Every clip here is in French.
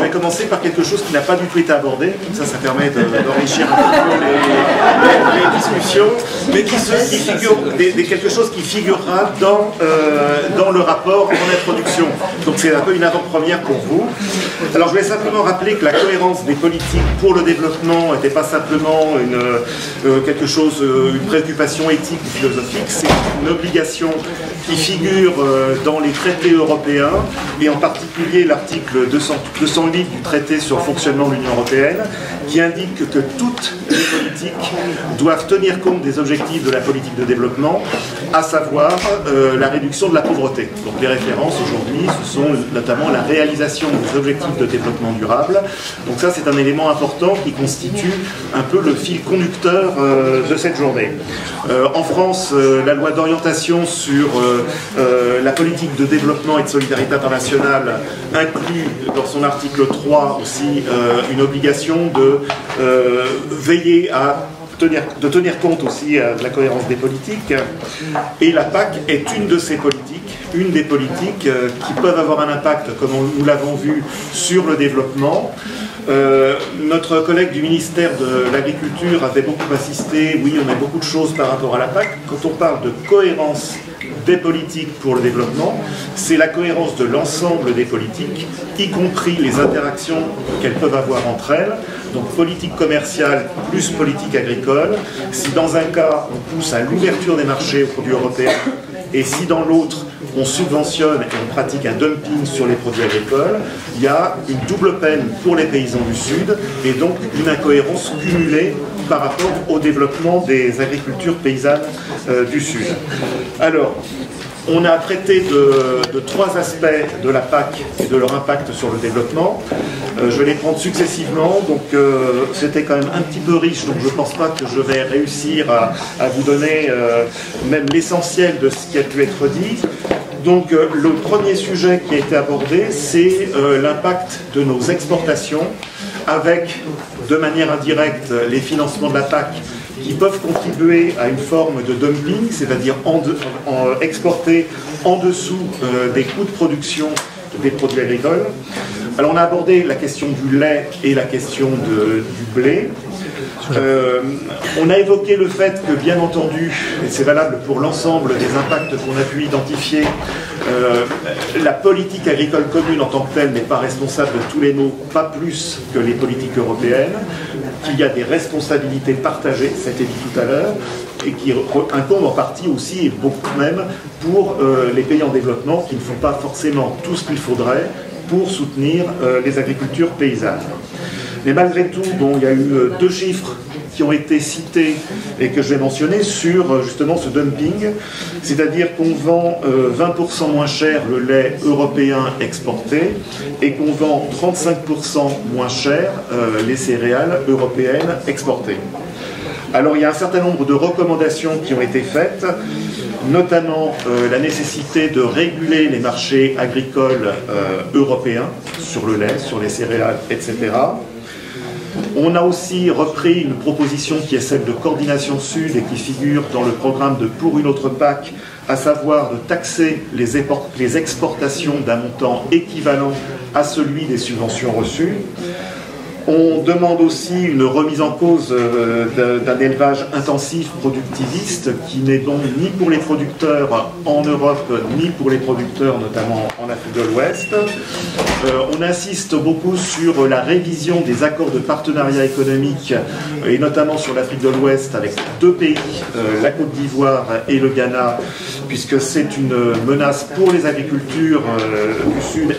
Je vais commencer par quelque chose qui n'a pas du tout été abordé, comme ça permet d'enrichir un petit peu les discussions, mais quelque chose qui figurera dans le rapport en introduction. Donc c'est un peu une avant-première pour vous. Alors je voulais simplement rappeler que la cohérence des politiques pour le développement n'était pas simplement une préoccupation éthique ou philosophique, c'est une obligation qui figure dans les traités européens, et en particulier l'article 208 du traité sur le fonctionnement de l'Union européenne, qui indique que toutes les politiques doivent tenir compte des objectifs de la politique de développement, à savoir la réduction de la pauvreté. Donc les références aujourd'hui, ce sont notamment la réalisation des objectifs de développement durable. Donc ça, c'est un élément important qui constitue un peu le fil conducteur de cette journée. En France, la loi d'orientation sur la politique de développement et de solidarité internationale inclut dans son article 3 aussi une obligation de veiller à tenir compte aussi de la cohérence des politiques. Et la PAC est une de ces politiques, une des politiques qui peuvent avoir un impact, comme nous l'avons vu, sur le développement. Notre collègue du ministère de l'Agriculture avait beaucoup insisté, oui, on a beaucoup de choses par rapport à la PAC. Quand on parle de cohérence des politiques pour le développement, c'est la cohérence de l'ensemble des politiques, y compris les interactions qu'elles peuvent avoir entre elles. Donc politique commerciale plus politique agricole. Si dans un cas on pousse à l'ouverture des marchés aux produits européens, et si dans l'autre on subventionne et on pratique un dumping sur les produits agricoles, il y a une double peine pour les paysans du Sud, et donc une incohérence cumulée par rapport au développement des agricultures paysannes du Sud. Alors, on a traité de trois aspects de la PAC et de leur impact sur le développement. Je vais les prendre successivement, donc c'était quand même un petit peu riche, donc je ne pense pas que je vais réussir à vous donner même l'essentiel de ce qui a pu être dit. Donc le premier sujet qui a été abordé, c'est l'impact de nos exportations, avec de manière indirecte les financements de la PAC qui peuvent contribuer à une forme de dumping, c'est-à-dire exporter en dessous des coûts de production des produits agricoles. Alors on a abordé la question du lait et la question du blé. On a évoqué le fait que, bien entendu, et c'est valable pour l'ensemble des impacts qu'on a pu identifier, la politique agricole commune en tant que telle n'est pas responsable de tous les maux, pas plus que les politiques européennes, qu'il y a des responsabilités partagées, ça a été dit tout à l'heure, et qui incombent en partie aussi, et beaucoup même, pour les pays en développement qui ne font pas forcément tout ce qu'il faudrait pour soutenir les agricultures paysannes. Mais malgré tout, bon, il y a eu deux chiffres qui ont été cités et que je vais mentionner sur justement ce dumping, c'est-à-dire qu'on vend 20% moins cher le lait européen exporté et qu'on vend 35% moins cher les céréales européennes exportées. Alors il y a un certain nombre de recommandations qui ont été faites, notamment la nécessité de réguler les marchés agricoles européens sur le lait, sur les céréales, etc. On a aussi repris une proposition qui est celle de Coordination Sud et qui figure dans le programme de Pour une autre PAC, à savoir de taxer les exportations d'un montant équivalent à celui des subventions reçues. On demande aussi une remise en cause d'un élevage intensif productiviste qui n'est bon ni pour les producteurs en Europe ni pour les producteurs notamment en Afrique de l'Ouest. On insiste beaucoup sur la révision des accords de partenariat économique et notamment sur l'Afrique de l'Ouest avec deux pays, la Côte d'Ivoire et le Ghana, puisque c'est une menace pour les agricultures du Sud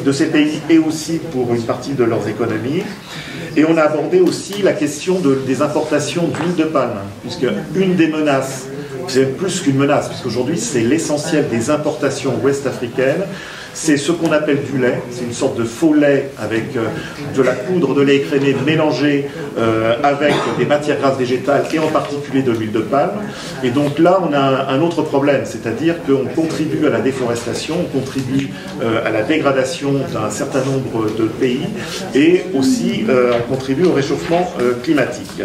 de ces pays et aussi pour une partie de leurs économies. Et on a abordé aussi la question des importations d'huile de palme, puisque une des menaces, c'est plus qu'une menace, puisqu'aujourd'hui c'est l'essentiel des importations ouest-africaines, c'est ce qu'on appelle du lait, c'est une sorte de faux lait avec de la poudre de lait écrémé mélangée avec des matières grasses végétales et en particulier de l'huile de palme. Et donc là on a un autre problème, c'est-à-dire qu'on contribue à la déforestation, on contribue à la dégradation d'un certain nombre de pays et aussi on contribue au réchauffement climatique.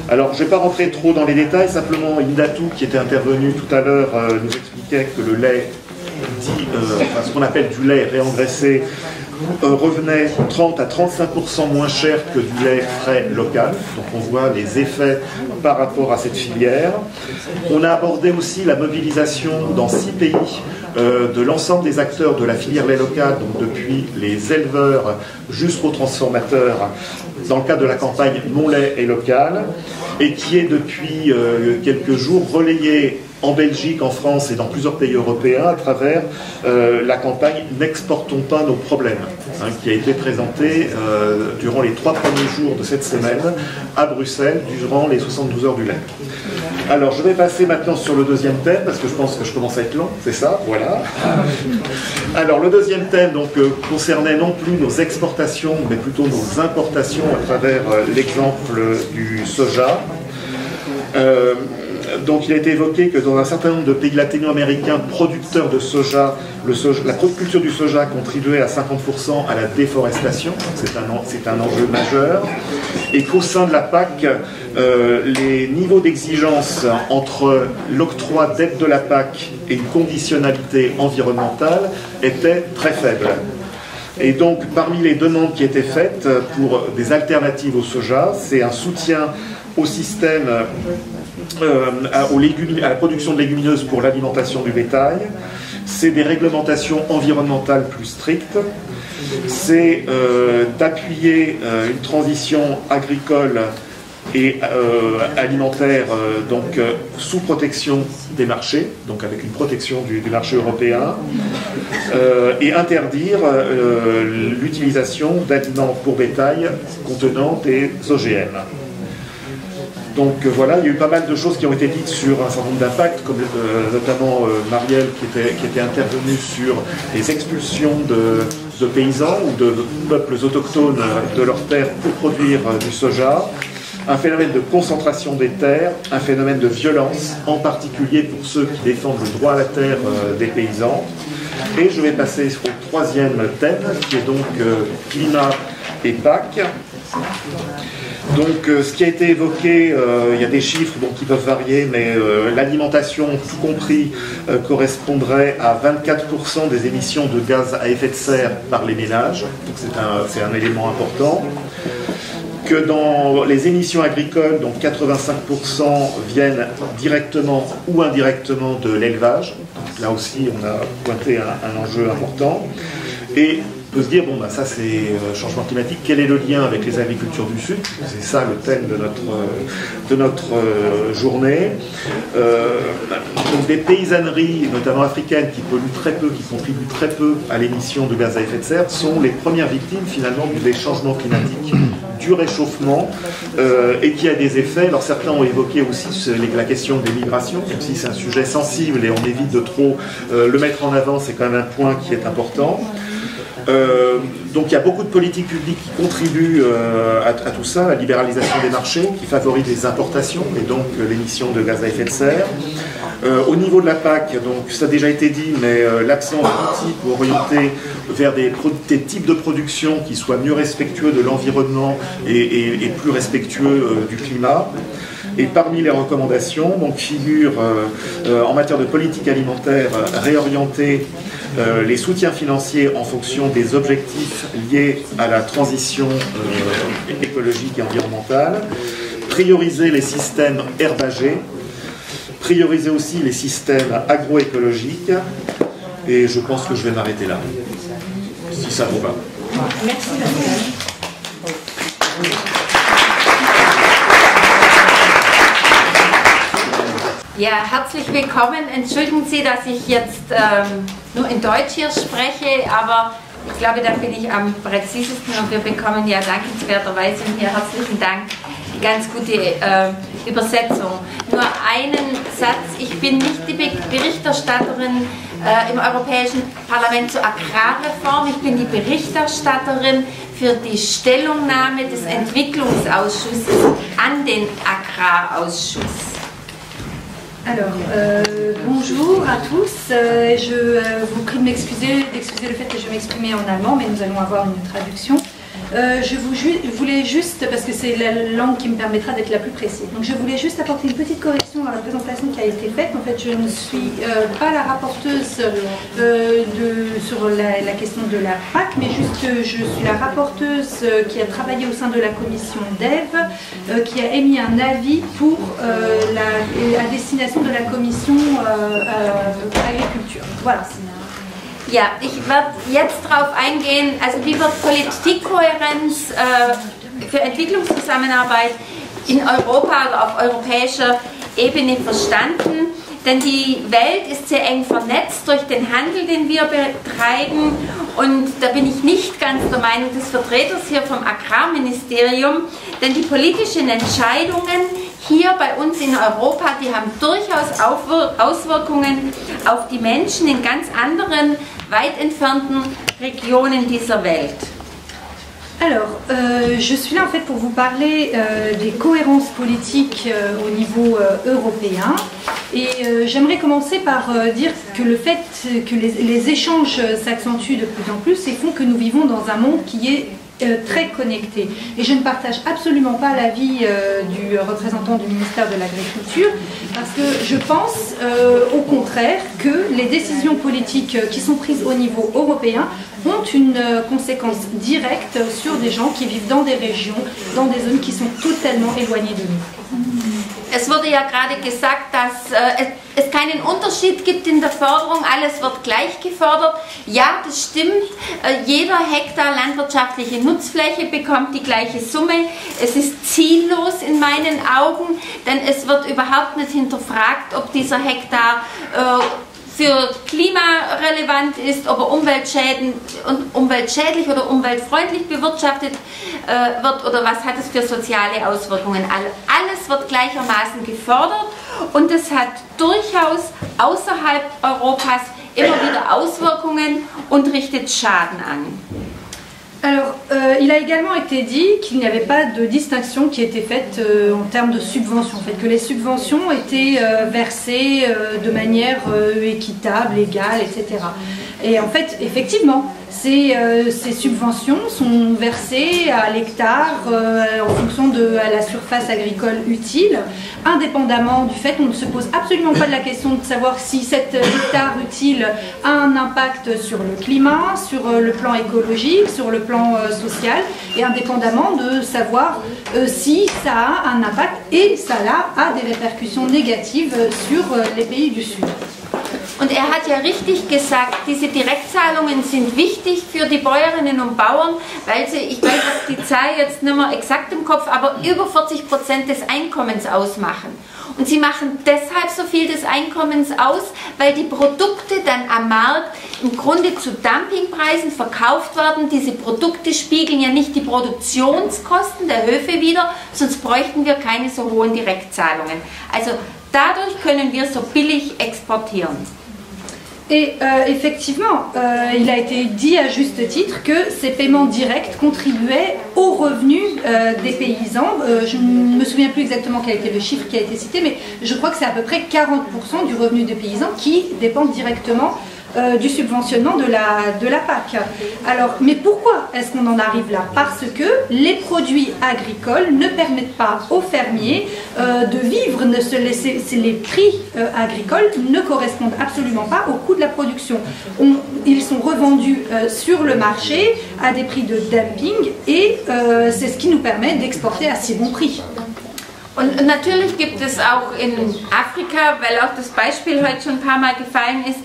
Alors, je ne vais pas rentrer trop dans les détails, simplement Indatou, qui était intervenu tout à l'heure, nous expliquait que le lait, ce qu'on appelle du lait réengraissé, revenait 30 à 35% moins cher que du lait frais local. Donc on voit les effets par rapport à cette filière. On a abordé aussi la mobilisation dans 6 pays de l'ensemble des acteurs de la filière lait local, donc depuis les éleveurs jusqu'aux transformateurs, dans le cadre de la campagne Mon lait est local, et qui est depuis quelques jours relayée en Belgique, en France et dans plusieurs pays européens à travers la campagne N'exportons pas nos problèmes, qui a été présentée durant les 3 premiers jours de cette semaine à Bruxelles, durant les 72 heures du lait. Alors je vais passer maintenant sur le deuxième thème, parce que je pense que je commence à être long, c'est ça, voilà. Alors le deuxième thème donc, concernait non plus nos exportations, mais plutôt nos importations à travers l'exemple du soja. Donc il a été évoqué que dans un certain nombre de pays latino-américains producteurs de soja, la culture du soja contribuait à 50% à la déforestation, c'est un enjeu majeur, et qu'au sein de la PAC, les niveaux d'exigence entre l'octroi d'aide de la PAC et une conditionnalité environnementale étaient très faibles. Et donc, parmi les demandes qui étaient faites pour des alternatives au soja, c'est un soutien au système, à la production de légumineuses pour l'alimentation du bétail, c'est des réglementations environnementales plus strictes, c'est d'appuyer une transition agricole et alimentaire donc sous protection des marchés, donc avec une protection du marché européen, et interdire l'utilisation d'aliments pour bétail contenant des OGM. Donc voilà, il y a eu pas mal de choses qui ont été dites sur un certain nombre d'impacts, comme notamment Marielle qui était intervenue sur les expulsions de paysans ou de peuples autochtones de leurs terres pour produire du soja, un phénomène de concentration des terres, un phénomène de violence, en particulier pour ceux qui défendent le droit à la terre des paysans. Et je vais passer au troisième thème, qui est donc climat et PAC. Donc ce qui a été évoqué, il y a des chiffres qui peuvent varier, mais l'alimentation, tout compris, correspondrait à 24% des émissions de gaz à effet de serre par les ménages. Donc c'est un élément important. Que dans les émissions agricoles, donc 85% viennent directement ou indirectement de l'élevage. Là aussi, on a pointé un enjeu important. Et on peut se dire, bon, bah, ça c'est changement climatique, quel est le lien avec les agricultures du Sud? C'est ça le thème de notre journée. Donc des paysanneries, notamment africaines, qui polluent très peu, qui contribuent très peu à l'émission de gaz à effet de serre, sont les premières victimes finalement des changements climatiques, du réchauffement, et qui a des effets. Alors certains ont évoqué aussi la question des migrations, même si c'est un sujet sensible et on évite de trop le mettre en avant, c'est quand même un point qui est important. Donc il y a beaucoup de politiques publiques qui contribuent à tout ça, la libéralisation des marchés, qui favorise les importations et donc l'émission de gaz à effet de serre. Au niveau de la PAC, donc ça a déjà été dit, mais l'absence d'outils pour orienter vers des types de production qui soient mieux respectueux de l'environnement et plus respectueux du climat. Et parmi les recommandations, donc figure en matière de politique alimentaire, réorienter les soutiens financiers en fonction des objectifs liés à la transition écologique et environnementale, prioriser les systèmes herbagers, prioriser aussi les systèmes agroécologiques, et je pense que je vais m'arrêter là, si ça vous va. Merci Pascal. Ja, herzlich willkommen. Entschuldigen Sie, dass ich jetzt nur in Deutsch hier spreche, aber ich glaube, da bin ich am präzisesten und wir bekommen ja dankenswerterweise und hier herzlichen Dank die ganz gute Übersetzung. Nur einen Satz, ich bin nicht die Berichterstatterin im Europäischen Parlament zur Agrarreform, ich bin die Berichterstatterin für die Stellungnahme des Entwicklungsausschusses an den Agrarausschuss. Alors, bonjour à tous. Je vous prie de m'excuser le fait que je vais m'exprimer en allemand, mais nous allons avoir une traduction. Je voulais juste, parce que c'est la langue qui me permettra d'être la plus précise, donc je voulais juste apporter une petite correction dans la présentation qui a été faite. En fait, je ne suis pas la rapporteuse sur la question de la PAC, mais juste je suis la rapporteuse qui a travaillé au sein de la commission DEV, qui a émis un avis pour à destination de la commission agriculture. Voilà. Ja, ich werde jetzt darauf eingehen, also wie wird Politikkohärenz für Entwicklungszusammenarbeit in Europa oder auf europäischer Ebene verstanden. Denn die Welt ist sehr eng vernetzt durch den Handel, den wir betreiben. Und da bin ich nicht ganz der Meinung des Vertreters hier vom Agrarministerium. Denn die politischen Entscheidungen hier bei uns in Europa, die haben durchaus Auswirkungen auf die Menschen in ganz anderen, weit entfernten Regionen dieser Welt. Alors, je suis là en fait pour vous parler des cohérences politiques au niveau européen et j'aimerais commencer par dire que le fait que les échanges s'accentuent de plus en plus et font que nous vivons dans un monde qui est très connecté. Et je ne partage absolument pas l'avis du représentant du ministère de l'Agriculture parce que je pense au contraire que les décisions politiques qui sont prises au niveau européen ont une conséquence directe sur des gens qui vivent dans des régions, dans des zones qui sont totalement éloignées de nous. Es wurde ja gerade gesagt, dass es keinen Unterschied gibt in der Förderung, alles wird gleich gefördert. Ja, das stimmt, jeder Hektar landwirtschaftliche Nutzfläche bekommt die gleiche Summe. Es ist ziellos in meinen Augen, denn es wird überhaupt nicht hinterfragt, ob dieser Hektar für klimarelevant ist, ob er umweltschädlich oder umweltfreundlich bewirtschaftet wird oder was hat es für soziale Auswirkungen. Alles wird gleichermaßen gefördert und es hat durchaus außerhalb Europas immer wieder Auswirkungen und richtet Schaden an. Alors, il a également été dit qu'il n'y avait pas de distinction qui était faite en termes de subventions, en fait, que les subventions étaient versées de manière équitable, égale, etc. Et en fait, effectivement, ces subventions sont versées à l'hectare en fonction de la surface agricole utile, indépendamment du fait qu'on ne se pose absolument pas de la question de savoir si cet hectare utile a un impact sur le climat, sur le plan écologique, sur le plan social, et indépendamment de savoir si ça a un impact, et ça a des répercussions négatives sur les pays du Sud. Und hat ja richtig gesagt, diese Direktzahlungen sind wichtig für die Bäuerinnen und Bauern, weil sie, ich weiß die Zahl jetzt nicht mehr exakt im Kopf, aber über 40% des Einkommens ausmachen. Und sie machen deshalb so viel des Einkommens aus, weil die Produkte dann am Markt im Grunde zu Dumpingpreisen verkauft werden. Diese Produkte spiegeln ja nicht die Produktionskosten der Höfe wider, sonst bräuchten wir keine so hohen Direktzahlungen. Also dadurch können wir so billig exportieren. Et effectivement, il a été dit à juste titre que ces paiements directs contribuaient aux revenus des paysans. Je ne me souviens plus exactement quel était le chiffre qui a été cité, mais je crois que c'est à peu près 40% du revenu des paysans qui dépendent directement du subventionnement de la PAC. Alors, mais pourquoi est-ce qu'on en arrive là? Parce que les produits agricoles ne permettent pas aux fermiers de vivre, les prix agricoles ne correspondent absolument pas au coût de la production. Ils sont revendus sur le marché à des prix de dumping et c'est ce qui nous permet d'exporter à si bon prix. Und natürlich gibt es auch in Afrika, weil auch das Beispiel heute schon ein paar Mal gefallen ist,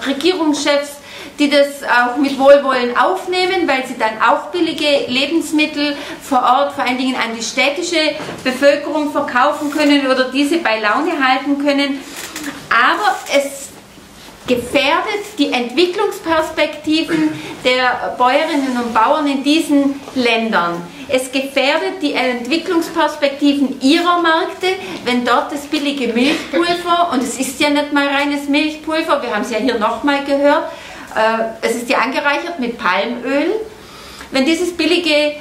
Regierungschefs, die das auch mit Wohlwollen aufnehmen, weil sie dann auch billige Lebensmittel vor Ort, vor allen Dingen an die städtische Bevölkerung verkaufen können oder diese bei Laune halten können. Aber es gefährdet die Entwicklungsperspektiven der Bäuerinnen und Bauern in diesen Ländern. Es gefährdet die Entwicklungsperspektiven ihrer Märkte, wenn dort das billige Milchpulver, und es ist ja nicht mal reines Milchpulver, wir haben es ja hier nochmal gehört, es ist ja angereichert mit Palmöl, wenn dieses billige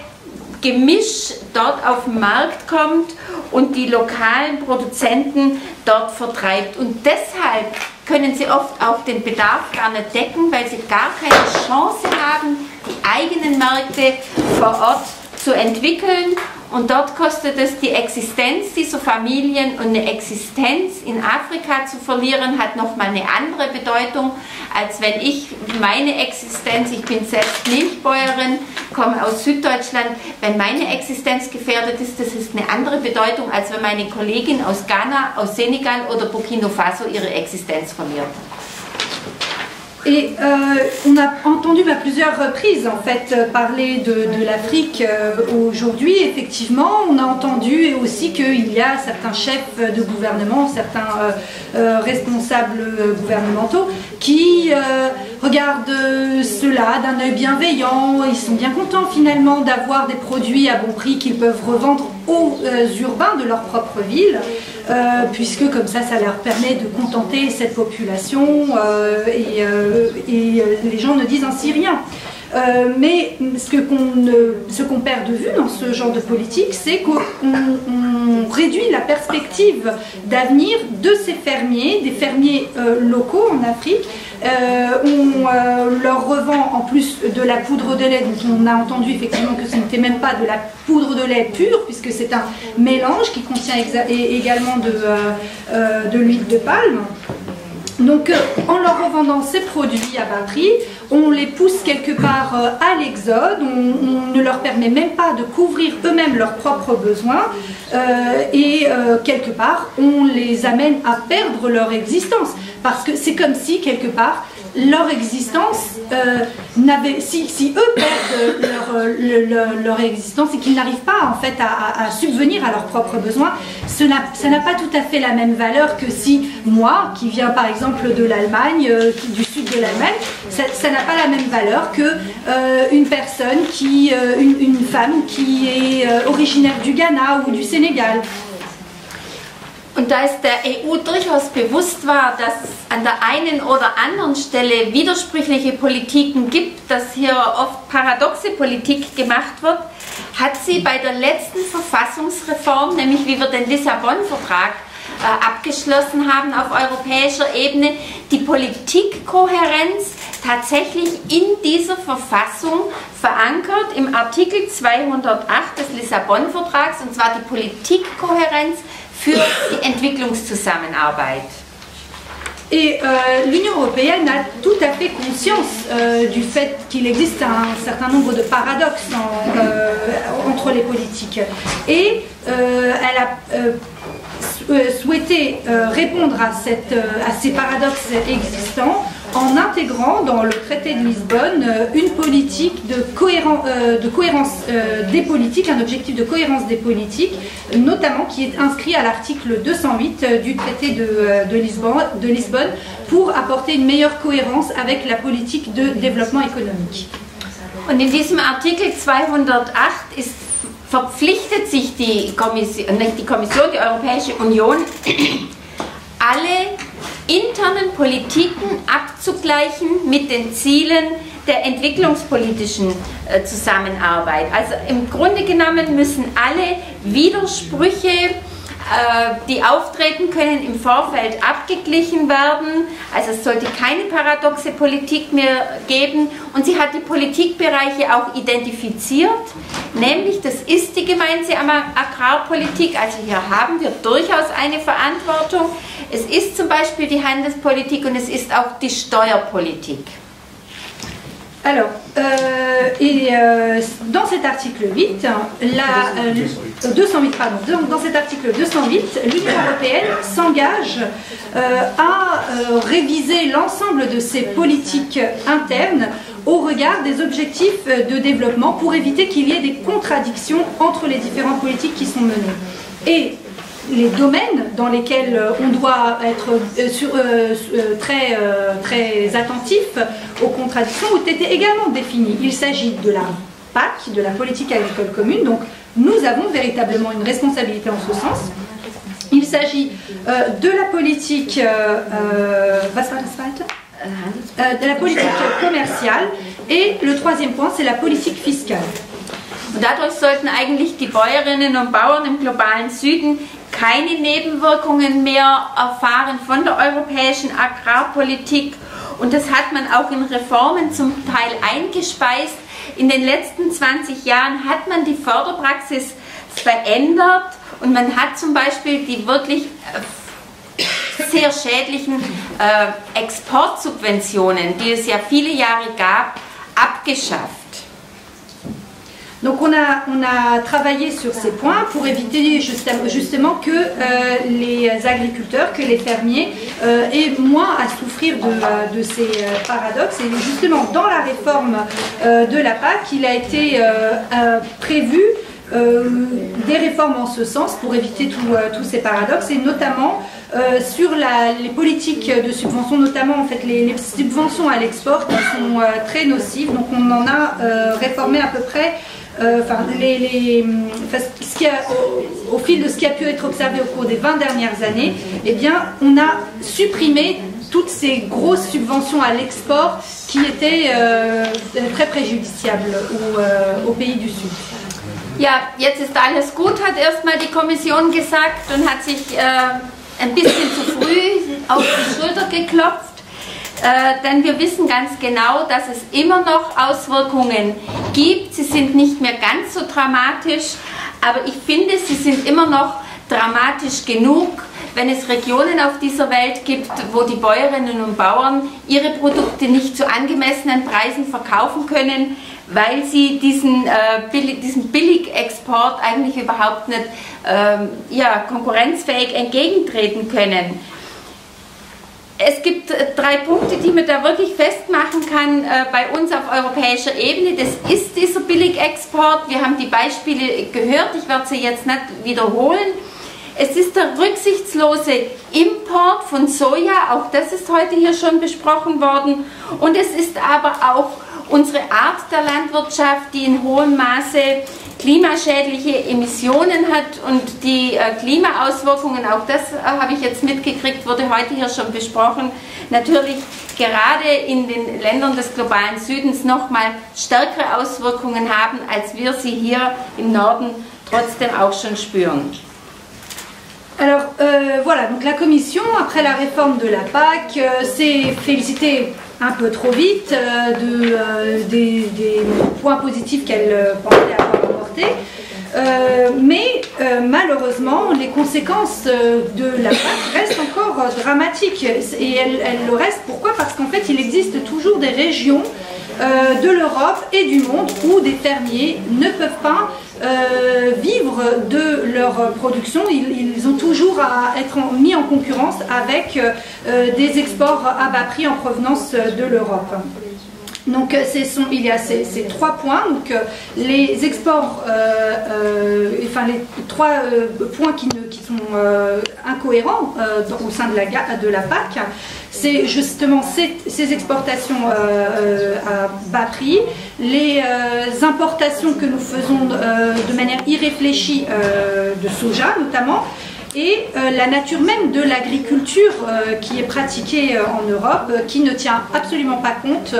Gemisch dort auf den Markt kommt und die lokalen Produzenten dort vertreibt. Und deshalb können sie oft auch den Bedarf gar nicht decken, weil sie gar keine Chance haben, die eigenen Märkte vor Ort zu entwickeln. Und dort kostet es die Existenz dieser Familien, und eine Existenz in Afrika zu verlieren, hat nochmal eine andere Bedeutung, als wenn ich meine Existenz, ich bin selbst Milchbäuerin, komme aus Süddeutschland, wenn meine Existenz gefährdet ist, das ist eine andere Bedeutung, als wenn meine Kollegin aus Ghana, aus Senegal oder Burkina Faso ihre Existenz verliert. Et on a entendu à plusieurs reprises en fait parler de l'Afrique aujourd'hui. Effectivement, on a entendu aussi qu'il y a certains chefs de gouvernement, certains responsables gouvernementaux qui regardent cela d'un œil bienveillant. Ils sont bien contents finalement d'avoir des produits à bon prix qu'ils peuvent revendre aux urbains de leur propre ville, puisque comme ça leur permet de contenter cette population et les gens ne disent ainsi rien. Mais ce qu'on perd de vue dans ce genre de politique, c'est qu'on réduit la perspective d'avenir de ces fermiers, des fermiers locaux en Afrique. On leur revend en plus de la poudre de lait, dont on a entendu effectivement que ce n'était même pas de la poudre de lait pure, puisque c'est un mélange qui contient également de l'huile de palme. Donc en leur revendant ces produits à bas prix, on les pousse quelque part à l'exode, on ne leur permet même pas de couvrir eux-mêmes leurs propres besoins et quelque part on les amène à perdre leur existence, parce que c'est comme si quelque part leur existence si eux perdent leur existence et qu'ils n'arrivent pas en fait à subvenir à leurs propres besoins, ça n'a pas tout à fait la même valeur que si moi, qui viens par exemple de l'Allemagne, du sud de l'Allemagne, ça n'a pas la même valeur que une personne une femme qui est originaire du Ghana ou du Sénégal. Und da es der EU durchaus bewusst war, dass es an der einen oder anderen Stelle widersprüchliche Politiken gibt, dass hier oft paradoxe Politik gemacht wird, hat sie bei der letzten Verfassungsreform, nämlich wie wir den Lissabon-Vertrag abgeschlossen haben auf europäischer Ebene, die Politikkohärenz tatsächlich in dieser Verfassung verankert, im Artikel 208 des Lissabon-Vertrags, und zwar die Politikkohärenz für die Entwicklungszusammenarbeit. Et l'Union européenne a tout à fait conscience du fait qu'il existe un certain nombre de paradoxes entre les politiques. Et elle a souhaité répondre à ces paradoxes existants en intégrant dans le traité de Lisbonne une politique de cohérence des politiques, un objectif de cohérence des politiques, notamment qui est inscrit à l'article 208 du traité de Lisbonne pour apporter une meilleure cohérence avec la politique de développement économique. Und in diesem Artikel 208 verpflichtet sich die Kommission, die Europäische Union, alle internen Politiken abzugleichen mit den Zielen der entwicklungspolitischen Zusammenarbeit. Also im Grunde genommen müssen alle Widersprüche, die auftreten können, im Vorfeld abgeglichen werden. Also es sollte keine paradoxe Politik mehr geben, und sie hat die Politikbereiche auch identifiziert, nämlich das ist die gemeinsame Agrarpolitik, also hier haben wir durchaus eine Verantwortung. Es ist zum Beispiel die Handelspolitik und es ist auch die Steuerpolitik. Alors, dans cet article 8, dans cet article 208, l'Union européenne s'engage à réviser l'ensemble de ses politiques internes au regard des objectifs de développement pour éviter qu'il y ait des contradictions entre les différentes politiques qui sont menées. Et les domaines dans lesquels on doit être très attentif aux contradictions ont été également définis. Il s'agit de la PAC, de la politique agricole commune, donc nous avons véritablement une responsabilité en ce sens. Il s'agit de la politique commerciale, et le troisième point, c'est la politique fiscale. Und dadurch sollten eigentlich die Bäuerinnen und Bauern im globalen Süden keine Nebenwirkungen mehr erfahren von der europäischen Agrarpolitik, und das hat man auch in Reformen zum Teil eingespeist, in den letzten 20 Jahren hat man die Förderpraxis verändert und man hat zum Beispiel die wirklich sehr schädlichen Exportsubventionen, die es ja viele Jahre gab, abgeschafft. Donc on a travaillé sur ces points pour éviter justement que les agriculteurs, que les fermiers aient moins à souffrir de ces paradoxes. Et justement dans la réforme de la PAC, il a été prévu des réformes en ce sens pour éviter tous ces paradoxes et notamment sur les politiques de subvention, notamment en fait les subventions à l'export qui sont très nocives. Donc on en a réformé à peu près au fil de ce qui a pu être observé au cours des 20 dernières années, eh bien, on a supprimé toutes ces grosses subventions à l'export qui étaient très préjudiciables aux pays du Sud. Ja, jetzt ist alles gut, hat erstmal die Kommission gesagt und hat sich ein bisschen zu früh auf die Schulter geklopft. Denn wir wissen ganz genau, dass es immer noch Auswirkungen gibt. Sie sind nicht mehr ganz so dramatisch, aber ich finde, sie sind immer noch dramatisch genug, wenn es Regionen auf dieser Welt gibt, wo die Bäuerinnen und Bauern ihre Produkte nicht zu angemessenen Preisen verkaufen können, weil sie diesen Billigexport eigentlich überhaupt nicht konkurrenzfähig entgegentreten können. Es gibt 3 Punkte, die man da wirklich festmachen kann bei uns auf europäischer Ebene. Das ist dieser Billigexport. Wir haben die Beispiele gehört, ich werde sie jetzt nicht wiederholen. Es ist der rücksichtslose Import von Soja, auch das ist heute hier schon besprochen worden. Und es ist aber auch unsere Art der Landwirtschaft, die in hohem Maße klimaschädliche Emissionen hat und die Klimaauswirkungen, auch das habe ich jetzt mitgekriegt, wurde heute hier schon besprochen, natürlich gerade in den Ländern des globalen Südens nochmal stärkere Auswirkungen haben, als wir sie hier im Norden trotzdem auch schon spüren. Alors voilà, donc la Commission, après la réforme de la PAC, s'est félicitée un peu trop vite des points positifs qu'elle pensait avoir apportés. Mais malheureusement, les conséquences de la PAC restent encore dramatiques. Et elles le restent, pourquoi? Parce qu'en fait, il existe toujours des régions de l'Europe et du monde où des fermiers ne peuvent pas vivre de leur production. Ils ont toujours à être mis en concurrence avec des exports à bas prix en provenance de l'Europe. Donc il y a ces 3 points, donc les exports, les 3 points qui sont incohérents au sein de la PAC, c'est justement ces exportations à bas prix, les importations que nous faisons de manière irréfléchie de soja notamment, et la nature même de l'agriculture qui est pratiquée en Europe, qui ne tient absolument pas compte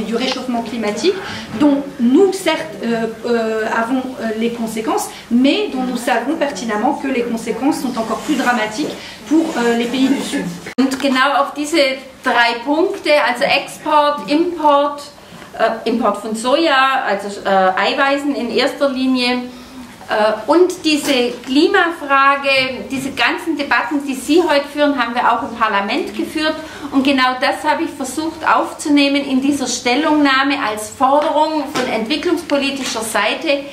du réchauffement climatique, dont nous certes avons les conséquences, mais dont nous savons pertinemment que les conséquences sont encore plus dramatiques pour les pays du Sud. Und genau auf diese 3 Punkte, also Export, Import von Soja, also Eiweißen in erster Linie, und diese Klimafrage, diese ganzen Debatten, die Sie heute führen, haben wir auch im Parlament geführt. Und genau das habe ich versucht aufzunehmen in dieser Stellungnahme als Forderung von entwicklungspolitischer Seite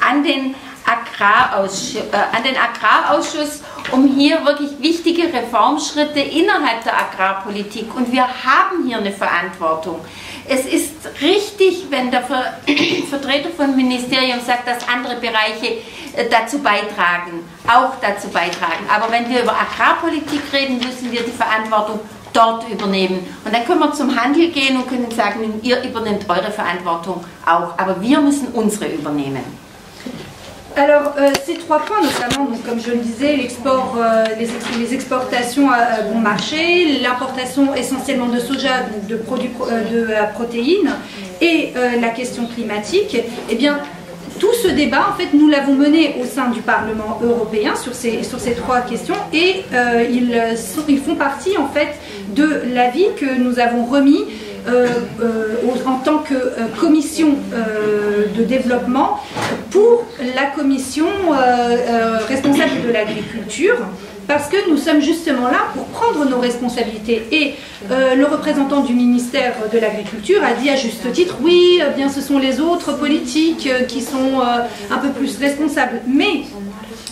an den Agrarausschuss, um hier wirklich wichtige Reformschritte innerhalb der Agrarpolitik. Und wir haben hier eine Verantwortung. Es ist richtig, wenn der Vertreter vom Ministerium sagt, dass andere Bereiche dazu beitragen, Aber wenn wir über Agrarpolitik reden, müssen wir die Verantwortung dort übernehmen. Und dann können wir zum Handel gehen und können sagen, ihr übernehmt eure Verantwortung auch, aber wir müssen unsere übernehmen. Alors, ces 3 points, notamment, donc, comme je le disais, l'export, les exportations à bon marché, l'importation essentiellement de soja, de produits de protéines, et la question climatique, eh bien, tout ce débat, en fait, nous l'avons mené au sein du Parlement européen sur ces 3 questions, et ils font partie, en fait, de l'avis que nous avons remis en tant que commission de développement pour la commission responsable de l'agriculture, parce que nous sommes justement là pour prendre nos responsabilités. Et le représentant du ministère de l'Agriculture a dit à juste titre, oui, bien ce sont les autres politiques qui sont un peu plus responsables. Mais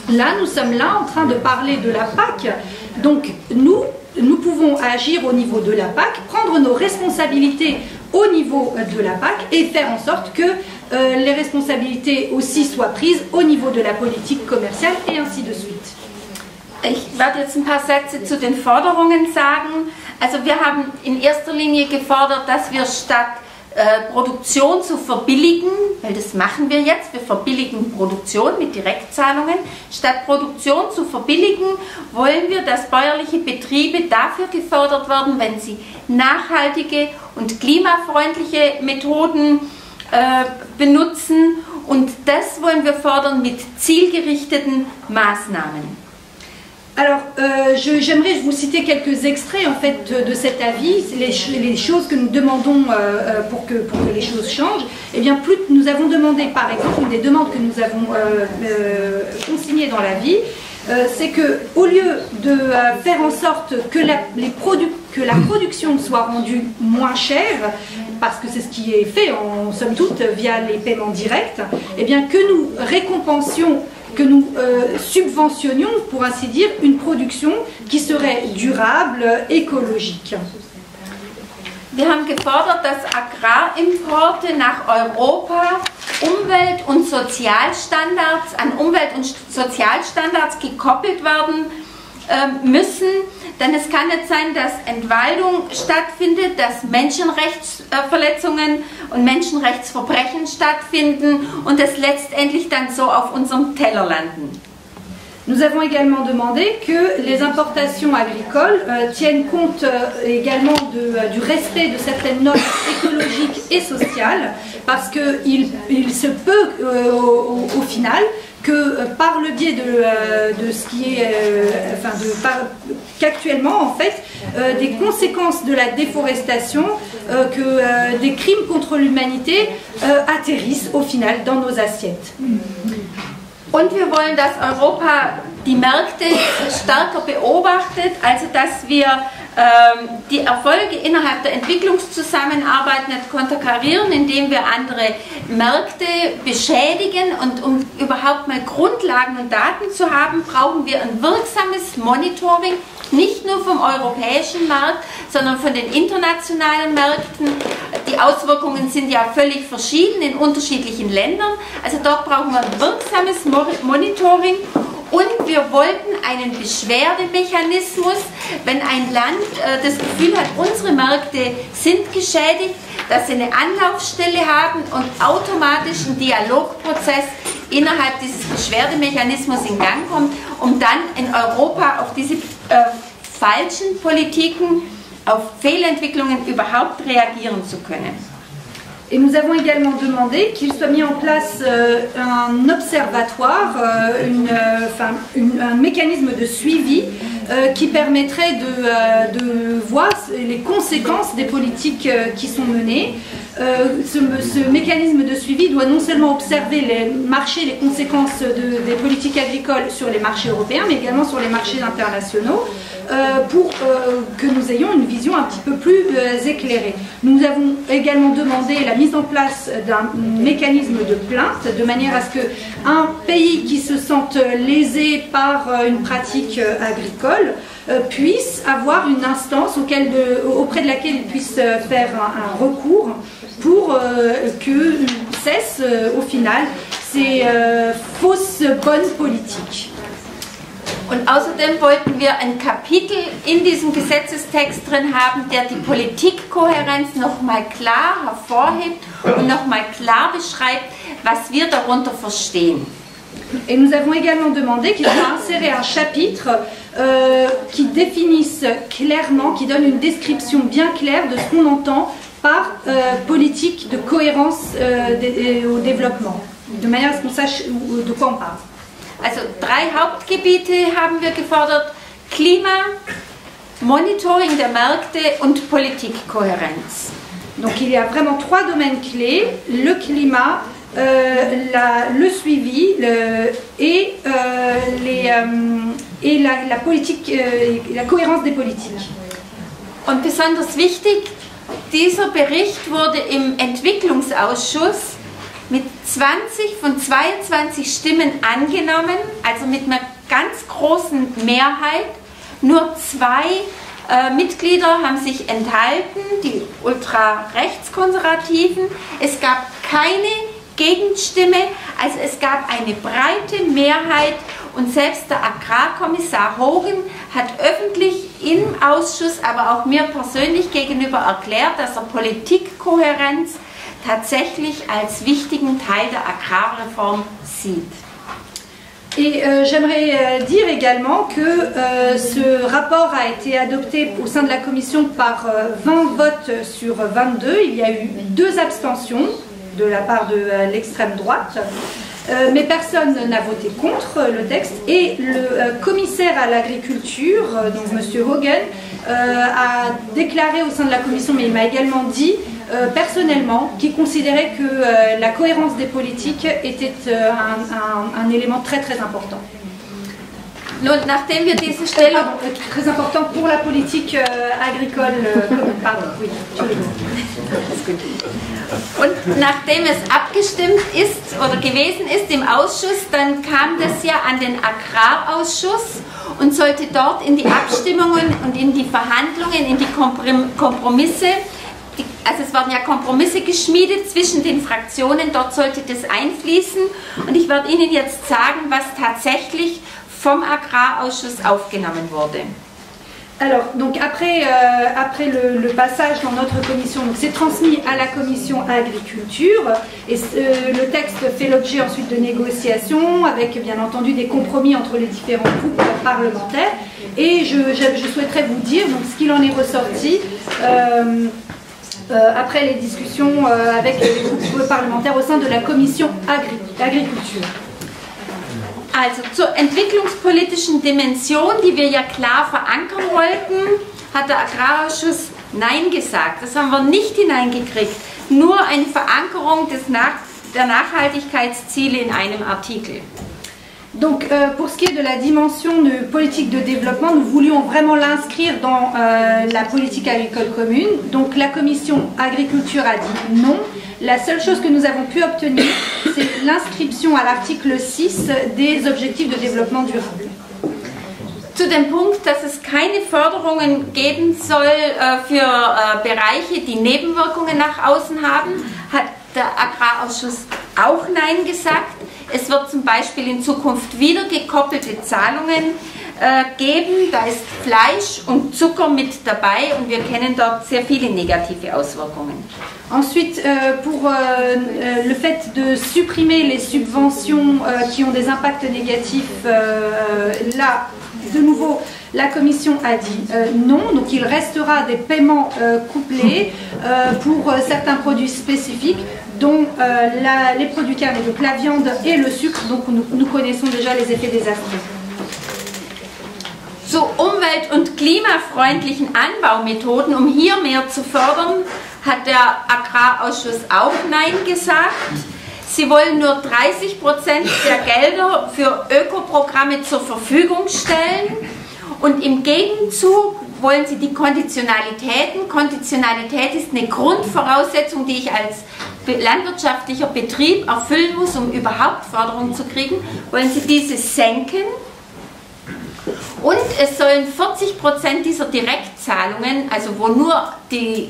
là, nous sommes là en train de parler de la PAC. Donc nous pouvons agir au niveau de la PAC, prendre nos responsabilités au niveau de la PAC et faire en sorte que les responsabilités aussi soient prises au niveau de la politique commerciale et ainsi de suite. Ich werde jetzt ein paar Sätze zu den Forderungen sagen. Also wir haben in erster Linie gefordert, dass wir statt Produktion zu verbilligen, weil das machen wir jetzt, wir verbilligen Produktion mit Direktzahlungen, statt Produktion zu verbilligen, wollen wir, dass bäuerliche Betriebe dafür gefördert werden, wenn sie nachhaltige und klimafreundliche Methoden benutzen, und das wollen wir fördern mit zielgerichteten Maßnahmen. Alors, j'aimerais vous citer quelques extraits en fait de cet avis, les choses que nous demandons pour que les choses changent. Eh bien, plus nous avons demandé, par exemple, une des demandes que nous avons consignées dans l'avis, c'est que au lieu de faire en sorte que la production soit rendue moins chère, parce que c'est ce qui est fait en somme toute via les paiements directs, eh bien que nous récompensions, que nous subventionnions, pour ainsi dire, une production qui serait durable, écologique. Wir haben gefordert, dass Agrarimporte nach Europa Umwelt- und Sozialstandards, an Umwelt- und Sozialstandards gekoppelt werden müssen, denn es kann nicht sein, dass Entwaldung stattfindet, dass Menschenrechtsverletzungen und Menschenrechtsverbrechen stattfinden und es letztendlich dann so auf unserem Teller landen. Nous avons également demandé que les importations agricoles tiennent compte également du respect de certaines normes écologiques et sociales, parce qu'il se peut au final que par le biais de ce qui est, qu'actuellement en fait, des conséquences de la déforestation, que des crimes contre l'humanité atterrissent au final dans nos assiettes. Und wir wollen, dass Europa die Märkte stärker beobachtet, also dass wir die Erfolge innerhalb der Entwicklungszusammenarbeit nicht konterkarieren, indem wir andere Märkte beschädigen. Und um überhaupt mal Grundlagen und Daten zu haben, brauchen wir ein wirksames Monitoring, nicht nur vom europäischen Markt, sondern von den internationalen Märkten. Die Auswirkungen sind ja völlig verschieden in unterschiedlichen Ländern, also dort brauchen wir ein wirksames Monitoring. Und wir wollten einen Beschwerdemechanismus, wenn ein Land das Gefühl hat, unsere Märkte sind geschädigt, dass sie eine Anlaufstelle haben und automatisch ein Dialogprozess innerhalb dieses Beschwerdemechanismus in Gang kommt, um dann in Europa auf diese falschen Politiken, auf Fehlentwicklungen überhaupt reagieren zu können. Et nous avons également demandé qu'il soit mis en place un observatoire, un mécanisme de suivi qui permettrait de voir les conséquences des politiques qui sont menées. Ce mécanisme de suivi doit non seulement observer les marchés, les conséquences des politiques agricoles sur les marchés européens, mais également sur les marchés internationaux, pour que nous ayons une vision un petit peu plus éclairée. Nous avons également demandé la mise en place d'un mécanisme de plainte, de manière à ce qu'un pays qui se sente lésé par une pratique agricole puisse avoir une instance auprès de laquelle il puisse faire un recours pour que cessent au final ces fausses bonnes politiques. Und außerdem wollten wir ein Kapitel in diesem Gesetzestext drin haben, der die Politikkohärenz nochmal klar hervorhebt und nochmal klar beschreibt, was wir darunter verstehen. Et nous avons également demandé qu'il soit inséré un chapitre qui définisse clairement, qui donne une description bien claire de ce qu'on entend par politique de cohérence au développement, de manière à ce qu'on sache de quoi on parle. Also 3 Hauptgebiete haben wir gefordert: Klima, Monitoring der Märkte und Politikkohärenz. Donc il y a vraiment 3 domaines clés, le climat, le suivi et la politique, la cohérence des politiques. Und besonders wichtig, dieser Bericht wurde im Entwicklungsausschuss mit 20 von 22 Stimmen angenommen, also mit einer ganz großen Mehrheit. Nur 2 Mitglieder haben sich enthalten, die ultrarechtskonservativen. Es gab keine Gegenstimme, also es gab eine breite Mehrheit und selbst der Agrarkommissar Hogan hat öffentlich im Ausschuss, aber auch mir persönlich gegenüber erklärt, dass er Politikkohärenz tatsächlich als wichtigen Teil der Agrarreform sieht. Et j'aimerais dire également que ce rapport a été adopté au sein de la commission par 20 votes sur 22. Il y a eu 2 abstentions de la part de l'extrême droite, mais personne n'a voté contre le texte. Et le commissaire à l'agriculture, donc M. Hogan, a déclaré au sein de la commission, mais il m'a également dit personnellement qu'il considérait que la cohérence des politiques était un élément très très important. Nun, nachdem wir diese Stellung... Très important pour la politique agricole pardon, oui. Und nachdem es abgestimmt ist oder gewesen ist im Ausschuss, dann kam das ja an den Agrarausschuss und sollte dort in die Abstimmungen und in die Verhandlungen, in die Kompromisse, also es werden ja Kompromisse geschmiedet zwischen den Fraktionen, dort sollte das einfließen und ich werde Ihnen jetzt sagen, was tatsächlich vom Agrarausschuss aufgenommen wurde. Alors, donc après le passage dans notre commission, c'est transmis à la commission agriculture et le texte fait l'objet ensuite de négociations avec bien entendu des compromis entre les différents groupes parlementaires et je souhaiterais vous dire donc, ce qu'il en est ressorti après les discussions avec les groupes parlementaires au sein de la commission agriculture. Also zur entwicklungspolitischen Dimension, die wir ja klar verankern wollten, hat der Agrarausschuss Nein gesagt. Das haben wir nicht hineingekriegt. Nur eine Verankerung der Nachhaltigkeitsziele in einem Artikel. Donc pour ce qui est de la dimension de politique de développement, nous voulions vraiment l'inscrire dans la politique agricole commune. Donc la commission agriculture a dit non. La seule chose que nous avons pu obtenir, c'est l'inscription à l'article 6 des objectifs de développement durable. Zu dem Punkt, dass es keine Förderungen geben soll für Bereiche, die Nebenwirkungen nach außen haben, hat der Agrarausschuss auch Nein gesagt. Es wird zum Beispiel in Zukunft wieder gekoppelte Zahlungen geben. Da ist Fleisch und Zucker mit dabei und wir kennen dort sehr viele negative Auswirkungen. Ensuite, pour le fait de supprimer les subventions qui ont des impacts négatifs, là, de nouveau, la Commission a dit non. Donc il restera des paiements couplés pour certains produits spécifiques, dont les produits carnés, donc la viande et le sucre, donc nous connaissons déjà les effets désastreux. Zu umwelt- und klimafreundlichen Anbaumethoden, um hier mehr zu fördern, hat der Agrarausschuss auch Nein gesagt. Sie wollen nur 30% der Gelder für Ökoprogramme zur Verfügung stellen und im Gegenzug wollen sie die Konditionalitäten. Konditionalität ist eine Grundvoraussetzung, die ich als landwirtschaftlicher Betrieb erfüllen muss, um überhaupt Förderung zu kriegen. Wollen sie diese senken? Und es sollen 40% dieser Direktzahlungen, also wo nur die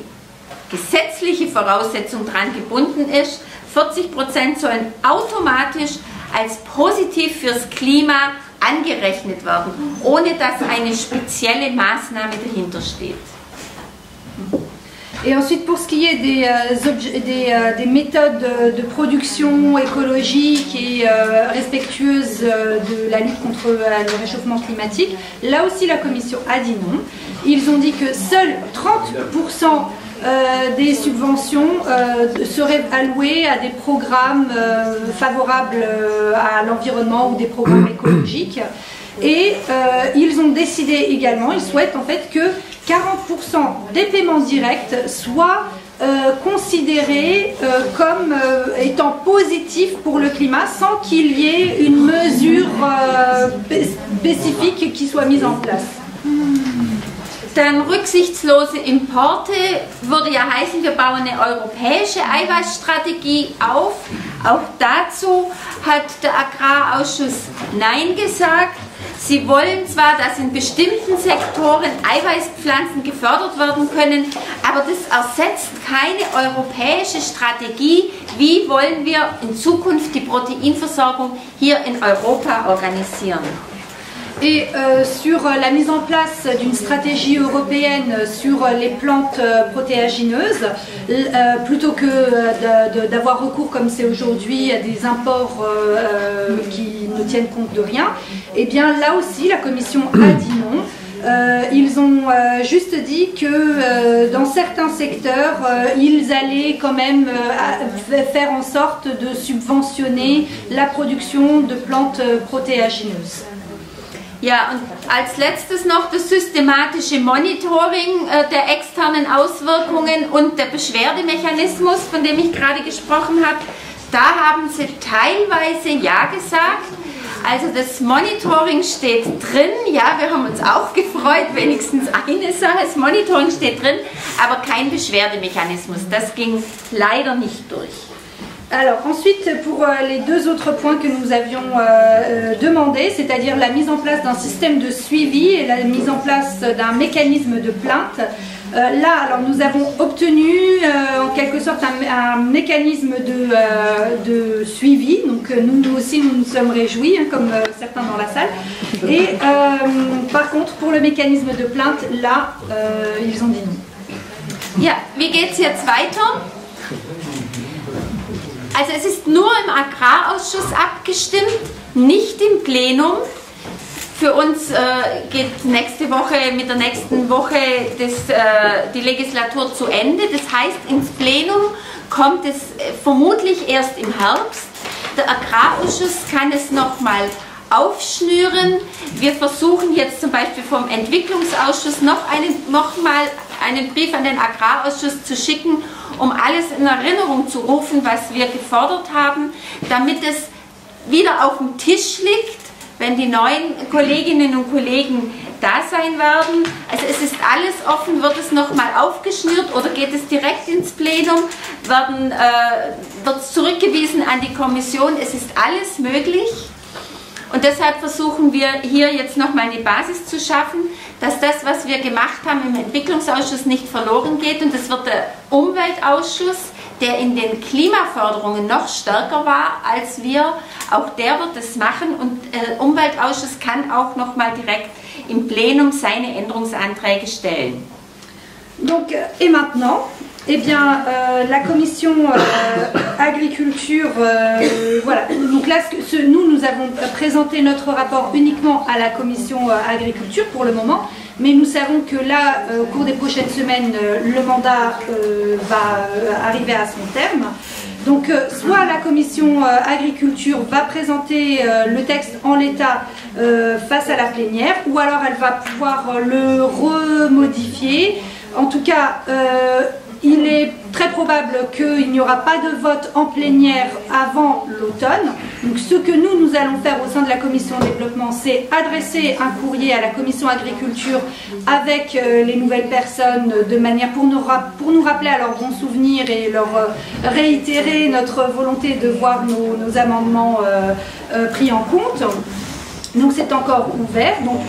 gesetzliche Voraussetzung dran gebunden ist, 40% sollen automatisch als positiv fürs Klima angerechnet werden, ohne dass eine spezielle Maßnahme dahinter steht. Et ensuite, pour ce qui est des méthodes de production écologique et respectueuses de la lutte contre le réchauffement climatique, là aussi la Commission a dit non. Ils ont dit que seuls 30% des subventions seraient allouées à des programmes favorables à l'environnement ou des programmes écologiques. Et ils ont décidé également, ils souhaitent en fait que 40% des paiements directs soient considéré comme étant positif pour le climat sans qu'il y ait une mesure spécifique qui soit mise en place. Dann rücksichtslose Importe würde ja heißen, wir bauen eine europäische Eiweißstrategie auf. Auch dazu hat der Agrarausschuss Nein gesagt. Sie wollen zwar, dass in bestimmten Sektoren Eiweißpflanzen gefördert werden können, aber das ersetzt keine europäische Strategie. Wie wollen wir in Zukunft die Proteinversorgung hier in Europa organisieren? Et sur la mise en place d'une stratégie européenne sur les plantes protéagineuses, plutôt que d'avoir recours comme c'est aujourd'hui à des imports qui ne tiennent compte de rien, eh bien là aussi la Commission a dit non. Ils ont juste dit que dans certains secteurs, ils allaient quand même faire en sorte de subventionner la production de plantes protéagineuses. Ja, und als letztes noch das systematische Monitoring der externen Auswirkungen und der Beschwerdemechanismus, von dem ich gerade gesprochen habe. Da haben sie teilweise Ja gesagt. Also das Monitoring steht drin, ja, wir haben uns auch gefreut, wenigstens eine Sache, das Monitoring steht drin, aber kein Beschwerdemechanismus. Das ging leider nicht durch. Alors ensuite, pour les deux autres points que nous avions demandé, c'est-à-dire la mise en place d'un système de suivi et la mise en place d'un mécanisme de plainte, là, alors nous avons obtenu en quelque sorte un mécanisme de suivi, donc nous aussi nous nous sommes réjouis, hein, comme certains dans la salle, et par contre pour le mécanisme de plainte, là, ils ont dit non. Ja, wie geht's jetzt weiter? Also es ist nur im Agrarausschuss abgestimmt, nicht im Plenum. Für uns geht nächste Woche, mit der nächsten Woche die Legislatur zu Ende. Das heißt, ins Plenum kommt es vermutlich erst im Herbst. Der Agrarausschuss kann es nochmal aufschnüren. Wir versuchen jetzt zum Beispiel vom Entwicklungsausschuss nochmal einen Brief an den Agrarausschuss zu schicken, um alles in Erinnerung zu rufen, was wir gefordert haben, damit es wieder auf dem Tisch liegt, wenn die neuen Kolleginnen und Kollegen da sein werden. Also es ist alles offen, wird es nochmal aufgeschnürt oder geht es direkt ins Plenum, wird es zurückgewiesen an die Kommission, es ist alles möglich. Und deshalb versuchen wir hier jetzt nochmal eine Basis zu schaffen, dass das, was wir gemacht haben im Entwicklungsausschuss, nicht verloren geht. Und das wird der Umweltausschuss, der in den Klimaförderungen noch stärker war als wir, auch der wird das machen. Und der Umweltausschuss kann auch nochmal direkt im Plenum seine Änderungsanträge stellen. Donc, et maintenant, eh bien, la commission agriculture, voilà. Donc là, nous avons présenté notre rapport uniquement à la commission agriculture pour le moment, mais nous savons que là, au cours des prochaines semaines, le mandat va arriver à son terme. Donc, soit la commission agriculture va présenter le texte en l'état face à la plénière, ou alors elle va pouvoir le remodifier. En tout cas, il est très probable qu'il n'y aura pas de vote en plénière avant l'automne. Donc ce que nous allons faire au sein de la commission développement, c'est adresser un courrier à la commission agriculture avec les nouvelles personnes de manière pour nous rappeler à leurs bons souvenirs et leur réitérer notre volonté de voir nos amendements pris en compte. Donc c'est encore ouvert, donc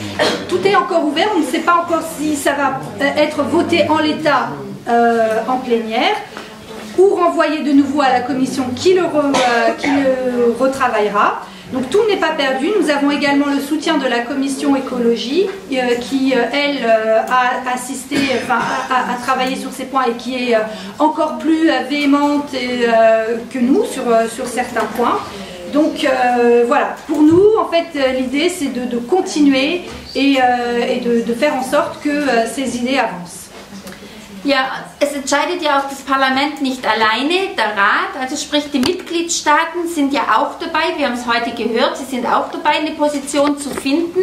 tout est encore ouvert, on ne sait pas encore si ça va être voté en l'état en plénière ou renvoyé de nouveau à la commission qui le retravaillera. Donc tout n'est pas perdu, nous avons également le soutien de la commission écologie qui elle a assisté, enfin, a travaillé sur ces points et qui est encore plus véhémente que nous sur certains points. Donc voilà, pour nous, en fait, l'idée c'est de continuer et de faire en sorte que ces idées avancent. Ja, es entscheidet ja auch das Parlament nicht alleine, der Rat, also sprich die Mitgliedstaaten sind ja auch dabei, wir haben es heute gehört, sie sind auch dabei, eine Position zu finden.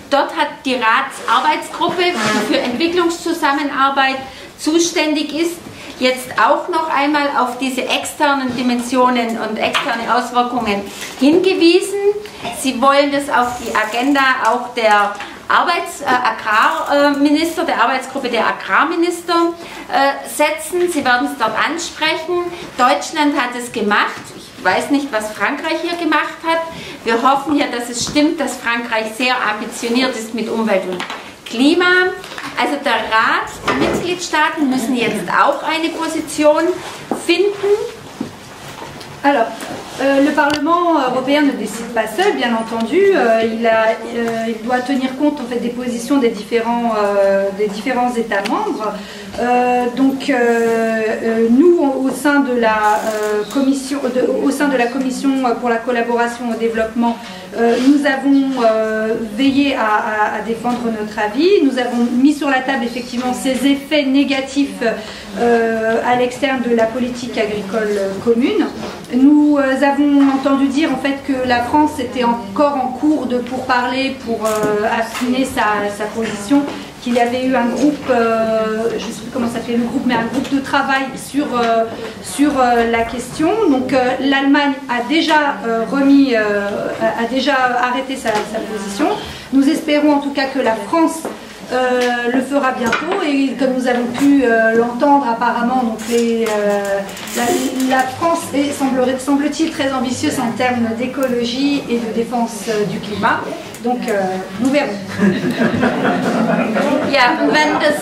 Dort hat die Ratsarbeitsgruppe, die für Entwicklungszusammenarbeit zuständig ist, jetzt auch noch einmal auf diese externen Dimensionen und externe Auswirkungen hingewiesen. Sie wollen das auf die Agenda auch der Agrarminister, der Arbeitsgruppe der Agrarminister setzen. Sie werden es dort ansprechen. Deutschland hat es gemacht. Ich weiß nicht, was Frankreich hier gemacht hat. Wir hoffen hier, dass es stimmt, dass Frankreich sehr ambitioniert ist mit Umwelt und Klima. Also der Rat, die Mitgliedstaaten müssen jetzt auch eine Position finden. Alors, le Parlement européen ne décide pas seul, bien entendu. Il doit tenir compte en fait des positions des différents États membres. Nous, au sein de la commission pour la collaboration au développement, nous avons veillé à défendre notre avis. Nous avons mis sur la table effectivement ces effets négatifs à l'externe de la politique agricole commune. Nous avons entendu dire en fait que la France était encore en cours de pourparlers pour affiner sa position, qu'il y avait eu un groupe, je ne sais plus comment s'appelait le groupe, mais un groupe de travail sur la question. Donc l'Allemagne a déjà arrêté sa position. Nous espérons en tout cas que la France le fera bientôt, et comme nous avons pu l'entendre apparemment, donc la France est, semble-t-il, très ambitieuse en termes d'écologie et de défense du climat. Donc nous verrons. Ja, und wenn das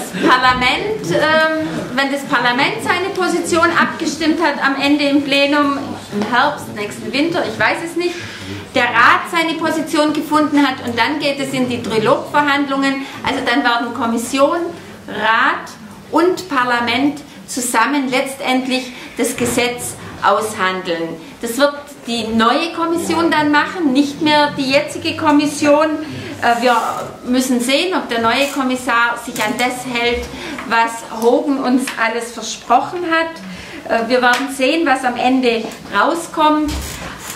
Parlament seine Position abgestimmt hat am Ende im Plenum, im Herbst, nächsten Winter, ich weiß es nicht, der Rat seine Position gefunden hat und dann geht es in die Trilogverhandlungen, also dann werden Kommission, Rat und Parlament zusammen letztendlich das Gesetz aushandeln. Das wird die neue Kommission dann machen, nicht mehr die jetzige Kommission. Wir müssen sehen, ob der neue Kommissar sich an das hält, was Hogan uns alles versprochen hat. Wir werden sehen, was am Ende rauskommt.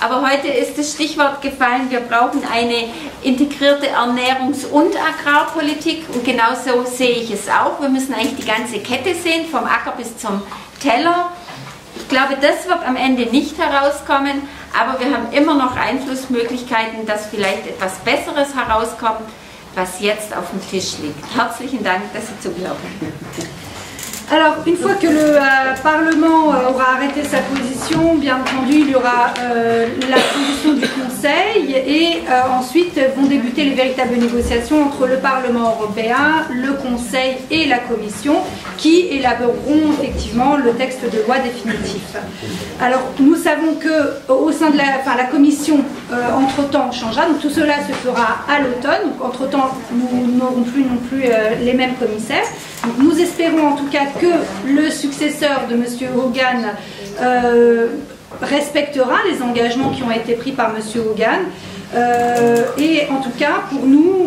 Aber heute ist das Stichwort gefallen, wir brauchen eine integrierte Ernährungs- und Agrarpolitik, und genauso sehe ich es auch. Wir müssen eigentlich die ganze Kette sehen, vom Acker bis zum Teller. Ich glaube, das wird am Ende nicht herauskommen, aber wir haben immer noch Einflussmöglichkeiten, dass vielleicht etwas Besseres herauskommt, was jetzt auf dem Tisch liegt. Herzlichen Dank, dass Sie zugehört haben. Alors, une fois que le Parlement aura arrêté sa position, bien entendu, il y aura la position du Conseil, et ensuite vont débuter les véritables négociations entre le Parlement européen, le Conseil et la Commission, qui élaboreront effectivement le texte de loi définitif. Alors, nous savons que au sein de la Commission, entre-temps, changera, donc tout cela se fera à l'automne, donc entre-temps, nous n'aurons plus non plus les mêmes commissaires. Donc, nous espérons en tout cas que le successeur de M. Hogan respectera les engagements qui ont été pris par M. Hogan. Et en tout cas, pour nous,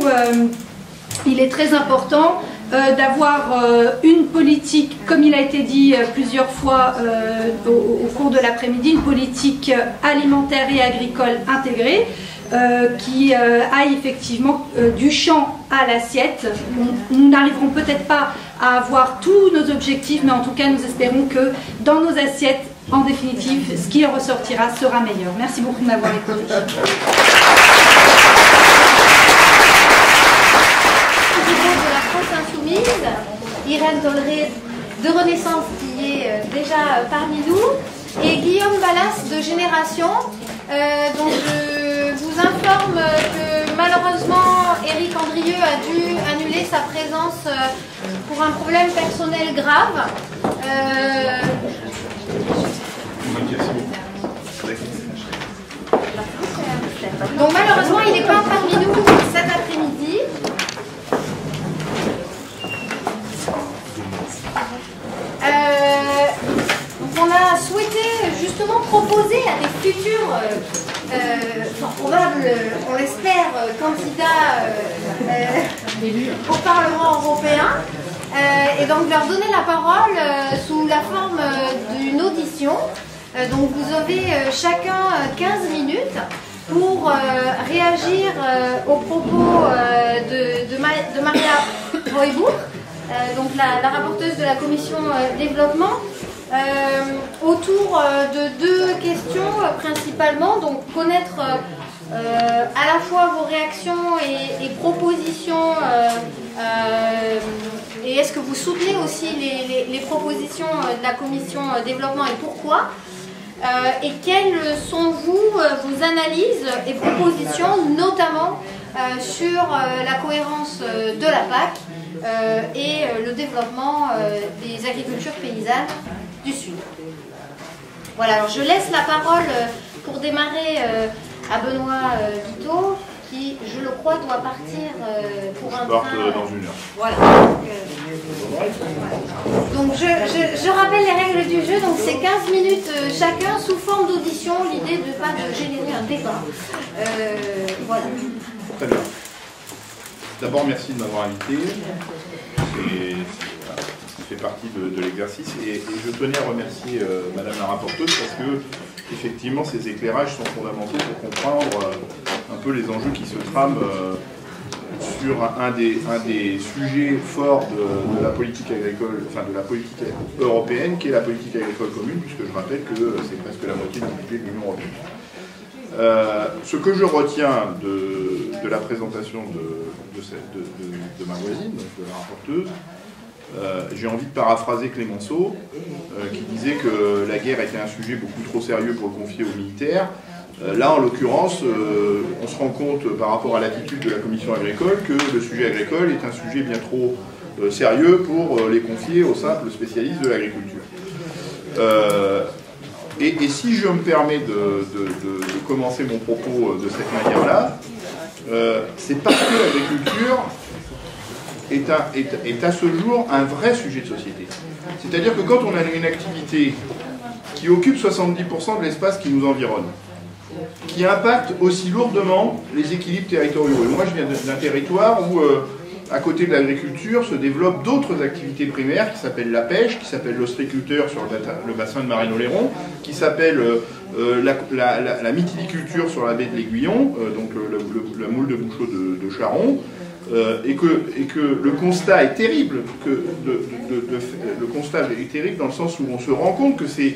il est très important d'avoir une politique, comme il a été dit plusieurs fois au cours de l'après-midi, une politique alimentaire et agricole intégrée, qui aille effectivement du champ à l'assiette. Nous n'arriverons peut-être pas à avoir tous nos objectifs, mais en tout cas nous espérons que dans nos assiettes, en définitive, ce qui en ressortira sera meilleur. Merci beaucoup de m'avoir écouté. De la France Insoumise, Irène Tolleré de Renaissance qui est déjà parmi nous, et Guillaume Ballas de Génération. Donc je vous informe que malheureusement Éric Andrieux a dû annuler sa présence pour un problème personnel grave. Donc malheureusement il n'est pas parmi nous cet après-midi. On a souhaité justement proposer à des futurs, fort probables, on l'espère, candidats au Parlement européen, et donc leur donner la parole sous la forme d'une audition. Donc vous avez chacun 15 minutes pour réagir aux propos de Maria Heubuch, donc la rapporteuse de la commission développement, autour de deux questions principalement. Donc connaître à la fois vos réactions et propositions, et est-ce que vous soutenez aussi les propositions de la commission développement et pourquoi, et quelles sont vos analyses et propositions, notamment sur la cohérence de la PAC et le développement des agricultures paysannes du Sud. Voilà, alors je laisse la parole pour démarrer à Benoît Guiteau, qui, je le crois, doit partir pour un train. Dans une heure. Voilà. Donc je rappelle les règles du jeu, donc c'est 15 minutes chacun sous forme d'audition, l'idée de ne pas générer un débat. Voilà. Très bien. D'abord, merci de m'avoir invité. Ça fait partie de l'exercice. Et je tenais à remercier Madame la rapporteuse parce que, effectivement, ces éclairages sont fondamentaux pour comprendre un peu les enjeux qui se trament sur un des sujets forts de la politique agricole, enfin de la politique européenne, qui est la politique agricole commune, puisque je rappelle que c'est presque la moitié du budget de l'Union européenne. Ce que je retiens de la présentation de ma voisine, donc de la rapporteuse, j'ai envie de paraphraser Clémenceau, qui disait que la guerre était un sujet beaucoup trop sérieux pour le confier aux militaires. Là, en l'occurrence, on se rend compte par rapport à l'attitude de la Commission agricole que le sujet agricole est un sujet bien trop sérieux pour les confier aux simples spécialistes de l'agriculture. Et si je me permets de commencer mon propos de cette manière-là, c'est parce que l'agriculture est à ce jour un vrai sujet de société. C'est-à-dire que quand on a une activité qui occupe 70% de l'espace qui nous environne, qui impacte aussi lourdement les équilibres territoriaux. Et moi, je viens d'un territoire où, à côté de l'agriculture, se développent d'autres activités primaires qui s'appellent la pêche, qui s'appellent l'ostréiculture sur le bassin de Marine-Oléron, qui s'appelle la mytiliculture sur la baie de l'Aiguillon, donc la moule de Bouchot de Charon, et que le constat est terrible, le constat est terrible dans le sens où on se rend compte que c'est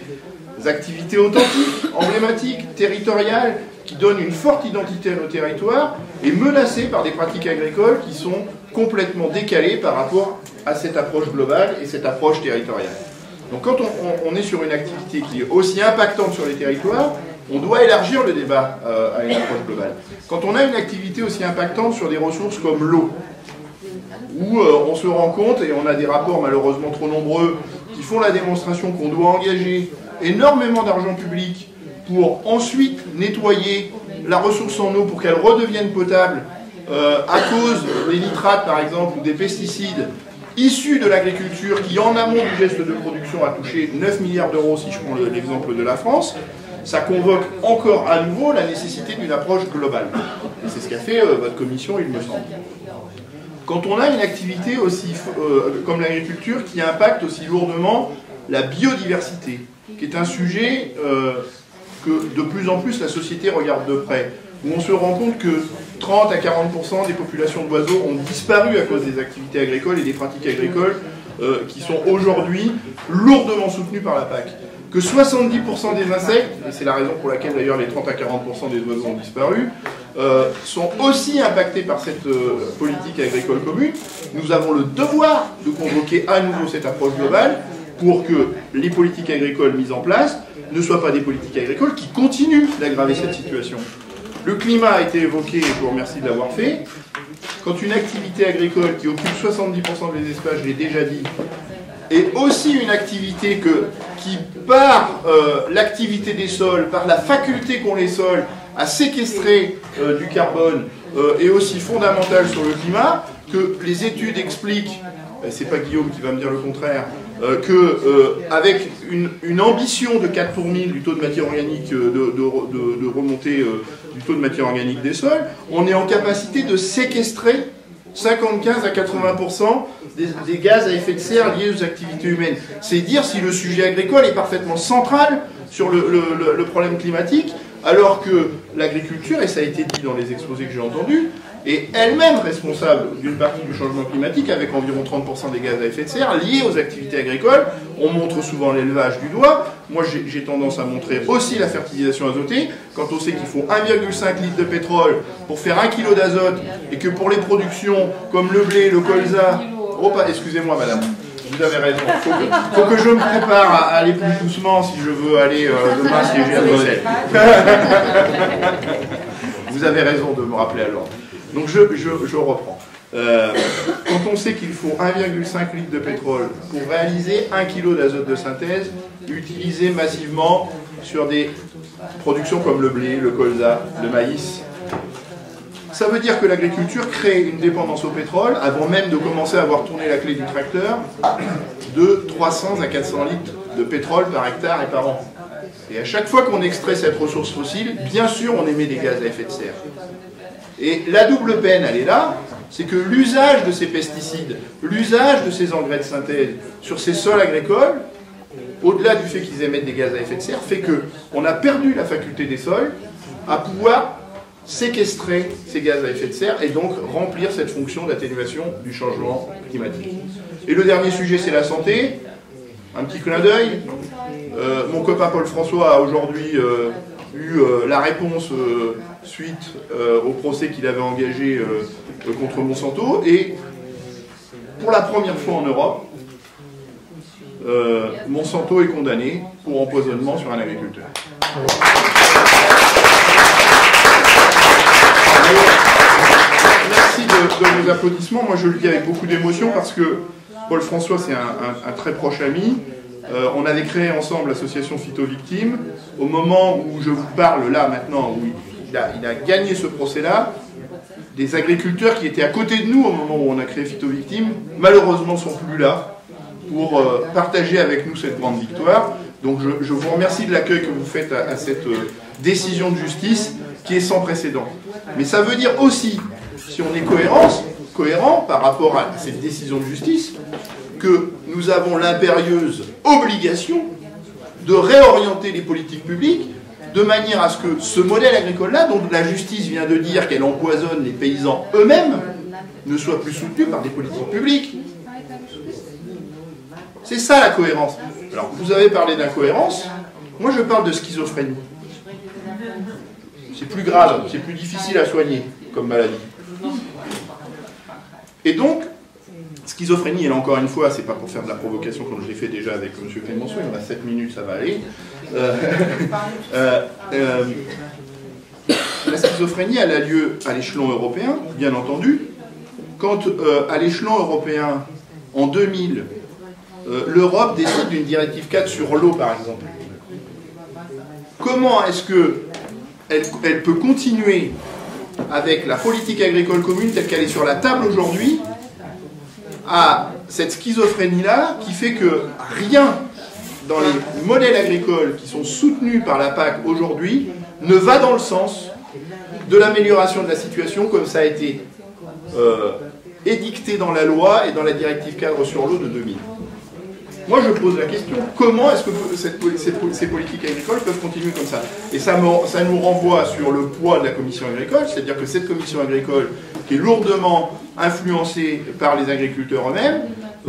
activités authentiques, emblématiques, territoriales, qui donnent une forte identité à nos territoires, et menacées par des pratiques agricoles qui sont complètement décalées par rapport à cette approche globale et cette approche territoriale. Donc quand on est sur une activité qui est aussi impactante sur les territoires, on doit élargir le débat à une approche globale. Quand on a une activité aussi impactante sur des ressources comme l'eau, où on se rend compte, et on a des rapports malheureusement trop nombreux, qui font la démonstration qu'on doit engager énormément d'argent public pour ensuite nettoyer la ressource en eau pour qu'elle redevienne potable à cause des nitrates par exemple ou des pesticides issus de l'agriculture qui en amont du geste de production a touché 9 milliards d'euros si je prends l'exemple de la France, ça convoque encore à nouveau la nécessité d'une approche globale. Et c'est ce qu'a fait votre commission, il me semble. Quand on a une activité aussi comme l'agriculture qui impacte aussi lourdement la biodiversité, qui est un sujet que de plus en plus la société regarde de près, où on se rend compte que 30 à 40% des populations d'oiseaux ont disparu à cause des activités agricoles et des pratiques agricoles qui sont aujourd'hui lourdement soutenues par la PAC. Que 70% des insectes, et c'est la raison pour laquelle d'ailleurs les 30 à 40% des oiseaux ont disparu, sont aussi impactés par cette politique agricole commune. Nous avons le devoir de convoquer à nouveau cette approche globale pour que les politiques agricoles mises en place ne soient pas des politiques agricoles qui continuent d'aggraver cette situation. Le climat a été évoqué, et je vous remercie de l'avoir fait. Quand une activité agricole qui occupe 70% des espaces, je l'ai déjà dit, est aussi une activité qui, par l'activité des sols, par la faculté qu'ont les sols à séquestrer du carbone, est aussi fondamentale sur le climat, que les études expliquent, c'est pas Guillaume qui va me dire le contraire, qu'avec une ambition de 4 pour 1000 du taux de matière organique, de remontée du taux de matière organique des sols, on est en capacité de séquestrer 55 à 80% des gaz à effet de serre liés aux activités humaines. C'est dire si le sujet agricole est parfaitement central sur le problème climatique, alors que l'agriculture, et ça a été dit dans les exposés que j'ai entendus, est elle-même responsable d'une partie du changement climatique avec environ 30% des gaz à effet de serre liés aux activités agricoles. On montre souvent l'élevage du doigt. Moi, j'ai tendance à montrer aussi la fertilisation azotée. Quand on sait qu'il faut 1,5 litre de pétrole pour faire 1 kg d'azote et que pour les productions comme le blé, le colza... Oh, excusez-moi, madame. Vous avez raison. Faut que je me prépare à aller plus doucement si je veux aller demain siéger à Bruxelles. Vous avez raison de me rappeler à l'ordre. Donc je reprends. Quand on sait qu'il faut 1,5 litre de pétrole pour réaliser 1 kg d'azote de synthèse utilisé massivement sur des productions comme le blé, le colza, le maïs, ça veut dire que l'agriculture crée une dépendance au pétrole, avant même de commencer à voir tourner la clé du tracteur, de 300 à 400 litres de pétrole par hectare et par an. Et à chaque fois qu'on extrait cette ressource fossile, bien sûr on émet des gaz à effet de serre. Et la double peine, elle est là, c'est que l'usage de ces pesticides, l'usage de ces engrais de synthèse sur ces sols agricoles, au-delà du fait qu'ils émettent des gaz à effet de serre, fait qu'on a perdu la faculté des sols à pouvoir séquestrer ces gaz à effet de serre et donc remplir cette fonction d'atténuation du changement climatique. Et le dernier sujet, c'est la santé. Un petit clin d'œil. Mon copain Paul François a aujourd'hui eu la réponse suite au procès qu'il avait engagé contre Monsanto. Et pour la première fois en Europe, Monsanto est condamné pour empoisonnement sur un agriculteur. Merci de vos applaudissements. Moi, je le dis avec beaucoup d'émotion parce que Paul François, c'est un très proche ami. On avait créé ensemble l'association Phytovictimes. Au moment où je vous parle, là, maintenant, où il a gagné ce procès-là, des agriculteurs qui étaient à côté de nous au moment où on a créé Phytovictimes, malheureusement, ne sont plus là pour partager avec nous cette grande victoire. Donc, je vous remercie de l'accueil que vous faites à cette décision de justice qui est sans précédent. Mais ça veut dire aussi, si on est cohérent par rapport à cette décision de justice, que nous avons l'impérieuse obligation de réorienter les politiques publiques de manière à ce que ce modèle agricole-là, dont la justice vient de dire qu'elle empoisonne les paysans eux-mêmes, ne soit plus soutenu par des politiques publiques. C'est ça la cohérence. Alors, vous avez parlé d'incohérence, moi je parle de schizophrénie. C'est plus grave, c'est plus difficile à soigner comme maladie. Et donc, schizophrénie, et là encore une fois, c'est pas pour faire de la provocation comme je l'ai fait déjà avec M. Clémenceau, il y en a 7 minutes, ça va aller. La schizophrénie, elle a lieu à l'échelon européen, bien entendu. Quand à l'échelon européen, en 2000, l'Europe décide d'une directive 4 sur l'eau, par exemple. Comment est-ce qu'elle peut continuer avec la politique agricole commune telle qu'elle est sur la table aujourd'hui, à cette schizophrénie-là qui fait que rien dans les modèles agricoles qui sont soutenus par la PAC aujourd'hui ne va dans le sens de l'amélioration de la situation comme ça a été édicté dans la loi et dans la directive cadre sur l'eau de 2000. Moi, je pose la question, comment est-ce que ces politiques agricoles peuvent continuer comme ça? Et ça nous renvoie sur le poids de la commission agricole, c'est-à-dire que cette commission agricole, qui est lourdement influencée par les agriculteurs eux-mêmes,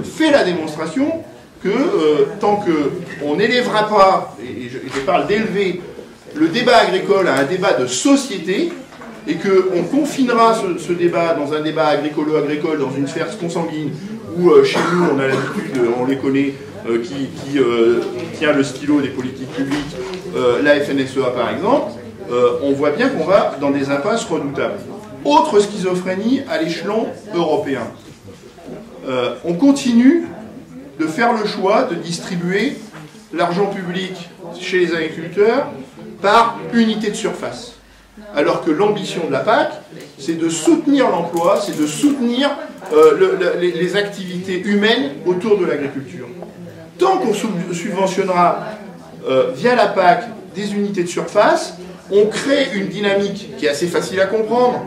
fait la démonstration que tant qu'on n'élèvera pas, et je parle d'élever le débat agricole à un débat de société, et qu'on confinera ce débat dans un débat agricolo-agricole, dans une sphère consanguine, où chez nous, on a l'habitude, on les connaît, qui tient le stylo des politiques publiques, la FNSEA par exemple, on voit bien qu'on va dans des impasses redoutables. Autre schizophrénie à l'échelon européen. On continue de faire le choix de distribuer l'argent public chez les agriculteurs par unité de surface. Alors que l'ambition de la PAC, c'est de soutenir l'emploi, c'est de soutenir les activités humaines autour de l'agriculture. Tant qu'on subventionnera via la PAC des unités de surface, on crée une dynamique qui est assez facile à comprendre.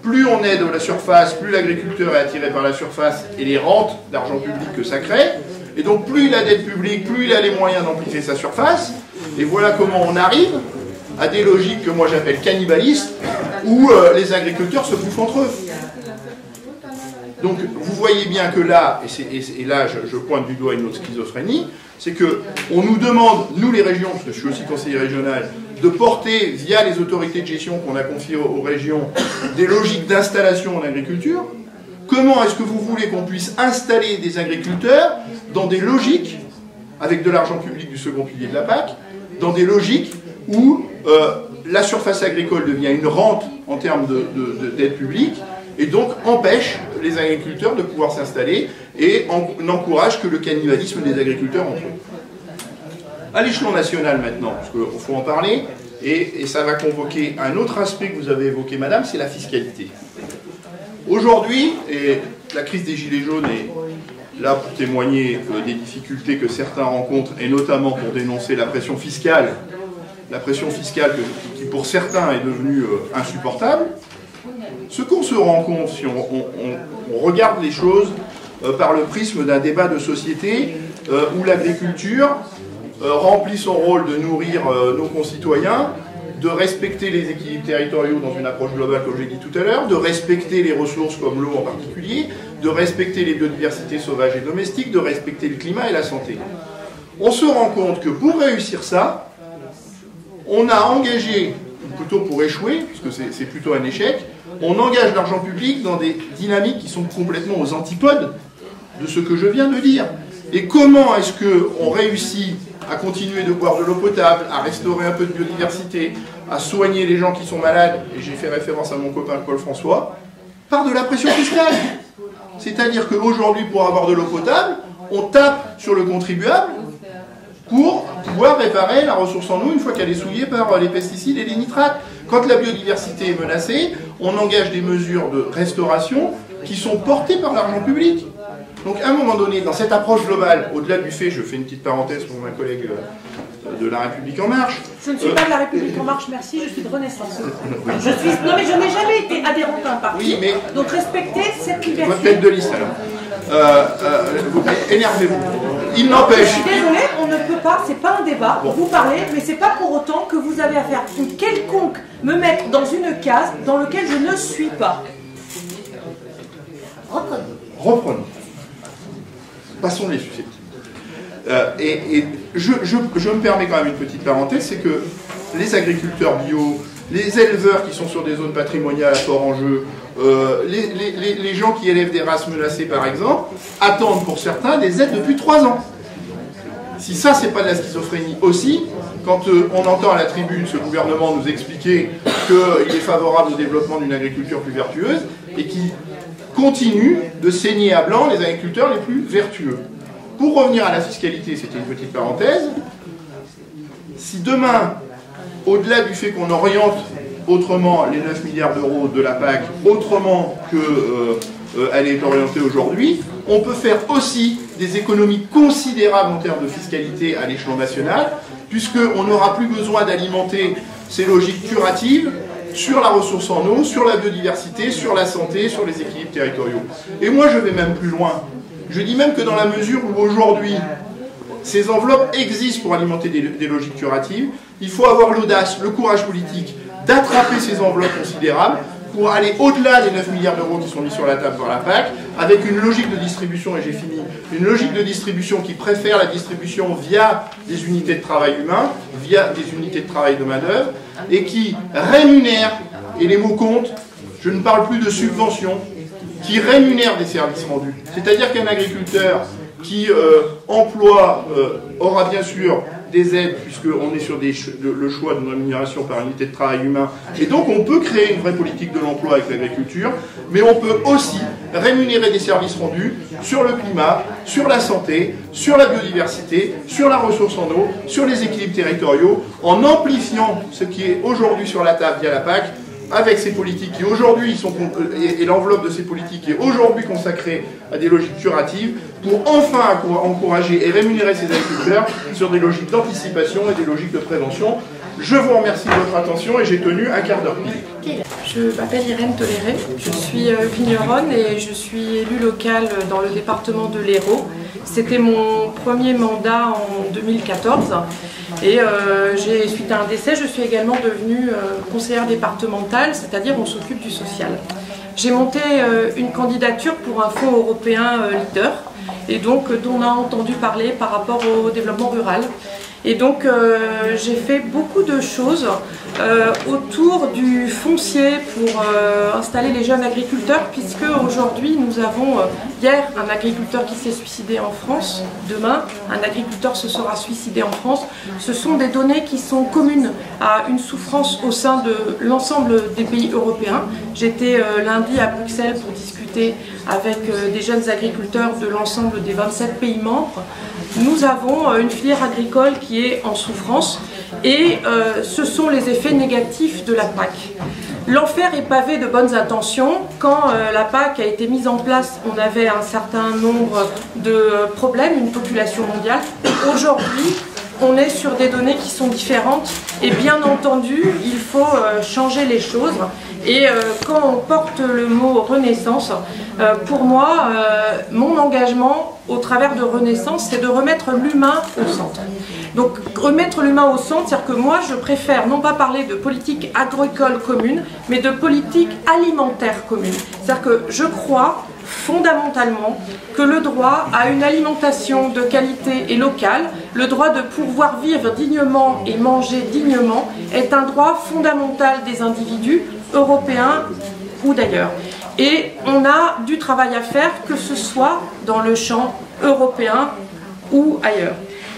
Plus on aide la surface, plus l'agriculteur est attiré par la surface et les rentes d'argent public que ça crée. Et donc plus il a d'aide publique, plus il a les moyens d'amplifier sa surface. Et voilà comment on arrive à des logiques que moi j'appelle cannibalistes, où les agriculteurs se bouffent entre eux. Donc vous voyez bien que là, et là je pointe du doigt une autre schizophrénie, c'est qu'on nous demande, nous les régions, parce que je suis aussi conseiller régional, de porter, via les autorités de gestion qu'on a confiées aux régions, des logiques d'installation en agriculture. Comment est-ce que vous voulez qu'on puisse installer des agriculteurs dans des logiques, avec de l'argent public du second pilier de la PAC, dans des logiques où la surface agricole devient une rente en termes d'aide publique, et donc empêche les agriculteurs de pouvoir s'installer et n'encourage que le cannibalisme des agriculteurs entre eux. À l'échelon national maintenant, parce qu'il faut en parler, et ça va convoquer un autre aspect que vous avez évoqué, madame, c'est la fiscalité. Aujourd'hui, et la crise des Gilets jaunes est là pour témoigner des difficultés que certains rencontrent, et notamment pour dénoncer la pression fiscale qui pour certains est devenue insupportable. Ce qu'on se rend compte, si on regarde les choses par le prisme d'un débat de société où l'agriculture remplit son rôle de nourrir nos concitoyens, de respecter les équilibres territoriaux dans une approche globale, comme j'ai dit tout à l'heure, de respecter les ressources comme l'eau en particulier, de respecter les biodiversités sauvages et domestiques, de respecter le climat et la santé. On se rend compte que pour réussir ça, on a engagé, ou plutôt pour échouer, puisque c'est plutôt un échec, on engage l'argent public dans des dynamiques qui sont complètement aux antipodes de ce que je viens de dire. Et comment est-ce qu'on réussit à continuer de boire de l'eau potable, à restaurer un peu de biodiversité, à soigner les gens qui sont malades, et j'ai fait référence à mon copain Paul François, par de la pression fiscale. C'est-à-dire qu'aujourd'hui, pour avoir de l'eau potable, on tape sur le contribuable pour pouvoir réparer la ressource en eau une fois qu'elle est souillée par les pesticides et les nitrates. Quand la biodiversité est menacée, on engage des mesures de restauration qui sont portées par l'argent public. Donc à un moment donné, dans cette approche globale, au-delà du fait, je fais une petite parenthèse pour ma collègue de La République En Marche. Je ne suis pas de La République En Marche, merci, je suis de Renaissance. Non mais je n'ai jamais été adhérente à un parti, oui, mais donc respectez cette liberté. Votre tête de liste alors. Énervez-vous. Il n'empêche. Je suis désolée, on ne peut pas, c'est pas un débat, vous parlez, mais c'est pas pour autant que vous avez à faire une quelconque, me mettre dans une case dans laquelle je ne suis pas. Reprenons. Passons les susceptibles. Et je me permets quand même une petite parenthèse, c'est que les agriculteurs bio, les éleveurs qui sont sur des zones patrimoniales à fort enjeu, les gens qui élèvent des races menacées par exemple, attendent pour certains des aides depuis 3 ans. Si ça c'est pas de la schizophrénie aussi, quand on entend à la tribune ce gouvernement nous expliquer qu'il est favorable au développement d'une agriculture plus vertueuse et qui continue de saigner à blanc les agriculteurs les plus vertueux. Pour revenir à la fiscalité, c'était une petite parenthèse, si demain, au-delà du fait qu'on oriente autrement les 9 milliards d'euros de la PAC, autrement qu'elle est orientée aujourd'hui, on peut faire aussi des économies considérables en termes de fiscalité à l'échelon national, puisqu'on n'aura plus besoin d'alimenter ces logiques curatives sur la ressource en eau, sur la biodiversité, sur la santé, sur les équilibres territoriaux. Et moi je vais même plus loin. Je dis même que dans la mesure où aujourd'hui ces enveloppes existent pour alimenter des logiques curatives, il faut avoir l'audace, le courage politique d'attraper ces enveloppes considérables pour aller au-delà des 9 milliards d'euros qui sont mis sur la table par la PAC, avec une logique de distribution, et j'ai fini, une logique de distribution qui préfère la distribution via des unités de travail humain, via des unités de travail de main-d'œuvre, et qui rémunère, et les mots comptent, je ne parle plus de subventions, qui rémunère des services rendus. C'est-à-dire qu'un agriculteur qui emploie aura bien sûr des aides, puisqu'on est sur le choix d'une rémunération par unité de travail humain, et donc on peut créer une vraie politique de l'emploi avec l'agriculture, mais on peut aussi rémunérer des services rendus sur le climat, sur la santé, sur la biodiversité, sur la ressource en eau, sur les équilibres territoriaux, en amplifiant ce qui est aujourd'hui sur la table via la PAC, avec ces politiques qui aujourd'hui sont, et l'enveloppe de ces politiques qui est aujourd'hui consacrée à des logiques curatives, pour enfin encourager et rémunérer ces agriculteurs sur des logiques d'anticipation et des logiques de prévention. Je vous remercie de votre attention et j'ai tenu un quart d'heure pile. Je m'appelle Irène Toléré, je suis vigneronne et je suis élue locale dans le département de l'Hérault. C'était mon premier mandat en 2014 et suite à un décès, je suis également devenue conseillère départementale, c'est-à-dire on s'occupe du social. J'ai monté une candidature pour un fonds européen leader et donc dont on a entendu parler par rapport au développement rural. Et donc j'ai fait beaucoup de choses autour du foncier pour installer les jeunes agriculteurs, puisque aujourd'hui nous avons hier un agriculteur qui s'est suicidé en France, demain un agriculteur se sera suicidé en France. Ce sont des données qui sont communes à une souffrance au sein de l'ensemble des pays européens. J'étais lundi à Bruxelles pour discuter avec des jeunes agriculteurs de l'ensemble des 27 pays membres. Nous avons une filière agricole qui est en souffrance et ce sont les effets négatifs de la PAC. L'enfer est pavé de bonnes intentions. Quand la PAC a été mise en place, on avait un certain nombre de problèmes, une population mondiale. Aujourd'hui, on est sur des données qui sont différentes et bien entendu, il faut changer les choses. Et quand on porte le mot renaissance, pour moi, mon engagement au travers de Renaissance, c'est de remettre l'humain au centre. Donc remettre l'humain au centre, c'est-à-dire que moi je préfère non pas parler de politique agricole commune, mais de politique alimentaire commune. C'est-à-dire que je crois fondamentalement que le droit à une alimentation de qualité et locale, le droit de pouvoir vivre dignement et manger dignement, est un droit fondamental des individus européens ou d'ailleurs. Et on a du travail à faire, que ce soit dans le champ européen ou ailleurs.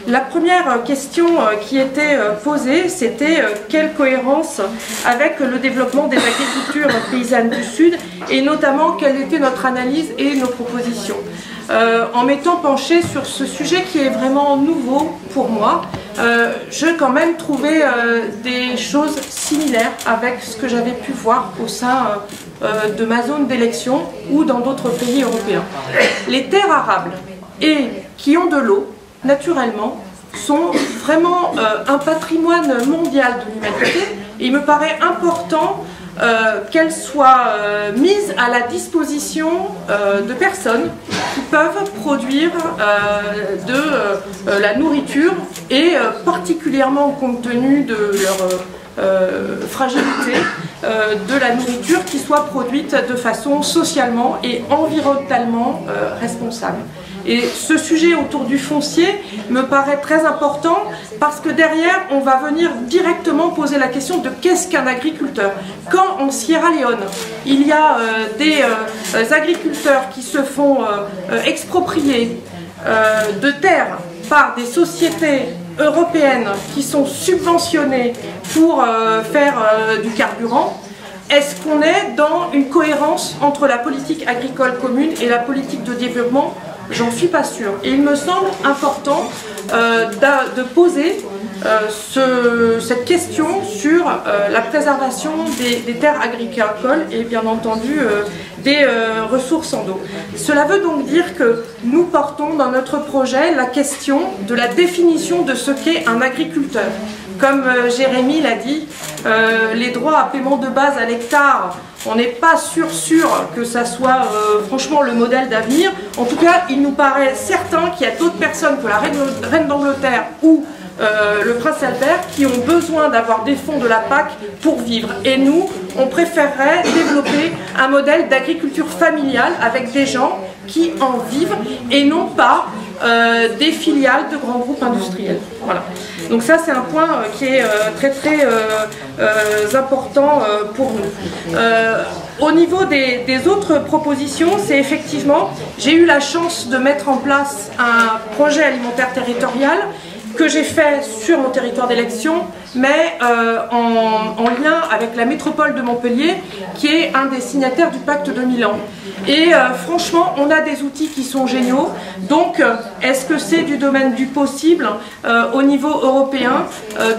La première question qui était posée, c'était quelle cohérence avec le développement des agricultures paysannes du Sud et notamment quelle était notre analyse et nos propositions. En m'étant penchée sur ce sujet qui est vraiment nouveau pour moi, j'ai quand même trouvé des choses similaires avec ce que j'avais pu voir au sein de ma zone d'élection ou dans d'autres pays européens. Les terres arables et qui ont de l'eau, naturellement, sont vraiment un patrimoine mondial de l'humanité et il me paraît important qu'elles soient mises à la disposition de personnes qui peuvent produire de la nourriture et particulièrement compte tenu de leur fragilité, de la nourriture qui soit produite de façon socialement et environnementalement responsable. Et ce sujet autour du foncier me paraît très important parce que derrière, on va venir directement poser la question de qu'est-ce qu'un agriculteur. Quand en Sierra Leone, il y a des agriculteurs qui se font exproprier de terres par des sociétés européennes qui sont subventionnées pour faire du carburant, est-ce qu'on est dans une cohérence entre la politique agricole commune et la politique de développement? J'en suis pas sûre. Et il me semble important de poser cette question sur la préservation des terres agricoles et bien entendu des ressources en eau. Cela veut donc dire que nous portons dans notre projet la question de la définition de ce qu'est un agriculteur. Comme Jérémy l'a dit, les droits à paiement de base à l'hectare, on n'est pas sûr que ça soit franchement le modèle d'avenir. En tout cas, il nous paraît certain qu'il y a d'autres personnes que la reine d'Angleterre ou le prince Albert qui ont besoin d'avoir des fonds de la PAC pour vivre. Et nous, on préférerait développer un modèle d'agriculture familiale avec des gens qui en vivent et non pas des filiales de grands groupes industriels. Voilà. Donc ça, c'est un point qui est très important pour nous. Au niveau des autres propositions, c'est effectivement, j'ai eu la chance de mettre en place un projet alimentaire territorial que j'ai fait sur mon territoire d'élection, mais en lien avec la métropole de Montpellier, qui est un des signataires du pacte de Milan. Et franchement, on a des outils qui sont géniaux. Donc, est-ce que c'est du domaine du possible au niveau européen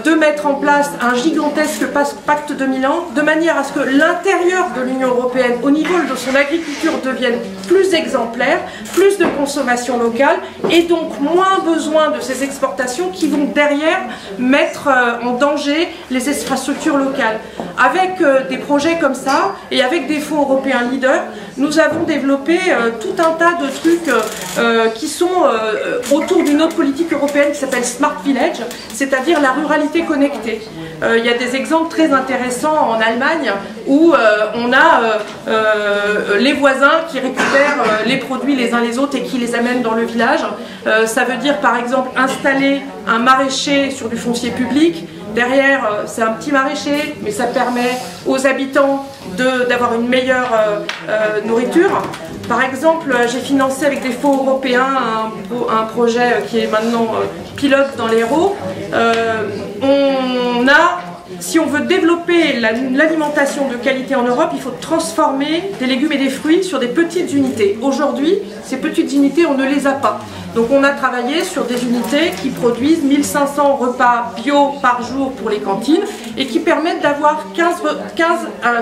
de mettre en place un gigantesque pacte de Milan, de manière à ce que l'intérieur de l'Union européenne, au niveau de son agriculture, devienne plus exemplaire, plus de consommation locale, et donc moins besoin de ces exportations qui vont derrière mettre en danger les infrastructures locales. Avec des projets comme ça et avec des fonds européens leaders, nous avons développé tout un tas de trucs qui sont autour d'une autre politique européenne qui s'appelle Smart Village, c'est-à-dire la ruralité connectée. Il y a des exemples très intéressants en Allemagne où on a les voisins qui récupèrent les produits les uns les autres et qui les amènent dans le village. Ça veut dire par exemple installer un maraîcher sur du foncier public. Derrière, c'est un petit maraîcher, mais ça permet aux habitants d'avoir une meilleure nourriture. Par exemple, j'ai financé avec des fonds européens un projet qui est maintenant pilote dans l'Hérault. Si on veut développer l'alimentation de qualité en Europe, il faut transformer des légumes et des fruits sur des petites unités. Aujourd'hui, ces petites unités, on ne les a pas. Donc on a travaillé sur des unités qui produisent 1500 repas bio par jour pour les cantines et qui permettent d'avoir 15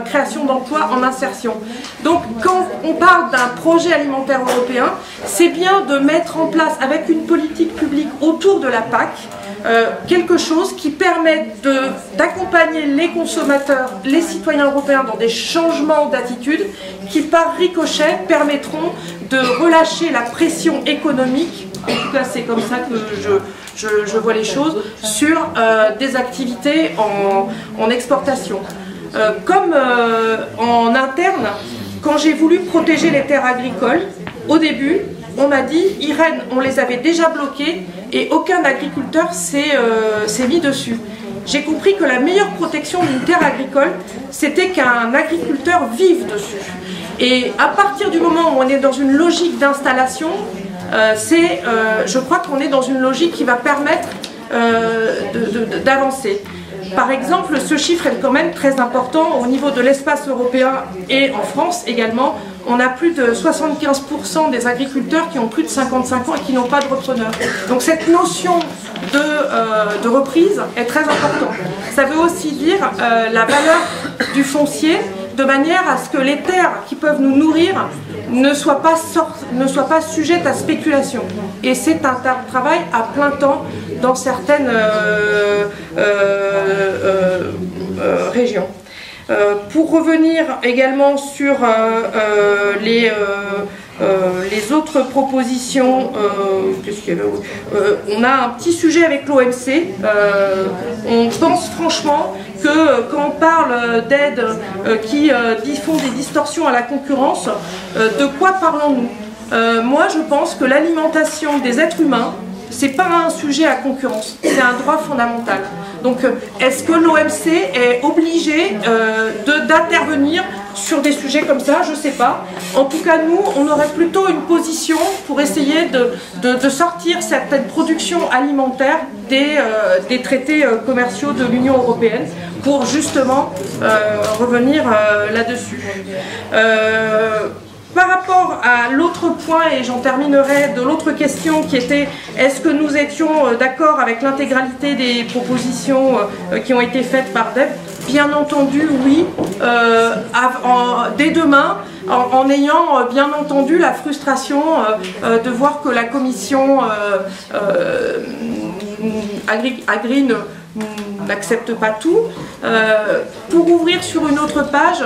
créations d'emplois en insertion. Donc quand on parle d'un projet alimentaire européen, c'est bien de mettre en place avec une politique publique autour de la PAC quelque chose qui permette d'accompagner les consommateurs, les citoyens européens dans des changements d'attitude qui par ricochet permettront de relâcher la pression économique, en tout cas c'est comme ça que je vois les choses, sur des activités en exportation. Comme en interne, quand j'ai voulu protéger les terres agricoles, au début, on m'a dit, Irène, on les avait déjà bloquées et aucun agriculteur s'est mis dessus. J'ai compris que la meilleure protection d'une terre agricole, c'était qu'un agriculteur vive dessus. Et à partir du moment où on est dans une logique d'installation, je crois qu'on est dans une logique qui va permettre d'avancer. Par exemple, ce chiffre est quand même très important au niveau de l'espace européen et en France également. On a plus de 75% des agriculteurs qui ont plus de 55 ans et qui n'ont pas de repreneur. Donc cette notion de reprise est très importante. Ça veut aussi dire la valeur du foncier de manière à ce que les terres qui peuvent nous nourrir ne soient pas sujettes à spéculation. Et c'est un travail à plein temps dans certaines régions. Pour revenir également sur les autres propositions, on a un petit sujet avec l'OMC. On pense franchement que quand on parle d'aides qui font des distorsions à la concurrence, de quoi parlons-nous? Moi je pense que l'alimentation des êtres humains, c'est pas un sujet à concurrence, c'est un droit fondamental. Donc est-ce que l'OMC est obligé d'intervenir sur des sujets comme ça? Je ne sais pas. En tout cas, nous, on aurait plutôt une position pour essayer de sortir certaines productions alimentaires des traités commerciaux de l'Union européenne pour justement revenir là-dessus. Par rapport à l'autre point, et j'en terminerai de l'autre question qui était est-ce que nous étions d'accord avec l'intégralité des propositions qui ont été faites par DEV? Bien entendu, oui, dès demain, en ayant bien entendu la frustration de voir que la commission Agri n'accepte pas tout. Pour ouvrir sur une autre page,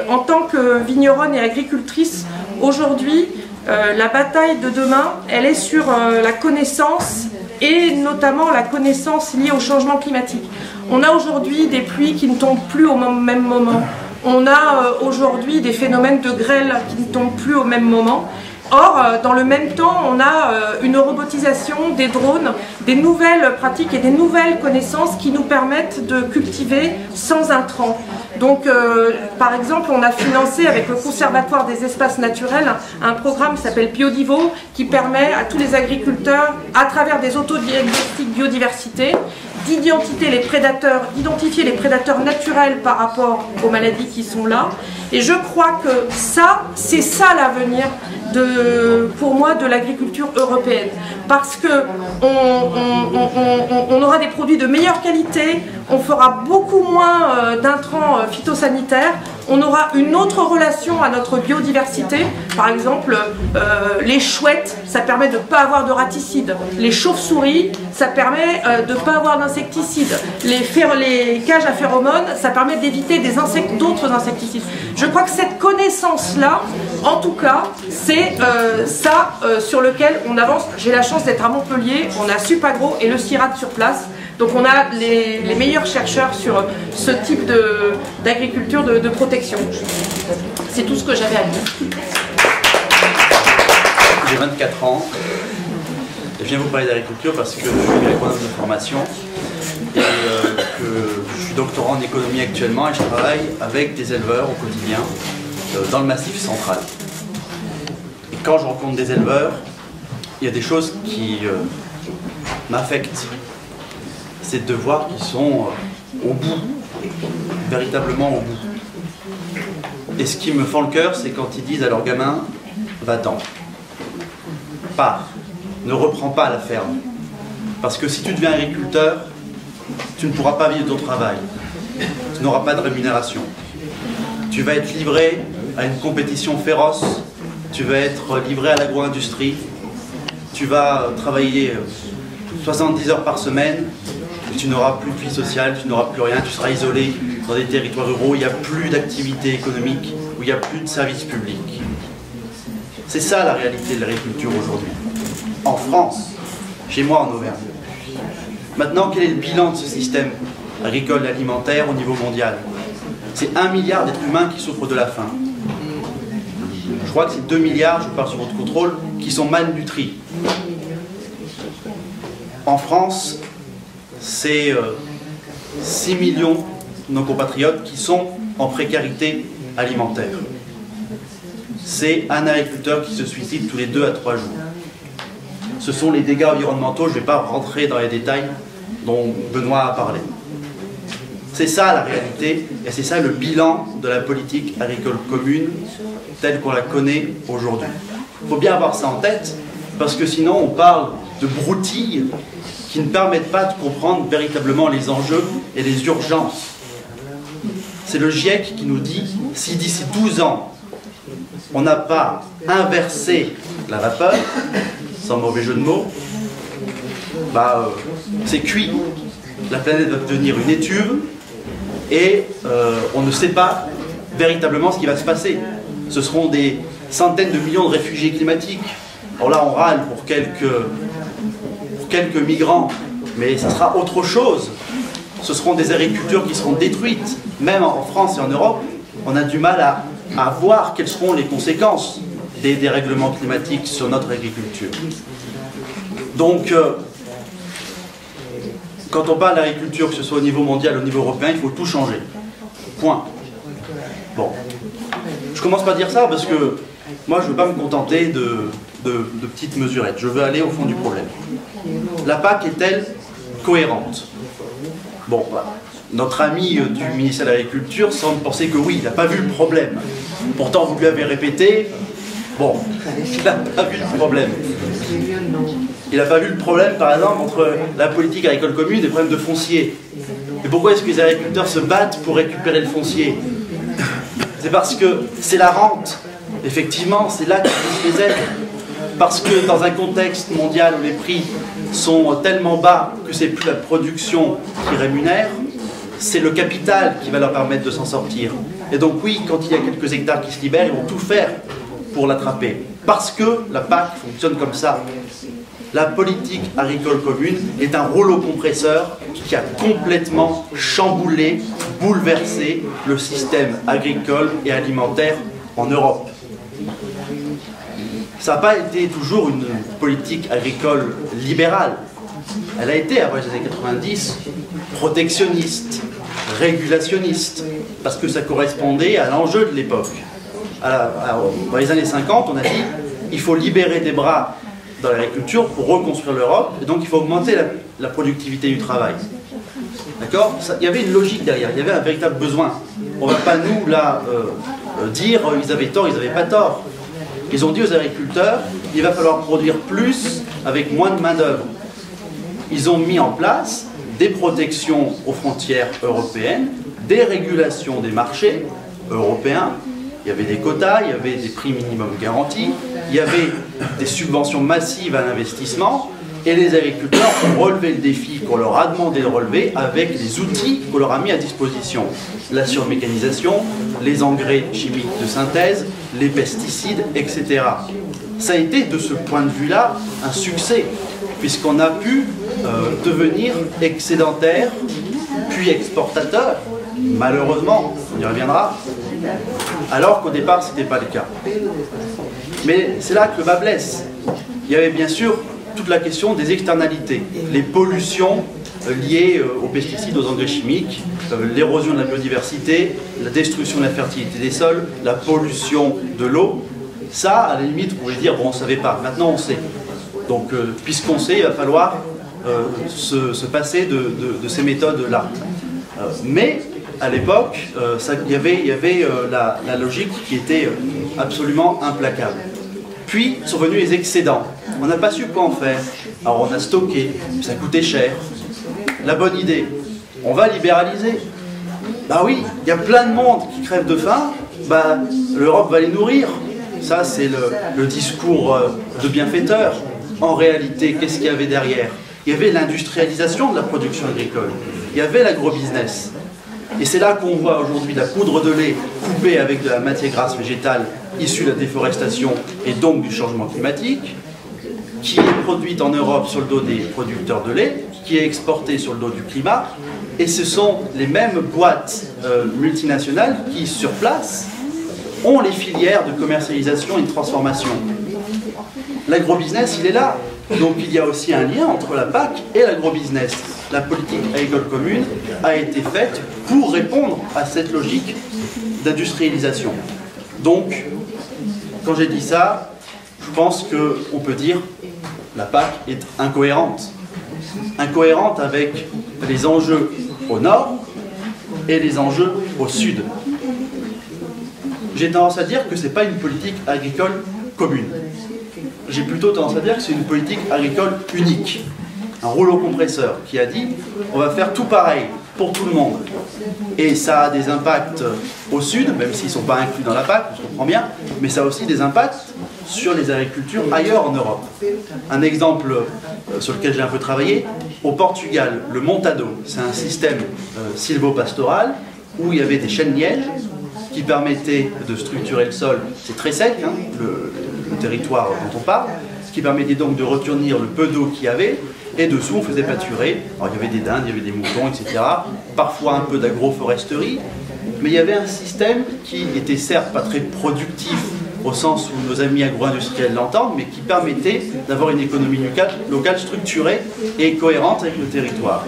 en tant que vigneronne et agricultrice, aujourd'hui, la bataille de demain, elle est sur la connaissance et notamment la connaissance liée au changement climatique. On a aujourd'hui des pluies qui ne tombent plus au même moment. On a aujourd'hui des phénomènes de grêle qui ne tombent plus au même moment. Or, dans le même temps, on a une robotisation des drones, des nouvelles pratiques et des nouvelles connaissances qui nous permettent de cultiver sans intrants. Donc, par exemple, on a financé avec le Conservatoire des espaces naturels un programme qui s'appelle Biodivo, qui permet à tous les agriculteurs, à travers des autodiagnostics biodiversité, d'identifier les prédateurs naturels par rapport aux maladies qui sont là. Et je crois que ça, c'est ça l'avenir pour moi, de l'agriculture européenne. Parce que on aura des produits de meilleure qualité, on fera beaucoup moins d'intrants phytosanitaires, on aura une autre relation à notre biodiversité. Par exemple, les chouettes, ça permet de ne pas avoir de raticides. Les chauves-souris, ça permet de ne pas avoir d'insecticides. Les cages à phéromones, ça permet d'éviter d'autres insecticides. Je crois que cette connaissance-là, en tout cas, c'est ça sur lequel on avance. J'ai la chance d'être à Montpellier, on a Supagro et le CIRAD sur place. Donc on a les meilleurs chercheurs sur ce type d'agriculture de protection. C'est tout ce que j'avais à dire. J'ai 24 ans et je viens vous parler d'agriculture parce que je suis agronome de formation et que je suis doctorant en économie actuellement et je travaille avec des éleveurs au quotidien dans le Massif central. Et quand je rencontre des éleveurs, il y a des choses qui m'affectent. C'est de voir qu'ils sont au bout, véritablement au bout. Et ce qui me fend le cœur, c'est quand ils disent à leur gamin, va-t'en, pars, ne reprends pas la ferme. Parce que si tu deviens agriculteur, tu ne pourras pas vivre de ton travail, tu n'auras pas de rémunération. Tu vas être livré à une compétition féroce, tu vas être livré à l'agro-industrie, tu vas travailler 70 heures par semaine, tu n'auras plus de vie sociale, tu n'auras plus rien, tu seras isolé dans des territoires ruraux, il n'y a plus d'activité économique, où il n'y a plus de services publics. C'est ça la réalité de l'agriculture aujourd'hui. En France, chez moi en Auvergne. Maintenant, quel est le bilan de ce système agricole et alimentaire au niveau mondial? C'est 1 milliard d'êtres humains qui souffrent de la faim. Je crois que c'est 2 milliards, je parle sur votre contrôle, qui sont malnutris. En France, c'est 6 millions de nos compatriotes qui sont en précarité alimentaire. C'est un agriculteur qui se suicide tous les 2 à 3 jours. Ce sont les dégâts environnementaux, je ne vais pas rentrer dans les détails dont Benoît a parlé. C'est ça la réalité et c'est ça le bilan de la politique agricole commune telle qu'on la connaît aujourd'hui. Il faut bien avoir ça en tête parce que sinon on parle de broutilles qui ne permettent pas de comprendre véritablement les enjeux et les urgences. C'est le GIEC qui nous dit, si d'ici 12 ans, on n'a pas inversé la vapeur, sans mauvais jeu de mots, c'est cuit. La planète va devenir une étuve et on ne sait pas véritablement ce qui va se passer. Ce seront des centaines de millions de réfugiés climatiques. Alors là, on râle pour quelques migrants, mais ce sera autre chose. Ce seront des agricultures qui seront détruites. Même en France et en Europe, on a du mal à voir quelles seront les conséquences des dérèglements climatiques sur notre agriculture. Donc, quand on parle d'agriculture, que ce soit au niveau mondial ou au niveau européen, il faut tout changer. Point. Bon. Je commence par dire ça parce que moi, je ne veux pas me contenter de petites mesurettes. Je veux aller au fond du problème. La PAC est-elle cohérente? Bon, notre ami du ministère de l'Agriculture semble penser que oui, il n'a pas vu le problème. Pourtant, vous lui avez répété, bon, il n'a pas vu le problème. Il n'a pas vu le problème, par exemple, entre la politique agricole commune et les problèmes de foncier. Et pourquoi est-ce que les agriculteurs se battent pour récupérer le foncier? C'est parce que c'est la rente. Effectivement, c'est là qu'ils les aident. Parce que dans un contexte mondial où les prix sont tellement bas que c'est plus la production qui rémunère, c'est le capital qui va leur permettre de s'en sortir. Et donc oui, quand il y a quelques hectares qui se libèrent, ils vont tout faire pour l'attraper. Parce que la PAC fonctionne comme ça. La politique agricole commune est un rouleau compresseur qui a complètement chamboulé, bouleversé le système agricole et alimentaire en Europe. Ça n'a pas été toujours une politique agricole libérale. Elle a été, après les années 90, protectionniste, régulationniste, parce que ça correspondait à l'enjeu de l'époque. Dans les années 50, on a dit il faut libérer des bras dans l'agriculture pour reconstruire l'Europe, et donc il faut augmenter la productivité du travail. D'accord? Il y avait une logique derrière, il y avait un véritable besoin. On ne va pas nous, là, dire ils avaient tort, ils n'avaient pas tort. Ils ont dit aux agriculteurs, il va falloir produire plus avec moins de main-d'œuvre. Ils ont mis en place des protections aux frontières européennes, des régulations des marchés européens. Il y avait des quotas, il y avait des prix minimum garantis, il y avait des subventions massives à l'investissement, et les agriculteurs ont relevé le défi qu'on leur a demandé de relever avec les outils qu'on leur a mis à disposition. La surmécanisation, les engrais chimiques de synthèse, les pesticides, etc. Ça a été, de ce point de vue-là, un succès, puisqu'on a pu devenir excédentaire, puis exportateur, malheureusement, on y reviendra, alors qu'au départ, ce n'était pas le cas. Mais c'est là que le bas blesse. Il y avait bien sûr toute la question des externalités, les pollutions liées aux pesticides, aux engrais chimiques, l'érosion de la biodiversité, la destruction de la fertilité des sols, la pollution de l'eau. Ça, à la limite, vous pouvez dire, bon, on ne savait pas, maintenant on sait. Donc, puisqu'on sait, il va falloir se passer de ces méthodes-là. Mais, à l'époque, il y avait la logique qui était absolument implacable. Puis sont venus les excédents. On n'a pas su quoi en faire. Alors on a stocké, ça coûtait cher. La bonne idée, on va libéraliser. Bah oui, il y a plein de monde qui crève de faim, bah l'Europe va les nourrir. Ça c'est le discours de bienfaiteur. En réalité, qu'est-ce qu'il y avait derrière? Il y avait l'industrialisation de la production agricole. Il y avait l'agrobusiness. Et c'est là qu'on voit aujourd'hui la poudre de lait coupée avec de la matière grasse végétale issue de la déforestation et donc du changement climatique, qui est produite en Europe sur le dos des producteurs de lait, qui est exportée sur le dos du climat, et ce sont les mêmes boîtes multinationales qui, sur place, ont les filières de commercialisation et de transformation. L'agrobusiness, il est là. Donc il y a aussi un lien entre la PAC et l'agrobusiness. La politique agricole commune a été faite pour répondre à cette logique d'industrialisation. Donc, quand j'ai dit ça, je pense qu'on peut dire que la PAC est incohérente. Incohérente avec les enjeux au nord et les enjeux au sud. J'ai tendance à dire que ce n'est pas une politique agricole commune. J'ai plutôt tendance à dire que c'est une politique agricole unique. Un rouleau compresseur qui a dit on va faire tout pareil pour tout le monde. Et ça a des impacts au sud, même s'ils ne sont pas inclus dans la PAC, je comprends bien, mais ça a aussi des impacts sur les agricultures ailleurs en Europe. Un exemple sur lequel j'ai un peu travaillé, au Portugal, le Montado, c'est un système sylvo-pastoral où il y avait des chênes-lièges qui permettaient de structurer le sol. C'est très sec, hein, le territoire dont on parle, ce qui permettait donc de retenir le peu d'eau qu'il y avait, et dessous on faisait pâturer. Alors il y avait des dindes, il y avait des moutons, etc. Parfois un peu d'agroforesterie, mais il y avait un système qui était certes pas très productif au sens où nos amis agro-industriels l'entendent, mais qui permettait d'avoir une économie locale structurée et cohérente avec le territoire.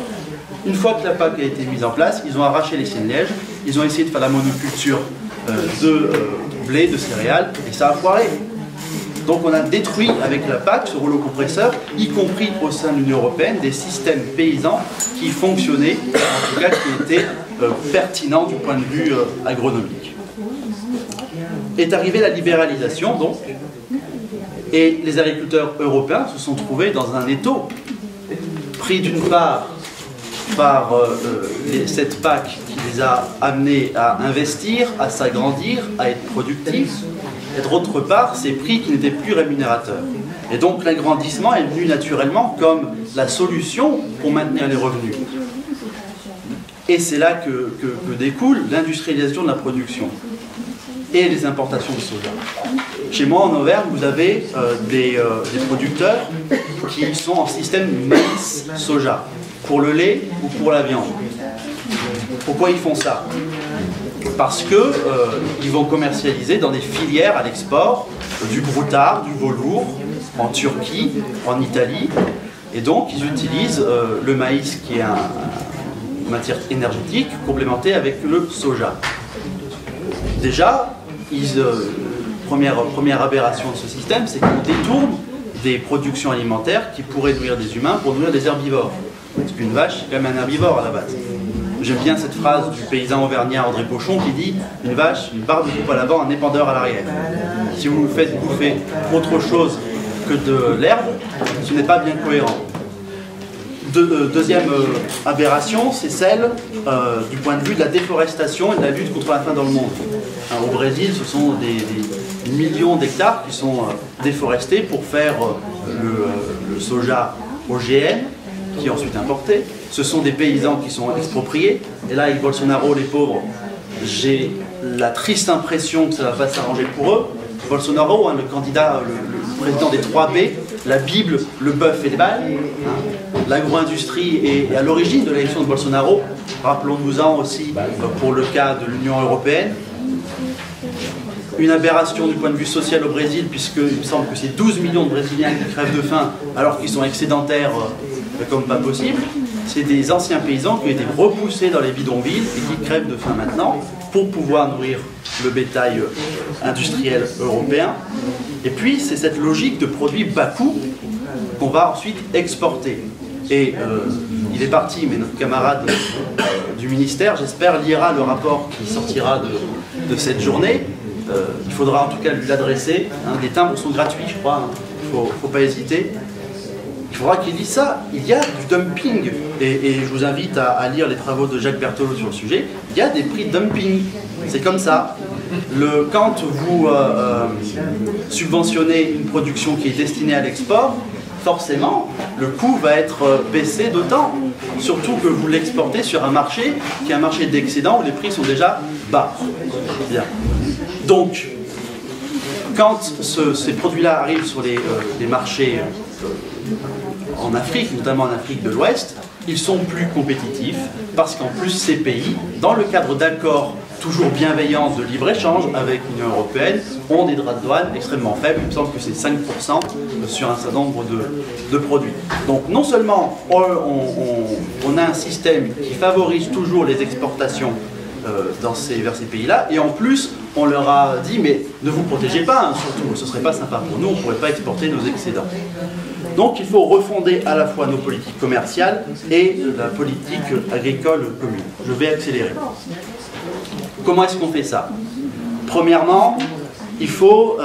Une fois que la PAC a été mise en place, ils ont arraché les chênes-lièges, ils ont essayé de faire la monoculture de blé, de céréales, et ça a foiré. Donc on a détruit avec la PAC, ce rouleau compresseur, y compris au sein de l'Union européenne, des systèmes paysans qui fonctionnaient, en tout cas qui étaient pertinents du point de vue agronomique. Est arrivée la libéralisation, donc, et les agriculteurs européens se sont trouvés dans un étau, pris d'une part par cette PAC qui les a amenés à investir, à s'agrandir, à être productifs, et d'autre part, ces prix qui n'étaient plus rémunérateurs. Et donc l'agrandissement est venu naturellement comme la solution pour maintenir les revenus. Et c'est là que découle l'industrialisation de la production et les importations de soja. Chez moi en Auvergne, vous avez des producteurs qui sont en système maïs-soja, pour le lait ou pour la viande. Pourquoi ils font ça? Parce qu'ils vont commercialiser dans des filières à l'export du broutard, du velours, en Turquie, en Italie. Et donc ils utilisent le maïs qui est une matière énergétique complémentée avec le soja. Déjà, première aberration de ce système, c'est qu'on détourne des productions alimentaires qui pourraient nourrir des humains pour nourrir des herbivores. Parce qu'une vache, c'est quand même un herbivore à la base. J'aime bien cette phrase du paysan auvergnat André Pochon qui dit « Une vache, une barre de coupe à l'avant, un épandeur à l'arrière. » Si vous vous faites bouffer autre chose que de l'herbe, ce n'est pas bien cohérent. Deuxième aberration, c'est celle du point de vue de la déforestation et de la lutte contre la faim dans le monde. Au Brésil, ce sont des millions d'hectares qui sont déforestés pour faire le soja OGM, qui est ensuite importé. Ce sont des paysans qui sont expropriés. Et là, avec Bolsonaro, les pauvres, j'ai la triste impression que ça ne va pas s'arranger pour eux. Bolsonaro, le candidat, le président des 3B, la Bible, le bœuf et les balles, l'agro-industrie est à l'origine de l'élection de Bolsonaro. Rappelons-nous-en aussi pour le cas de l'Union européenne. Une aberration du point de vue social au Brésil, puisqu'il me semble que c'est 12 millions de Brésiliens qui crèvent de faim alors qu'ils sont excédentaires comme pas possible. C'est des anciens paysans qui ont été repoussés dans les bidonvilles et qui crèvent de faim maintenant pour pouvoir nourrir le bétail industriel européen. Et puis c'est cette logique de produits bas coût qu'on va ensuite exporter. Et il est parti, mais notre camarade du ministère, j'espère, lira le rapport qui sortira de cette journée. Il faudra en tout cas lui l'adresser. Les timbres sont gratuits, je crois, il ne faut pas hésiter. Il faudra qu'il dise ça. Il y a du dumping. Et je vous invite à lire les travaux de Jacques Berthelot sur le sujet. Il y a des prix de dumping. C'est comme ça. Quand vous subventionnez une production qui est destinée à l'export, forcément, le coût va être baissé d'autant. Surtout que vous l'exportez sur un marché qui est un marché d'excédent où les prix sont déjà bas. Bien. Donc, quand ces produits-là arrivent sur les marchés en Afrique, notamment en Afrique de l'Ouest, ils sont plus compétitifs parce qu'en plus ces pays, dans le cadre d'accords toujours bienveillants de libre-échange avec l'Union européenne, ont des droits de douane extrêmement faibles. Il me semble que c'est 5% sur un certain nombre de produits. Donc non seulement on a un système qui favorise toujours les exportations vers ces pays-là, et en plus on leur a dit mais ne vous protégez pas, surtout ce ne serait pas sympa pour nous, on ne pourrait pas exporter nos excédents. Donc il faut refonder à la fois nos politiques commerciales et la politique agricole commune. Je vais accélérer. Comment est-ce qu'on fait ça? Premièrement, il faut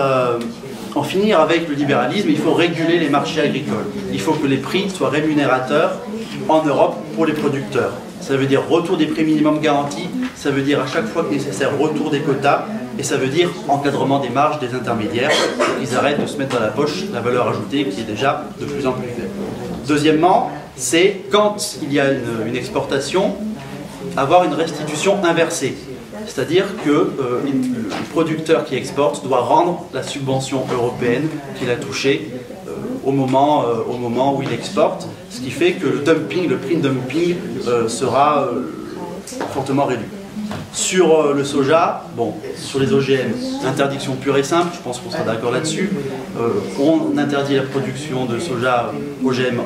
en finir avec le libéralisme, il faut réguler les marchés agricoles. Il faut que les prix soient rémunérateurs en Europe pour les producteurs. Ça veut dire retour des prix minimum garantis, ça veut dire à chaque fois que nécessaire retour des quotas, et ça veut dire encadrement des marges des intermédiaires, qu'ils arrêtent de se mettre dans la poche la valeur ajoutée qui est déjà de plus en plus faible. Deuxièmement, c'est quand il y a une exportation, avoir une restitution inversée. C'est-à-dire que le producteur qui exporte doit rendre la subvention européenne qu'il a touchée au moment où il exporte, ce qui fait que le dumping, le prix de dumping sera fortement réduit. Sur le soja, bon, sur les OGM, interdiction pure et simple, je pense qu'on sera d'accord là-dessus. On interdit la production de soja OGM,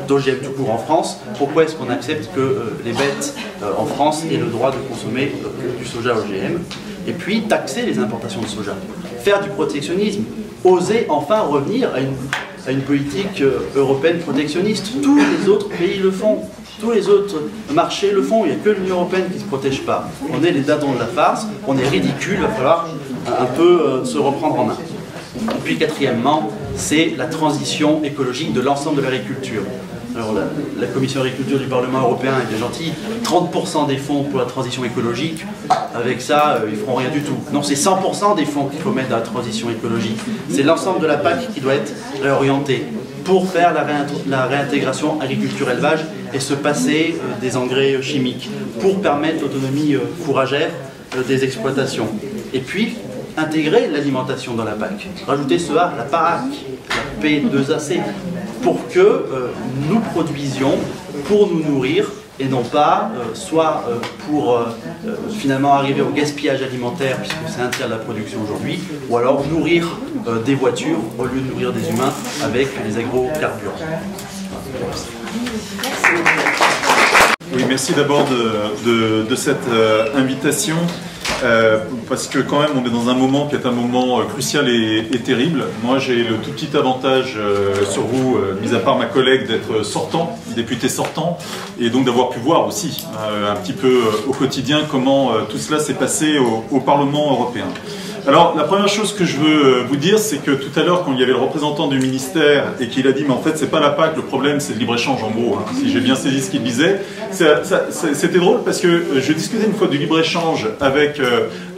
d'OGM tout court en France. Pourquoi est-ce qu'on accepte que les bêtes en France aient le droit de consommer du soja OGM? Et puis taxer les importations de soja. Faire du protectionnisme. Oser enfin revenir à une politique européenne protectionniste. Tous les autres pays le font. Tous les autres marchés le font, il n'y a que l'Union européenne qui ne se protège pas. On est les dadons de la farce, on est ridicule, il va falloir un peu se reprendre en main. Et puis quatrièmement, c'est la transition écologique de l'ensemble de l'agriculture. Alors la Commission agriculture du Parlement européen est bien gentille, 30% des fonds pour la transition écologique, avec ça ils ne feront rien du tout. Non, c'est 100% des fonds qu'il faut mettre dans la transition écologique. C'est l'ensemble de la PAC qui doit être réorienté pour faire la réintégration agriculture-élevage et se passer des engrais chimiques, pour permettre l'autonomie fourragère des exploitations. Et puis, intégrer l'alimentation dans la PAC. Rajouter ce A, la PAC, la P2AC, pour que nous produisions pour nous nourrir et non pas soit pour finalement arriver au gaspillage alimentaire, puisque c'est un tiers de la production aujourd'hui, ou alors nourrir des voitures au lieu de nourrir des humains avec les agrocarburants. Oui, merci d'abord de cette invitation parce que quand même on est dans un moment qui est un moment crucial et terrible. Moi j'ai le tout petit avantage sur vous, mis à part ma collègue, d'être sortant, député sortant, et donc d'avoir pu voir aussi un petit peu au quotidien comment tout cela s'est passé au Parlement européen. Alors, la première chose que je veux vous dire, c'est que tout à l'heure, quand il y avait le représentant du ministère et qu'il a dit, mais en fait, c'est pas la PAC, le problème, c'est le libre-échange, en gros, hein, si j'ai bien saisi ce qu'il disait, c'était drôle parce que je discutais une fois du libre-échange avec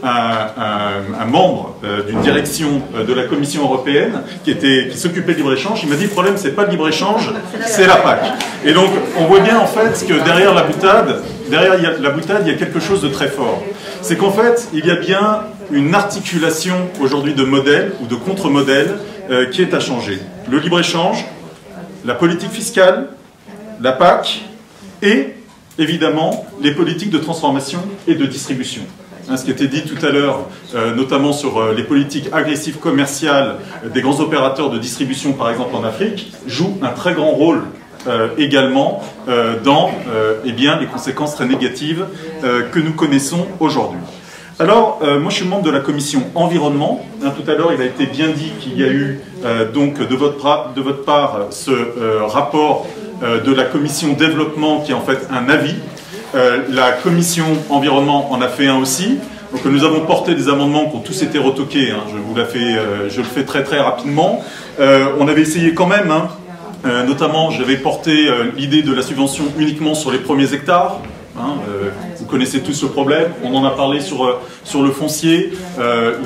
un membre d'une direction de la Commission européenne qui s'occupait de libre-échange. Il m'a dit, le problème, c'est pas le libre-échange, c'est la PAC. Et donc, on voit bien, en fait, que derrière la boutade, il y a quelque chose de très fort. C'est qu'en fait, il y a bien une articulation aujourd'hui de modèles ou de contre-modèles qui est à changer. Le libre-échange, la politique fiscale, la PAC et, évidemment, les politiques de transformation et de distribution. Ce qui était dit tout à l'heure, notamment sur les politiques agressives commerciales des grands opérateurs de distribution, par exemple en Afrique, joue un très grand rôle également dans eh bien, les conséquences très négatives que nous connaissons aujourd'hui. Alors, moi je suis membre de la commission environnement. Tout à l'heure, il a été bien dit qu'il y a eu donc de votre part ce rapport de la commission développement qui est en fait un avis. La commission environnement en a fait un aussi. Donc nous avons porté des amendements qui ont tous été retoqués. Hein, je le fais très très rapidement. On avait essayé quand même, hein, notamment j'avais porté l'idée de la subvention uniquement sur les premiers hectares. Hein, vous connaissez tous le problème, on en a parlé sur le foncier.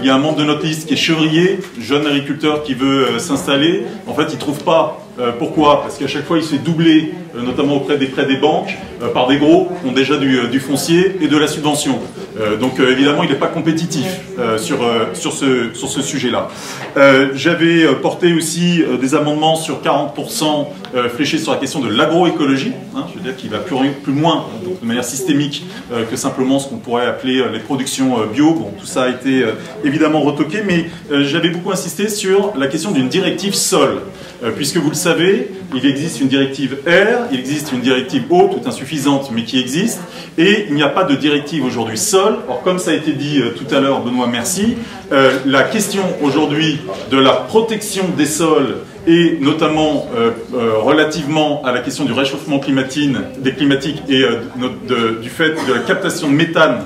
Il y a un membre de notre liste qui est chevrier, jeune agriculteur qui veut s'installer. En fait, il ne trouve pas. Pourquoi? Parce qu'à chaque fois, il se fait doubler, notamment auprès des prêts des banques, par des gros qui ont déjà du foncier et de la subvention. Donc évidemment, il n'est pas compétitif sur ce sujet-là. J'avais porté aussi des amendements sur 40% fléchés sur la question de l'agroécologie. Hein, je veux dire qu'il va plus loin, donc de manière systémique, que simplement ce qu'on pourrait appeler les productions bio. Bon, tout ça a été évidemment retoqué, mais j'avais beaucoup insisté sur la question d'une directive sol. Puisque vous le savez, il existe une directive air, il existe une directive eau, toute insuffisante, mais qui existe, et il n'y a pas de directive aujourd'hui sol. Or, comme ça a été dit tout à l'heure, Benoît, merci, la question aujourd'hui de la protection des sols, et notamment relativement à la question du réchauffement climatique et du fait de la captation de méthane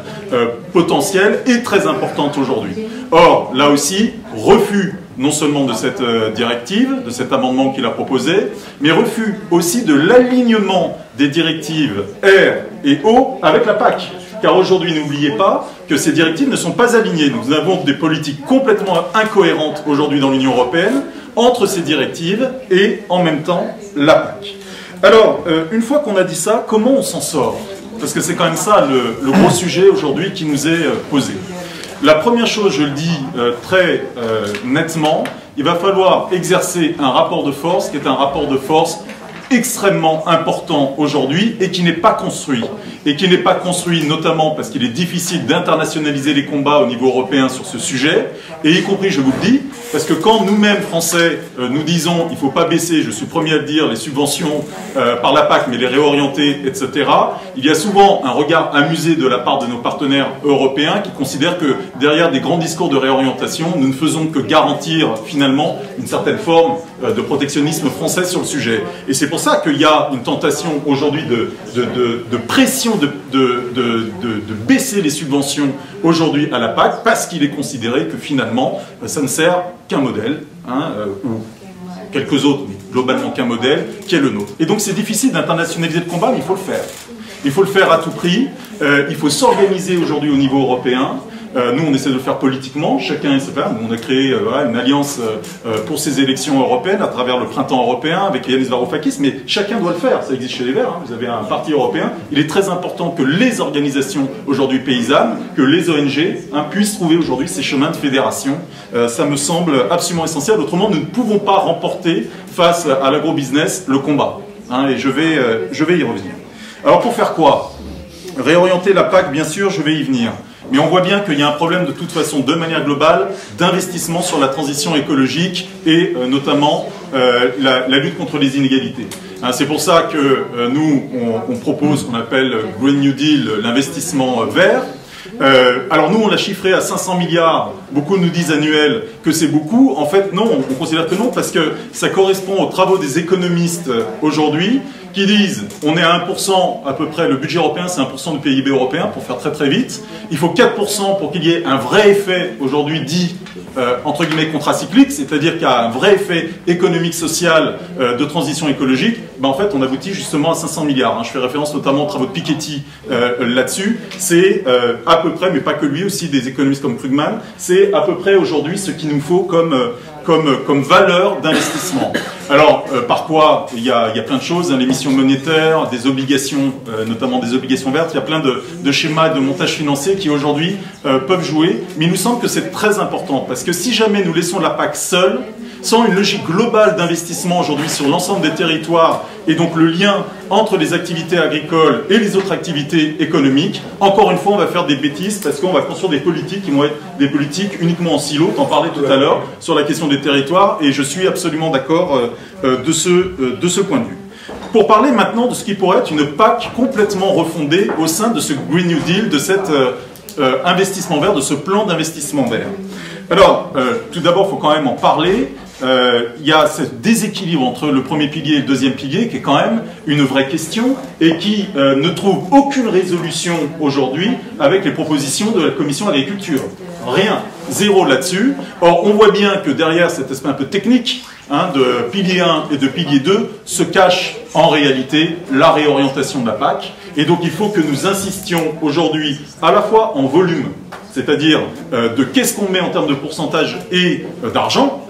potentielle, est très importante aujourd'hui. Or, là aussi, refus non seulement de cette directive, de cet amendement qu'il a proposé, mais refus aussi de l'alignement des directives air et eau avec la PAC. Car aujourd'hui, n'oubliez pas que ces directives ne sont pas alignées. Nous avons des politiques complètement incohérentes aujourd'hui dans l'Union européenne entre ces directives et en même temps la PAC. Alors, une fois qu'on a dit ça, comment on s'en sort? Parce que c'est quand même ça le gros sujet aujourd'hui qui nous est posé. La première chose, je le dis très nettement, il va falloir exercer un rapport de force qui est un rapport de force extrêmement important aujourd'hui et qui n'est pas construit. Et qui n'est pas construit notamment parce qu'il est difficile d'internationaliser les combats au niveau européen sur ce sujet, et y compris, je vous le dis, parce que quand nous-mêmes, Français, nous disons il ne faut pas baisser, je suis le premier à le dire, les subventions par la PAC, mais les réorienter, etc., il y a souvent un regard amusé de la part de nos partenaires européens qui considèrent que derrière des grands discours de réorientation, nous ne faisons que garantir finalement une certaine forme de protectionnisme français sur le sujet. Et c'est pour ça qu'il y a une tentation aujourd'hui de pression de baisser les subventions aujourd'hui à la PAC, parce qu'il est considéré que finalement, ça ne sert qu'un modèle, hein, ou quelques autres, mais globalement qu'un modèle, qui est le nôtre. Et donc c'est difficile d'internationaliser le combat, mais il faut le faire. Il faut le faire à tout prix, il faut s'organiser aujourd'hui au niveau européen. Nous, on essaie de le faire politiquement, chacun essaie de faire. On a créé une alliance pour ces élections européennes à travers le printemps européen avec Yanis Varoufakis, mais chacun doit le faire. Ça existe chez les Verts, hein. Vous avez un parti européen. Il est très important que les organisations aujourd'hui paysannes, que les ONG puissent trouver aujourd'hui ces chemins de fédération. Ça me semble absolument essentiel. Autrement, nous ne pouvons pas remporter face à l'agro-business le combat. Hein, et je vais y revenir. Alors pour faire quoi? Réorienter la PAC, bien sûr, je vais y venir. Mais on voit bien qu'il y a un problème de toute façon, de manière globale, d'investissement sur la transition écologique et notamment la lutte contre les inégalités. Hein, c'est pour ça que nous, on propose ce qu'on appelle Green New Deal, l'investissement vert. Alors nous, on l'a chiffré à 500 milliards. Beaucoup nous disent annuels que c'est beaucoup. En fait, non, on considère que non, parce que ça correspond aux travaux des économistes aujourd'hui, qui disent, on est à 1% à peu près, le budget européen c'est 1% du PIB européen, pour faire très très vite. Il faut 4% pour qu'il y ait un vrai effet, aujourd'hui dit, entre guillemets, contracyclique, c'est-à-dire qu'il y a un vrai effet économique, social, de transition écologique. Ben, en fait, on aboutit justement à 500 milliards. Hein. Je fais référence notamment aux travaux de Piketty là-dessus. C'est à peu près, mais pas que lui, aussi des économistes comme Krugman, c'est à peu près aujourd'hui ce qu'il nous faut comme valeur d'investissement. Alors, par quoi? Il y a plein de choses, hein, l'émission monétaire, des obligations, notamment des obligations vertes, il y a plein de schémas de montage financier qui aujourd'hui peuvent jouer, mais il nous semble que c'est très important, parce que si jamais nous laissons la PAC seule, sans une logique globale d'investissement aujourd'hui sur l'ensemble des territoires, et donc le lien entre les activités agricoles et les autres activités économiques, encore une fois, on va faire des bêtises parce qu'on va construire des politiques qui vont être des politiques uniquement en silo. T'en parlais tout à l'heure sur la question des territoires, et je suis absolument d'accord de ce point de vue. Pour parler maintenant de ce qui pourrait être une PAC complètement refondée au sein de ce Green New Deal, de cet investissement vert, de ce plan d'investissement vert. Alors, tout d'abord, il faut quand même en parler. Il y a ce déséquilibre entre le premier pilier et le deuxième pilier qui est quand même une vraie question et qui ne trouve aucune résolution aujourd'hui avec les propositions de la Commission Agriculture. Rien, zéro là-dessus. Or, on voit bien que derrière cet aspect un peu technique de pilier 1 et de pilier 2 se cache en réalité la réorientation de la PAC. Et donc il faut que nous insistions aujourd'hui à la fois en volume, c'est-à-dire de qu'est-ce qu'on met en termes de pourcentage et d'argent,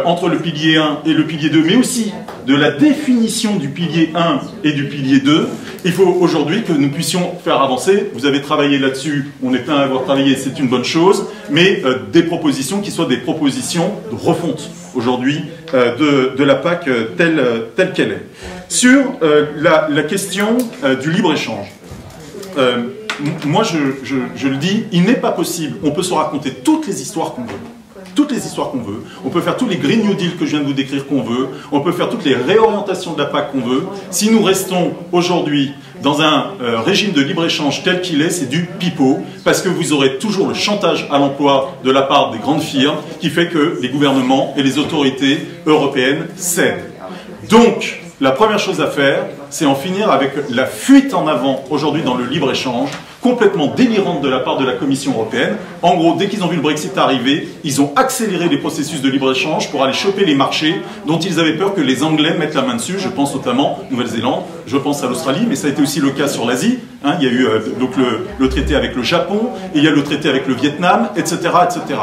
entre le pilier 1 et le pilier 2, mais aussi de la définition du pilier 1 et du pilier 2. Il faut aujourd'hui que nous puissions faire avancer. Vous avez travaillé là-dessus, on est plein à avoir travaillé, c'est une bonne chose, mais des propositions qui soient des propositions de refonte aujourd'hui de la PAC telle qu'elle est. Sur la question du libre-échange, moi je le dis, il n'est pas possible, on peut se raconter toutes les histoires qu'on veut. Toutes les histoires qu'on veut, on peut faire tous les Green New Deal que je viens de vous décrire qu'on veut, on peut faire toutes les réorientations de la PAC qu'on veut. Si nous restons aujourd'hui dans un régime de libre-échange tel qu'il est, c'est du pipeau, parce que vous aurez toujours le chantage à l'emploi de la part des grandes firmes qui fait que les gouvernements et les autorités européennes cèdent. Donc, la première chose à faire, c'est en finir avec la fuite en avant aujourd'hui dans le libre-échange, complètement délirante de la part de la Commission européenne. En gros, dès qu'ils ont vu le Brexit arriver, ils ont accéléré les processus de libre-échange pour aller choper les marchés dont ils avaient peur que les Anglais mettent la main dessus. Je pense notamment Nouvelle-Zélande, je pense à l'Australie, mais ça a été aussi le cas sur l'Asie. Il y a eu donc le traité avec le Japon, et il y a le traité avec le Vietnam, etc., etc.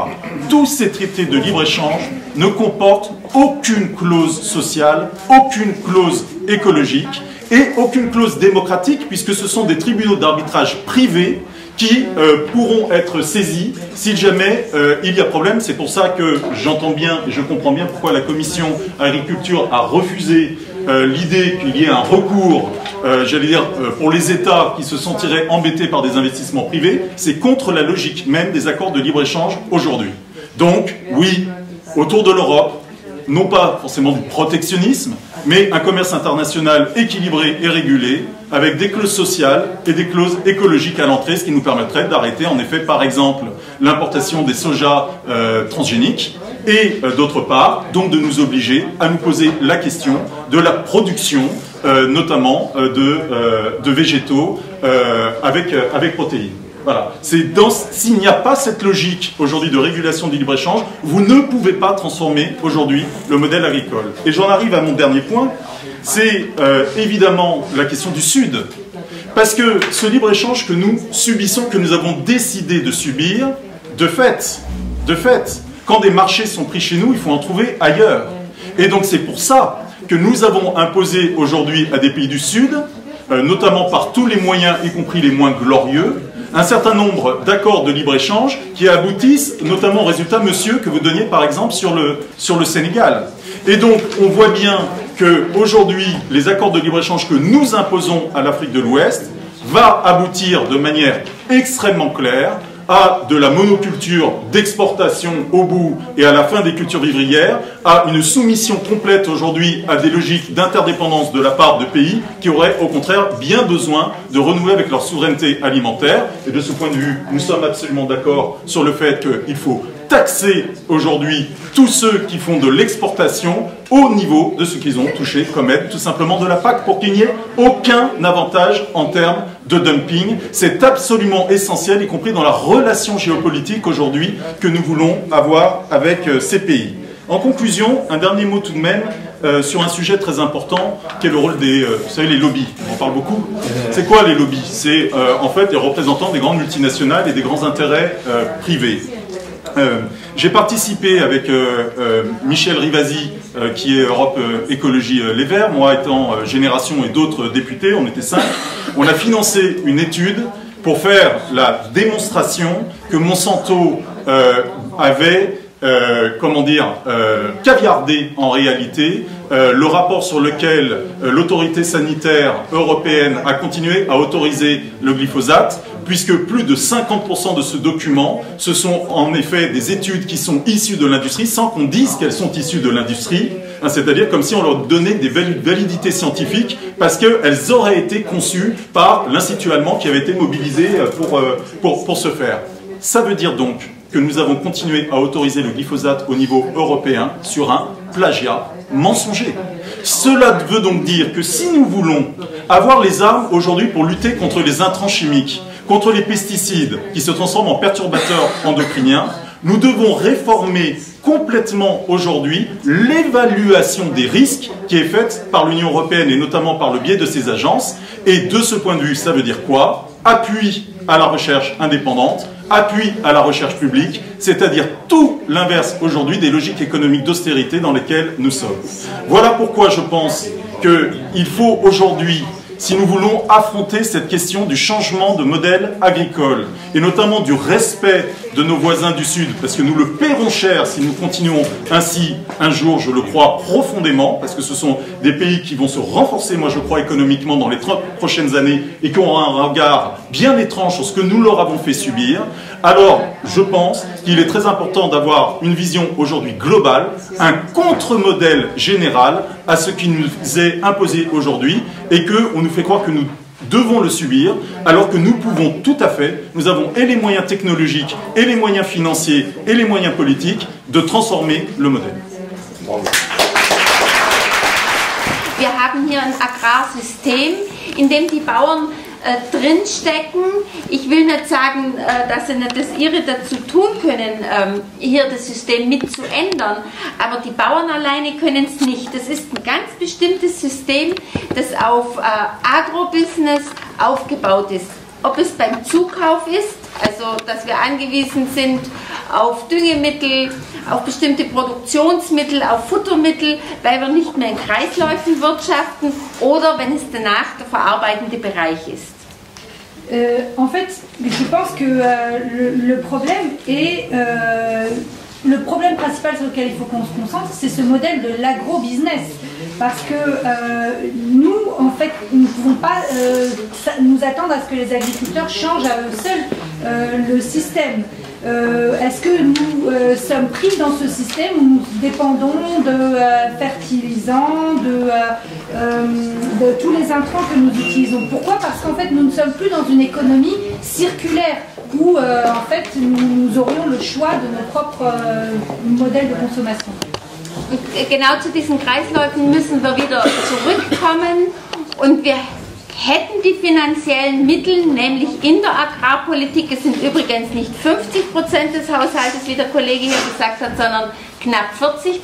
Tous ces traités de libre-échange ne comportent aucune clause sociale, aucune clause écologique, et aucune clause démocratique, puisque ce sont des tribunaux d'arbitrage privés qui pourront être saisis si jamais il y a problème. C'est pour ça que j'entends bien et je comprends bien pourquoi la Commission Agriculture a refusé l'idée qu'il y ait un recours, j'allais dire, pour les États qui se sentiraient embêtés par des investissements privés. C'est contre la logique même des accords de libre-échange aujourd'hui. Donc, oui, autour de l'Europe, non pas forcément du protectionnisme, mais un commerce international équilibré et régulé, avec des clauses sociales et des clauses écologiques à l'entrée, ce qui nous permettrait d'arrêter en effet, par exemple, l'importation des sojas transgéniques, et d'autre part, donc de nous obliger à nous poser la question de la production, notamment de végétaux avec protéines. Voilà. S'il n'y a pas cette logique aujourd'hui de régulation du libre-échange, vous ne pouvez pas transformer aujourd'hui le modèle agricole. Et j'en arrive à mon dernier point, c'est évidemment la question du Sud. Parce que ce libre-échange que nous subissons, que nous avons décidé de subir, de fait, quand des marchés sont pris chez nous, il faut en trouver ailleurs. Et donc c'est pour ça que nous avons imposé aujourd'hui à des pays du Sud, notamment par tous les moyens, y compris les moins glorieux, un certain nombre d'accords de libre-échange qui aboutissent notamment au résultat, monsieur, que vous donniez par exemple sur le Sénégal. Et donc, on voit bien qu'aujourd'hui, les accords de libre-échange que nous imposons à l'Afrique de l'Ouest va aboutir de manière extrêmement claire à de la monoculture d'exportation au bout et à la fin des cultures vivrières, à une soumission complète aujourd'hui à des logiques d'interdépendance de la part de pays qui auraient au contraire bien besoin de renouer avec leur souveraineté alimentaire. Et de ce point de vue, nous sommes absolument d'accord sur le fait qu'il faut taxer aujourd'hui tous ceux qui font de l'exportation au niveau de ce qu'ils ont touché comme aide tout simplement de la PAC pour qu'il n'y ait aucun avantage en termes de dumping. C'est absolument essentiel, y compris dans la relation géopolitique aujourd'hui que nous voulons avoir avec ces pays. En conclusion, un dernier mot tout de même sur un sujet très important qui est le rôle des, vous savez, les lobbies. On en parle beaucoup. C'est quoi les lobbies? C'est en fait les représentants des grandes multinationales et des grands intérêts privés. J'ai participé avec Michel Rivasi, qui est Europe Écologie Les Verts, moi étant Génération et d'autres députés, on était 5. On a financé une étude pour faire la démonstration que Monsanto avait caviardé en réalité le rapport sur lequel l'autorité sanitaire européenne a continué à autoriser le glyphosate, puisque plus de 50% de ce document, ce sont en effet des études qui sont issues de l'industrie, sans qu'on dise qu'elles sont issues de l'industrie, hein, c'est-à-dire comme si on leur donnait des validités scientifiques, parce qu'elles auraient été conçues par l'Institut allemand qui avait été mobilisé pour ce faire. Ça veut dire donc que nous avons continué à autoriser le glyphosate au niveau européen sur un plagiat mensonger. Cela veut donc dire que si nous voulons avoir les armes aujourd'hui pour lutter contre les intrants chimiques, contre les pesticides qui se transforment en perturbateurs endocriniens, nous devons réformer complètement aujourd'hui l'évaluation des risques qui est faite par l'Union européenne et notamment par le biais de ses agences. Et de ce point de vue, ça veut dire quoi? Appui à la recherche indépendante, appui à la recherche publique, c'est-à-dire tout l'inverse aujourd'hui des logiques économiques d'austérité dans lesquelles nous sommes. Voilà pourquoi je pense qu'il faut aujourd'hui, si nous voulons affronter cette question du changement de modèle agricole, et notamment du respect de nos voisins du Sud, parce que nous le paierons cher si nous continuons ainsi un jour, je le crois profondément, parce que ce sont des pays qui vont se renforcer, moi je crois, économiquement dans les 30 prochaines années, et qui auront un regard bien étrange sur ce que nous leur avons fait subir. Alors, je pense qu'il est très important d'avoir une vision aujourd'hui globale, un contre-modèle général à ce qui nous est imposé aujourd'hui, et qu'on nous fait croire que nous devons le subir, alors que nous pouvons tout à fait, nous avons et les moyens technologiques, et les moyens financiers, et les moyens politiques de transformer le modèle. Bravo. Wir haben hier ein Agrarsystem, in dem die Bauern drinstecken. Ich will nicht sagen, dass sie nicht das ihre dazu tun können, hier das System mit zu ändern, aber die Bauern alleine können es nicht. Das ist ein ganz bestimmtes System, das auf Agrobusiness aufgebaut ist. Ob es beim Zukauf ist, also dass wir angewiesen sind auf Düngemittel, auf bestimmte Produktionsmittel, auf Futtermittel, weil wir nicht mehr in Kreisläufen wirtschaften, oder wenn es danach der verarbeitende Bereich ist. En fait, je pense que le problème est le problème principal sur lequel il faut qu'on se concentre, c'est ce modèle de l'agro-business. Parce que nous, en fait, nous ne pouvons pas nous attendre à ce que les agriculteurs changent à eux seuls le système. Est-ce que nous sommes pris dans ce système où nous dépendons de fertilisants, de tous les intrants que nous utilisons? Pourquoi? Parce qu'en fait, nous ne sommes plus dans une économie circulaire où en fait, nous aurions le choix de notre propre modèle de consommation. Genau zu diesen Kreisläufen müssen wir wieder zurückkommen, und wir hätten die finanziellen Mittel, nämlich in der Agrarpolitik. Es sind übrigens nicht 50% des Haushaltes, wie der Kollege hier gesagt hat, sondern knapp 40%,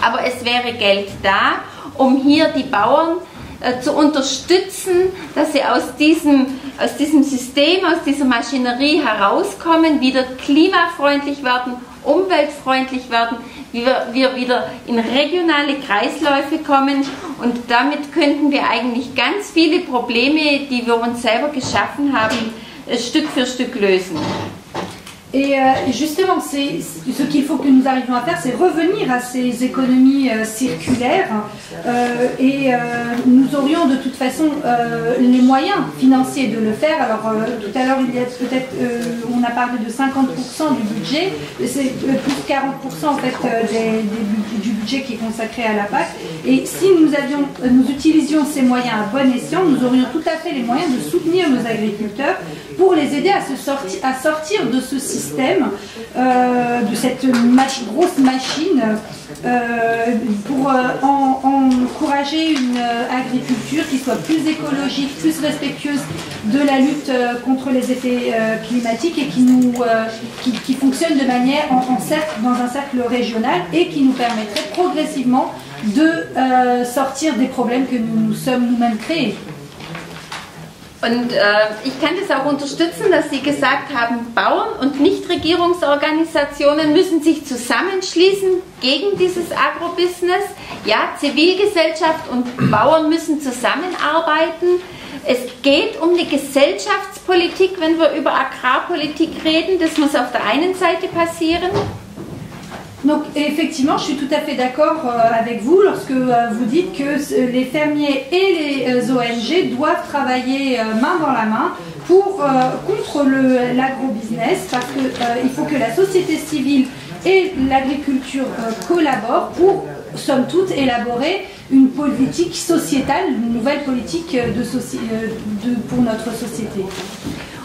aber es wäre Geld da, um hier die Bauern zu unterstützen, dass sie aus diesem System, aus dieser Maschinerie herauskommen, wieder klimafreundlich werden, umweltfreundlich werden, wie wir wieder in regionale Kreisläufe kommen, und damit könnten wir eigentlich ganz viele Probleme, die wir uns selber geschaffen haben, Stück für Stück lösen. Et justement, ce qu'il faut que nous arrivions à faire, c'est revenir à ces économies circulaires et nous aurions de toute façon les moyens financiers de le faire. Alors tout à l'heure, il y a peut-être, on a parlé de 50% du budget, c'est plus de 40% en fait du budget qui est consacré à la PAC. Et si nous utilisions ces moyens à bon escient, nous aurions tout à fait les moyens de soutenir nos agriculteurs pour les aider à sortir de ce système, de cette grosse machine, pour encourager une agriculture qui soit plus écologique, plus respectueuse de la lutte contre les effets climatiques et qui fonctionne de manière dans un cercle régional et qui nous permettrait progressivement de sortir des problèmes que nous sommes nous-mêmes créés. Und ich kann das auch unterstützen, dass Sie gesagt haben, Bauern und Nichtregierungsorganisationen müssen sich zusammenschließen gegen dieses Agrobusiness. Ja, Zivilgesellschaft und Bauern müssen zusammenarbeiten. Es geht um die Gesellschaftspolitik, wenn wir über Agrarpolitik reden. Das muss auf der einen Seite passieren. Donc effectivement, je suis tout à fait d'accord avec vous lorsque vous dites que les fermiers et les ONG doivent travailler main dans la main contre l'agrobusiness, parce qu'il faut que la société civile et l'agriculture collaborent pour, somme toute, élaborer une politique sociétale, une nouvelle politique pour notre société.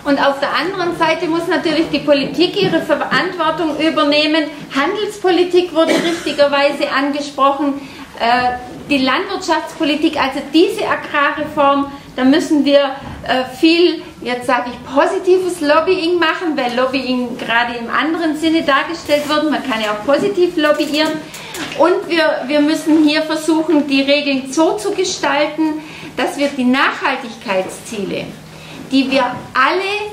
Und auf der anderen Seite muss natürlich die Politik ihre Verantwortung übernehmen. Handelspolitik wurde richtigerweise angesprochen. Die Landwirtschaftspolitik, also diese Agrarreform, da müssen wir viel, jetzt sage ich, positives Lobbying machen, weil Lobbying gerade im anderen Sinne dargestellt wird. Man kann ja auch positiv lobbyieren. Und wir müssen hier versuchen, die Regeln so zu gestalten, dass wir die Nachhaltigkeitsziele, die wir alle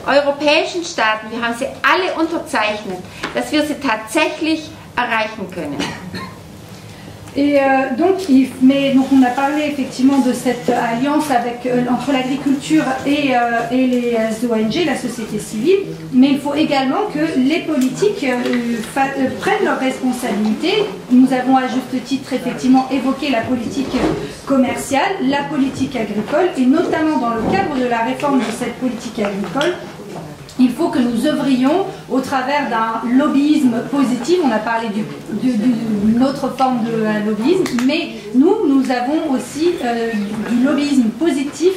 europäischen Staaten, wir haben sie alle unterzeichnet, dass wir sie tatsächlich erreichen können. Et donc on a parlé effectivement de cette alliance entre l'agriculture et les ONG, la société civile, mais il faut également que les politiques prennent leurs responsabilités. Nous avons à juste titre effectivement évoqué la politique commerciale, la politique agricole, et notamment dans le cadre de la réforme de cette politique agricole, il faut que nous œuvrions au travers d'un lobbyisme positif. On a parlé d'une autre forme de lobbyisme, mais nous avons aussi du lobbyisme positif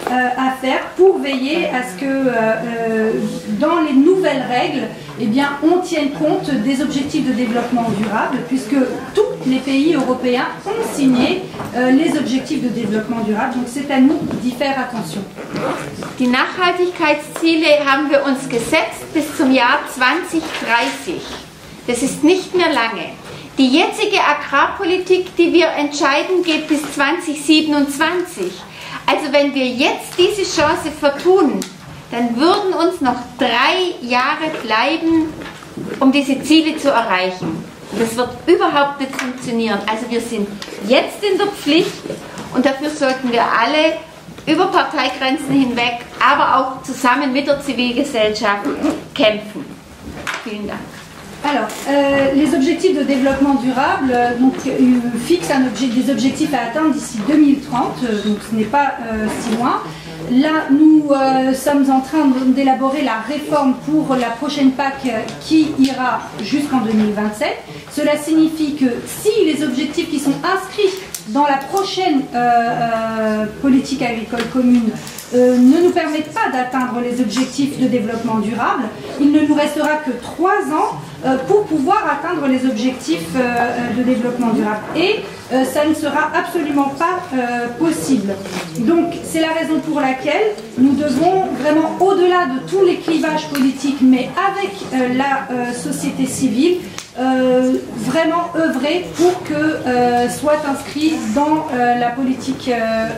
à faire pour veiller à ce que dans les nouvelles règles, eh bien, on tienne compte des objectifs de développement durable, puisque tous les pays européens ont signé les objectifs de développement durable. Donc c'est à nous d'y faire attention. Die Nachhaltigkeitsziele haben wir uns gesetzt bis zum Jahr 2030. Das ist nicht mehr lange. Die jetzige Agrarpolitik, die wir entscheiden, geht bis 2027. Also wenn wir jetzt diese Chance vertun, dann würden uns noch 3 Jahre bleiben, um diese Ziele zu erreichen. Das wird überhaupt nicht funktionieren. Also wir sind jetzt in der Pflicht und dafür sollten wir alle über Parteigrenzen hinweg, aber auch zusammen mit der Zivilgesellschaft kämpfen. Vielen Dank. Alors, les objectifs de développement durable fixent des objectifs à atteindre d'ici 2030, donc ce n'est pas si loin. Là, nous sommes en train d'élaborer la réforme pour la prochaine PAC qui ira jusqu'en 2027. Cela signifie que si les objectifs qui sont inscrits dans la prochaine politique agricole commune ne nous permettent pas d'atteindre les objectifs de développement durable, il ne nous restera que 3 ans pour pouvoir atteindre les objectifs de développement durable. Et ça ne sera absolument pas possible. Donc c'est la raison pour laquelle nous devons vraiment, au-delà de tous les clivages politiques, mais avec la société civile, vraiment œuvrer pour que soient inscrits dans la politique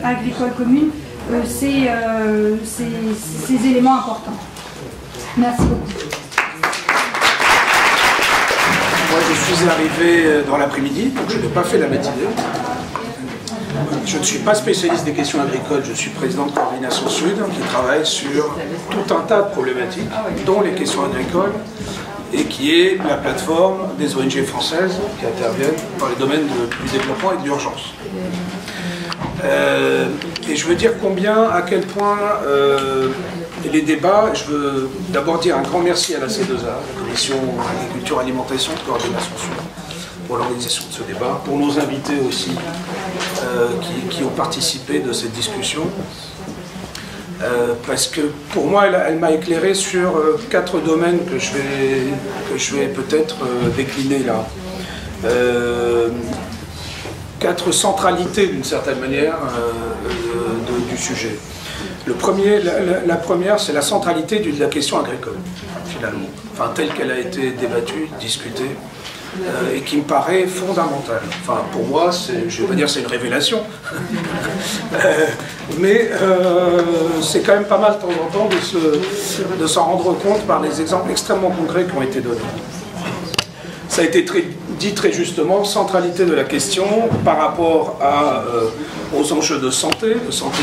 agricole commune ces éléments importants. Merci beaucoup. Moi je suis arrivé dans l'après-midi, donc je n'ai pas fait la matinée. je ne suis pas spécialiste des questions agricoles, je suis président de Coordination Sud qui travaille sur tout un tas de problématiques, dont les questions agricoles, et qui est la plateforme des ONG françaises qui interviennent dans les domaines du développement et de l'urgence. Et je veux dire à quel point les débats, je veux d'abord dire un grand merci à la C2A, la Commission Agriculture, Alimentation, Coordination Sud, pour l'organisation de ce débat, pour nos invités aussi qui ont participé de cette discussion. Parce que pour moi, elle m'a éclairé sur 4 domaines que je vais peut-être décliner là. 4 centralités d'une certaine manière du sujet. La première, c'est la centralité de la question agricole, finalement, enfin, telle qu'elle a été débattue, discutée, et qui me paraît fondamentale. Enfin, pour moi, je ne vais pas dire c'est une révélation, mais c'est quand même pas mal de temps en temps de s'en rendre compte par des exemples extrêmement concrets qui ont été donnés. Ça a été dit très justement, centralité de la question par rapport aux enjeux de santé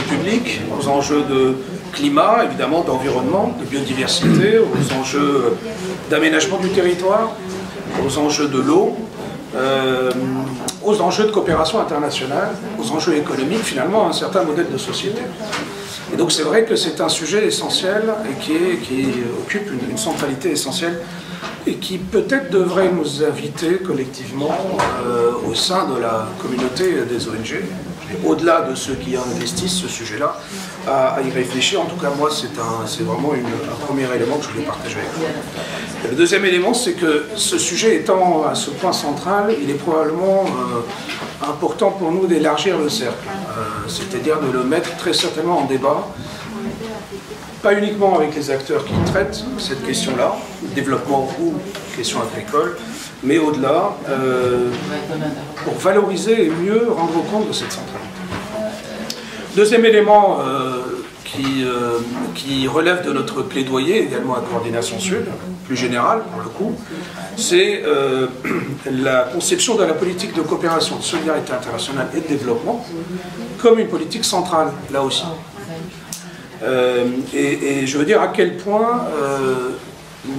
publique, aux enjeux de climat, évidemment, d'environnement, de biodiversité, aux enjeux d'aménagement du territoire, aux enjeux de l'eau, aux enjeux de coopération internationale, aux enjeux économiques, finalement, à un certain modèle de société. Et donc c'est vrai que c'est un sujet essentiel et qui occupe une centralité essentielle et qui peut-être devrait nous inviter collectivement au sein de la communauté des ONG, au-delà de ceux qui investissent ce sujet-là, à y réfléchir. En tout cas, moi, c'est vraiment un premier élément que je voulais partager avec vous. Le deuxième élément, c'est que ce sujet étant à ce point central, il est probablement important pour nous d'élargir le cercle, c'est-à-dire de le mettre très certainement en débat, pas uniquement avec les acteurs qui traitent cette question-là, développement ou question agricole, mais au-delà, pour valoriser et mieux rendre compte de cette centralité. Deuxième élément qui relève de notre plaidoyer, également à Coordination Sud, plus général pour le coup, c'est la conception de la politique de coopération, de solidarité internationale et de développement comme une politique centrale, là aussi. Et je veux dire à quel point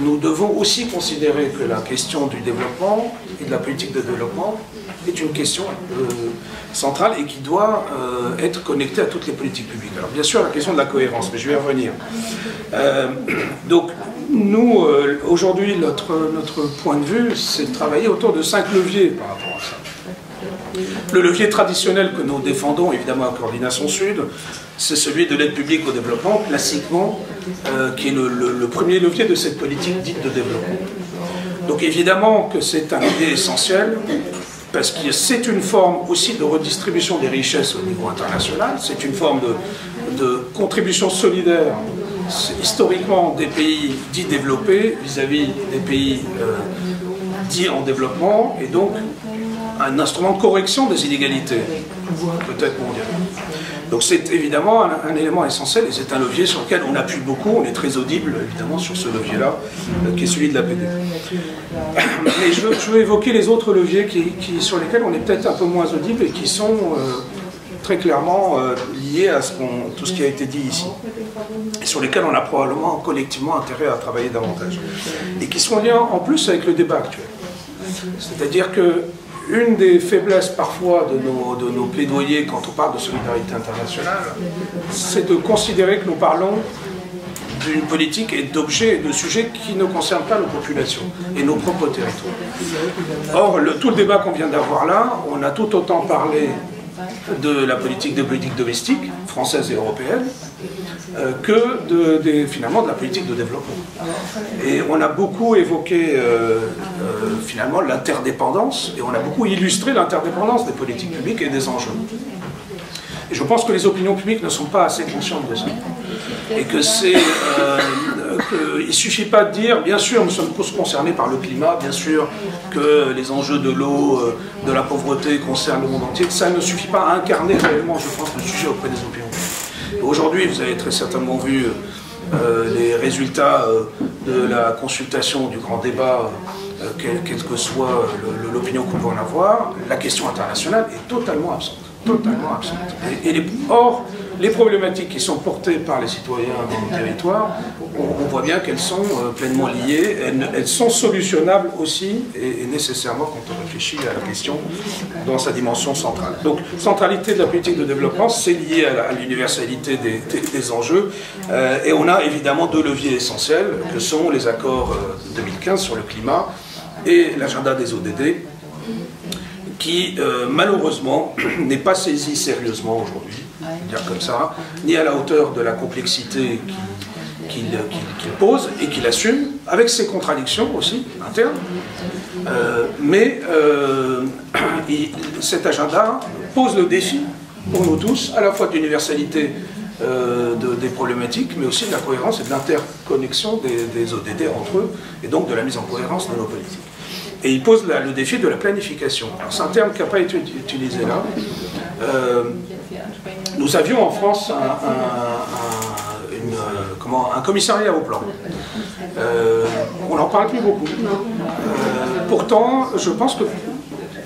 nous devons aussi considérer que la question du développement et de la politique de développement est une question centrale et qui doit être connectée à toutes les politiques publiques. Alors bien sûr la question de la cohérence, mais je vais y revenir. Donc nous, aujourd'hui, notre point de vue, c'est de travailler autour de 5 leviers par rapport à ça. Le levier traditionnel que nous défendons, évidemment, à Coordination Sud, c'est celui de l'aide publique au développement, classiquement, qui est le premier levier de cette politique dite de développement. Donc évidemment que c'est un levier essentiel, parce que c'est une forme aussi de redistribution des richesses au niveau international, c'est une forme de contribution solidaire, historiquement, des pays dits développés vis-à-vis des pays dits en développement, et donc un instrument de correction des inégalités, peut-être mondiales. Donc c'est évidemment un élément essentiel et c'est un levier sur lequel on appuie beaucoup, on est très audible évidemment sur ce levier-là, qui est celui de l'APD. Mais je veux évoquer les autres leviers sur lesquels on est peut-être un peu moins audible et qui sont très clairement liés à tout ce qui a été dit ici, et sur lesquels on a probablement collectivement intérêt à travailler davantage, et qui sont liés en plus avec le débat actuel. C'est-à-dire que une des faiblesses parfois de nos plaidoyers quand on parle de solidarité internationale, c'est de considérer que nous parlons d'une politique et d'objets et de sujets qui ne concernent pas nos populations et nos propres territoires. Or, tout le débat qu'on vient d'avoir là, on a tout autant parlé de la politique domestique, française et européenne, que finalement de la politique de développement. Et on a beaucoup évoqué finalement l'interdépendance, et on a beaucoup illustré l'interdépendance des politiques publiques et des enjeux. Et je pense que les opinions publiques ne sont pas assez conscientes de ça. Et que il ne suffit pas de dire, bien sûr, nous sommes tous concernés par le climat, bien sûr que les enjeux de l'eau, de la pauvreté concernent le monde entier. Ça ne suffit pas à incarner réellement, je pense, le sujet auprès des opinions publiques. Aujourd'hui, vous avez très certainement vu les résultats de la consultation du grand débat quelle que soit l'opinion qu'on peut en avoir, la question internationale est totalement absente. Totalement absente. Or, les problématiques qui sont portées par les citoyens dans le territoire, on voit bien qu'elles sont pleinement liées, elles sont solutionnables aussi, et nécessairement quand on réfléchit à la question dans sa dimension centrale. Donc, centralité de la politique de développement, c'est lié à l'universalité des enjeux, et on a évidemment deux leviers essentiels, que sont les accords 2015 sur le climat et l'agenda des ODD, qui malheureusement n'est pas saisi sérieusement aujourd'hui, dire comme ça, ni à la hauteur de la complexité qu'il pose et qu'il assume, avec ses contradictions aussi internes. Cet agenda pose le défi pour nous tous, à la fois de l'universalité des problématiques, mais aussi de la cohérence et de l'interconnexion des ODD entre eux, et donc de la mise en cohérence de nos politiques. Et il pose le défi de la planification. C'est un terme qui n'a pas été utilisé là. Nous avions en France un commissariat au plan. On n'en parle plus beaucoup. Pourtant, je pense que,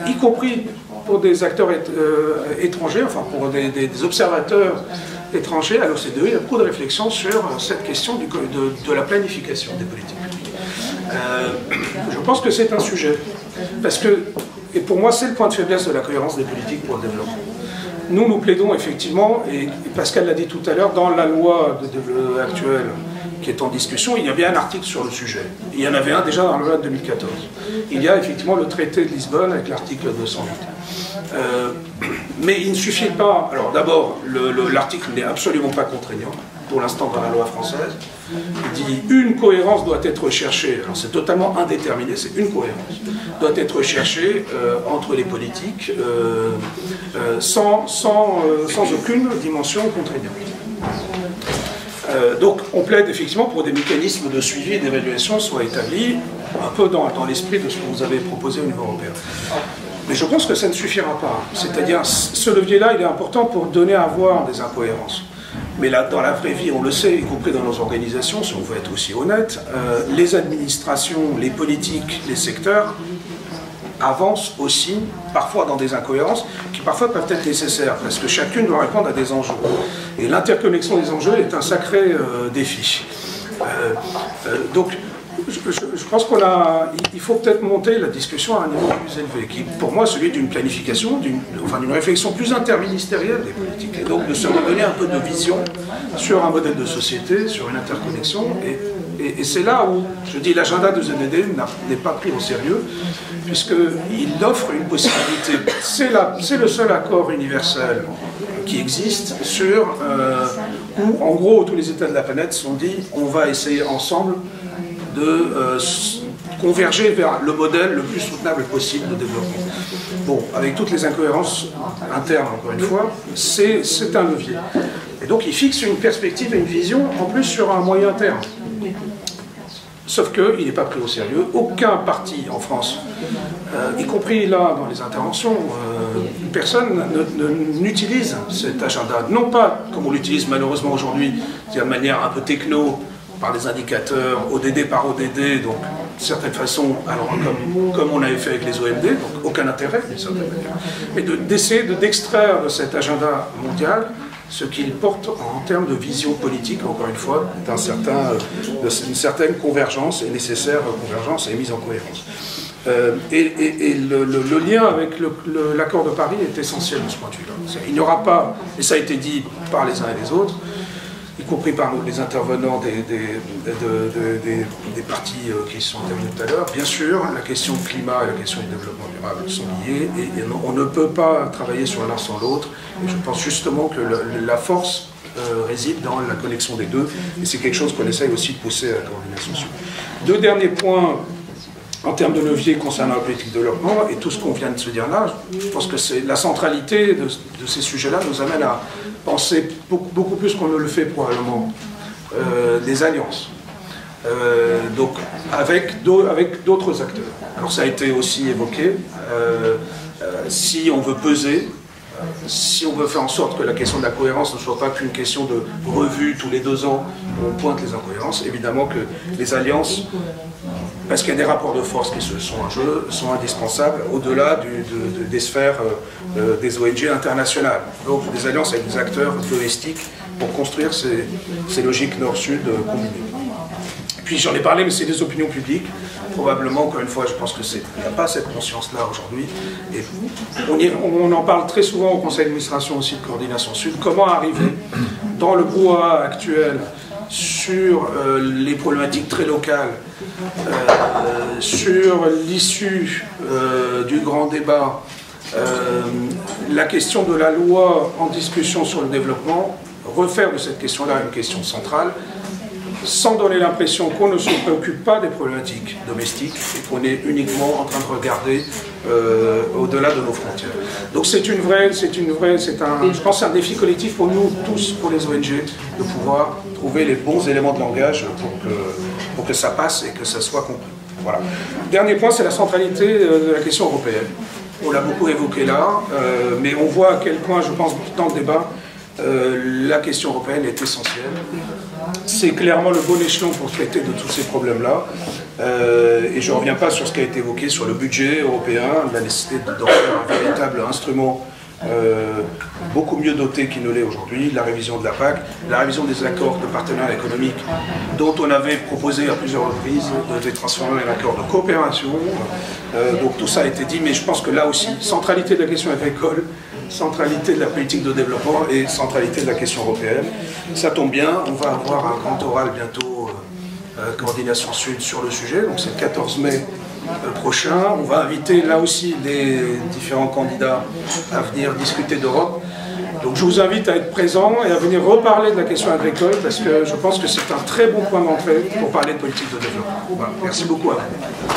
y compris pour des acteurs étrangers, enfin pour des observateurs étrangers à l'OCDE, il y a beaucoup de réflexions sur cette question de la planification des politiques publiques. Je pense que c'est un sujet, parce que, et pour moi c'est le point de faiblesse de la cohérence des politiques pour le développement. Nous plaidons effectivement, et Pascal l'a dit tout à l'heure, dans la loi actuelle qui est en discussion, il y avait un article sur le sujet. Il y en avait un déjà dans la loi de 2014. Il y a effectivement le traité de Lisbonne avec l'article 208. Mais il ne suffit pas. Alors d'abord, l'article n'est absolument pas contraignant, pour l'instant dans la loi française. Il dit une cohérence doit être recherchée, alors c'est totalement indéterminé, c'est une cohérence, doit être recherchée entre les politiques sans aucune dimension contraignante. Donc on plaide effectivement pour des mécanismes de suivi et d'évaluation soient établis, un peu dans l'esprit de ce que vous avez proposé au niveau européen. Mais je pense que ça ne suffira pas. C'est-à-dire, ce levier-là, il est important pour donner à voir des incohérences. Mais là, dans la vraie vie, on le sait, y compris dans nos organisations, si on veut être aussi honnête, les administrations, les politiques, les secteurs avancent aussi, parfois dans des incohérences, qui parfois peuvent être nécessaires, parce que chacune doit répondre à des enjeux. Et l'interconnexion des enjeux est un sacré défi. Donc, je pense qu'il faut peut-être monter la discussion à un niveau plus élevé, qui pour moi celui d'une planification, d'une réflexion plus interministérielle des politiques, et donc de se redonner un peu de vision sur un modèle de société, sur une interconnexion, et c'est là où, je dis, l'agenda de ZDD n'est pas pris au sérieux, puisqu'il offre une possibilité. C'est le seul accord universel qui existe sur, où en gros tous les États de la planète se sont dit, on va essayer ensemble de converger vers le modèle le plus soutenable possible de développement. Bon, avec toutes les incohérences internes, encore une fois, c'est un levier. Et donc il fixe une perspective et une vision, en plus sur un moyen terme. Sauf qu'il n'est pas pris au sérieux. Aucun parti en France, y compris là dans les interventions, personne n'utilise cet agenda. Non pas comme on l'utilise malheureusement aujourd'hui, de manière un peu techno, par des indicateurs, ODD par ODD, donc de certaine façon, alors, comme on avait fait avec les OMD, donc aucun intérêt d'une certaine manière, mais d'essayer d'extraire de cet agenda mondial ce qu'il porte en termes de vision politique, encore une fois, d'une certaine convergence, et nécessaire convergence et mise en cohérence. Et le lien avec l'accord de Paris est essentiel de ce point de vue-là. Il n'y aura pas, et ça a été dit par les uns et les autres, y compris par les intervenants des partis qui sont intervenus tout à l'heure. Bien sûr, la question du climat et la question du développement durable sont liées, et on ne peut pas travailler sur l'un sans l'autre. Et je pense justement que la force réside dans la connexion des deux, et c'est quelque chose qu'on essaye aussi de pousser à la coordination sur. Deux derniers points en termes de levier concernant la politique de développement, et tout ce qu'on vient de se dire là, je pense que la centralité de ces sujets-là nous amène à penser beaucoup plus qu'on ne le fait probablement, des alliances. Donc avec d'autres acteurs. Alors ça a été aussi évoqué, si on veut peser, si on veut faire en sorte que la question de la cohérence ne soit pas qu'une question de revue tous les 2 ans où on pointe les incohérences, évidemment que les alliances parce qu'il y a des rapports de force qui sont en jeu, sont indispensables au-delà des sphères des ONG internationales. Donc des alliances avec des acteurs domestiques pour construire ces logiques nord-sud combinées. Puis j'en ai parlé, mais c'est des opinions publiques. Probablement, encore une fois, je pense qu'il n'y a pas cette conscience-là aujourd'hui. Et on en parle très souvent au conseil d'administration aussi de Coordination Sud. Comment arriver dans le brouhaha actuel sur les problématiques très locales, sur l'issue du grand débat, la question de la loi en discussion sur le développement, refaire de cette question-là une question centrale, sans donner l'impression qu'on ne se préoccupe pas des problématiques domestiques et qu'on est uniquement en train de regarder au-delà de nos frontières. Donc je pense que c'est un défi collectif pour nous tous, pour les ONG, de pouvoir trouver les bons éléments de langage pour que ça passe et que ça soit compris. Voilà. Dernier point, c'est la centralité de la question européenne. On l'a beaucoup évoqué là, mais on voit à quel point, je pense, dans le débat, la question européenne est essentielle. C'est clairement le bon échelon pour traiter de tous ces problèmes-là. Et je ne reviens pas sur ce qui a été évoqué sur le budget européen, la nécessité d'en faire un véritable instrument beaucoup mieux doté qu'il ne l'est aujourd'hui, la révision de la PAC, la révision des accords de partenariat économique dont on avait proposé à plusieurs reprises de les transformer en accords de coopération. Donc tout ça a été dit, mais je pense que là aussi, centralité de la question agricole, centralité de la politique de développement et centralité de la question européenne. Ça tombe bien, on va avoir un grand oral bientôt, Coordination Sud, sur le sujet, donc c'est le 14 mai prochain. On va inviter là aussi les différents candidats à venir discuter d'Europe. Donc je vous invite à être présents et à venir reparler de la question agricole parce que je pense que c'est un très bon point d'entrée pour parler de politique de développement. Voilà. Merci beaucoup à vous.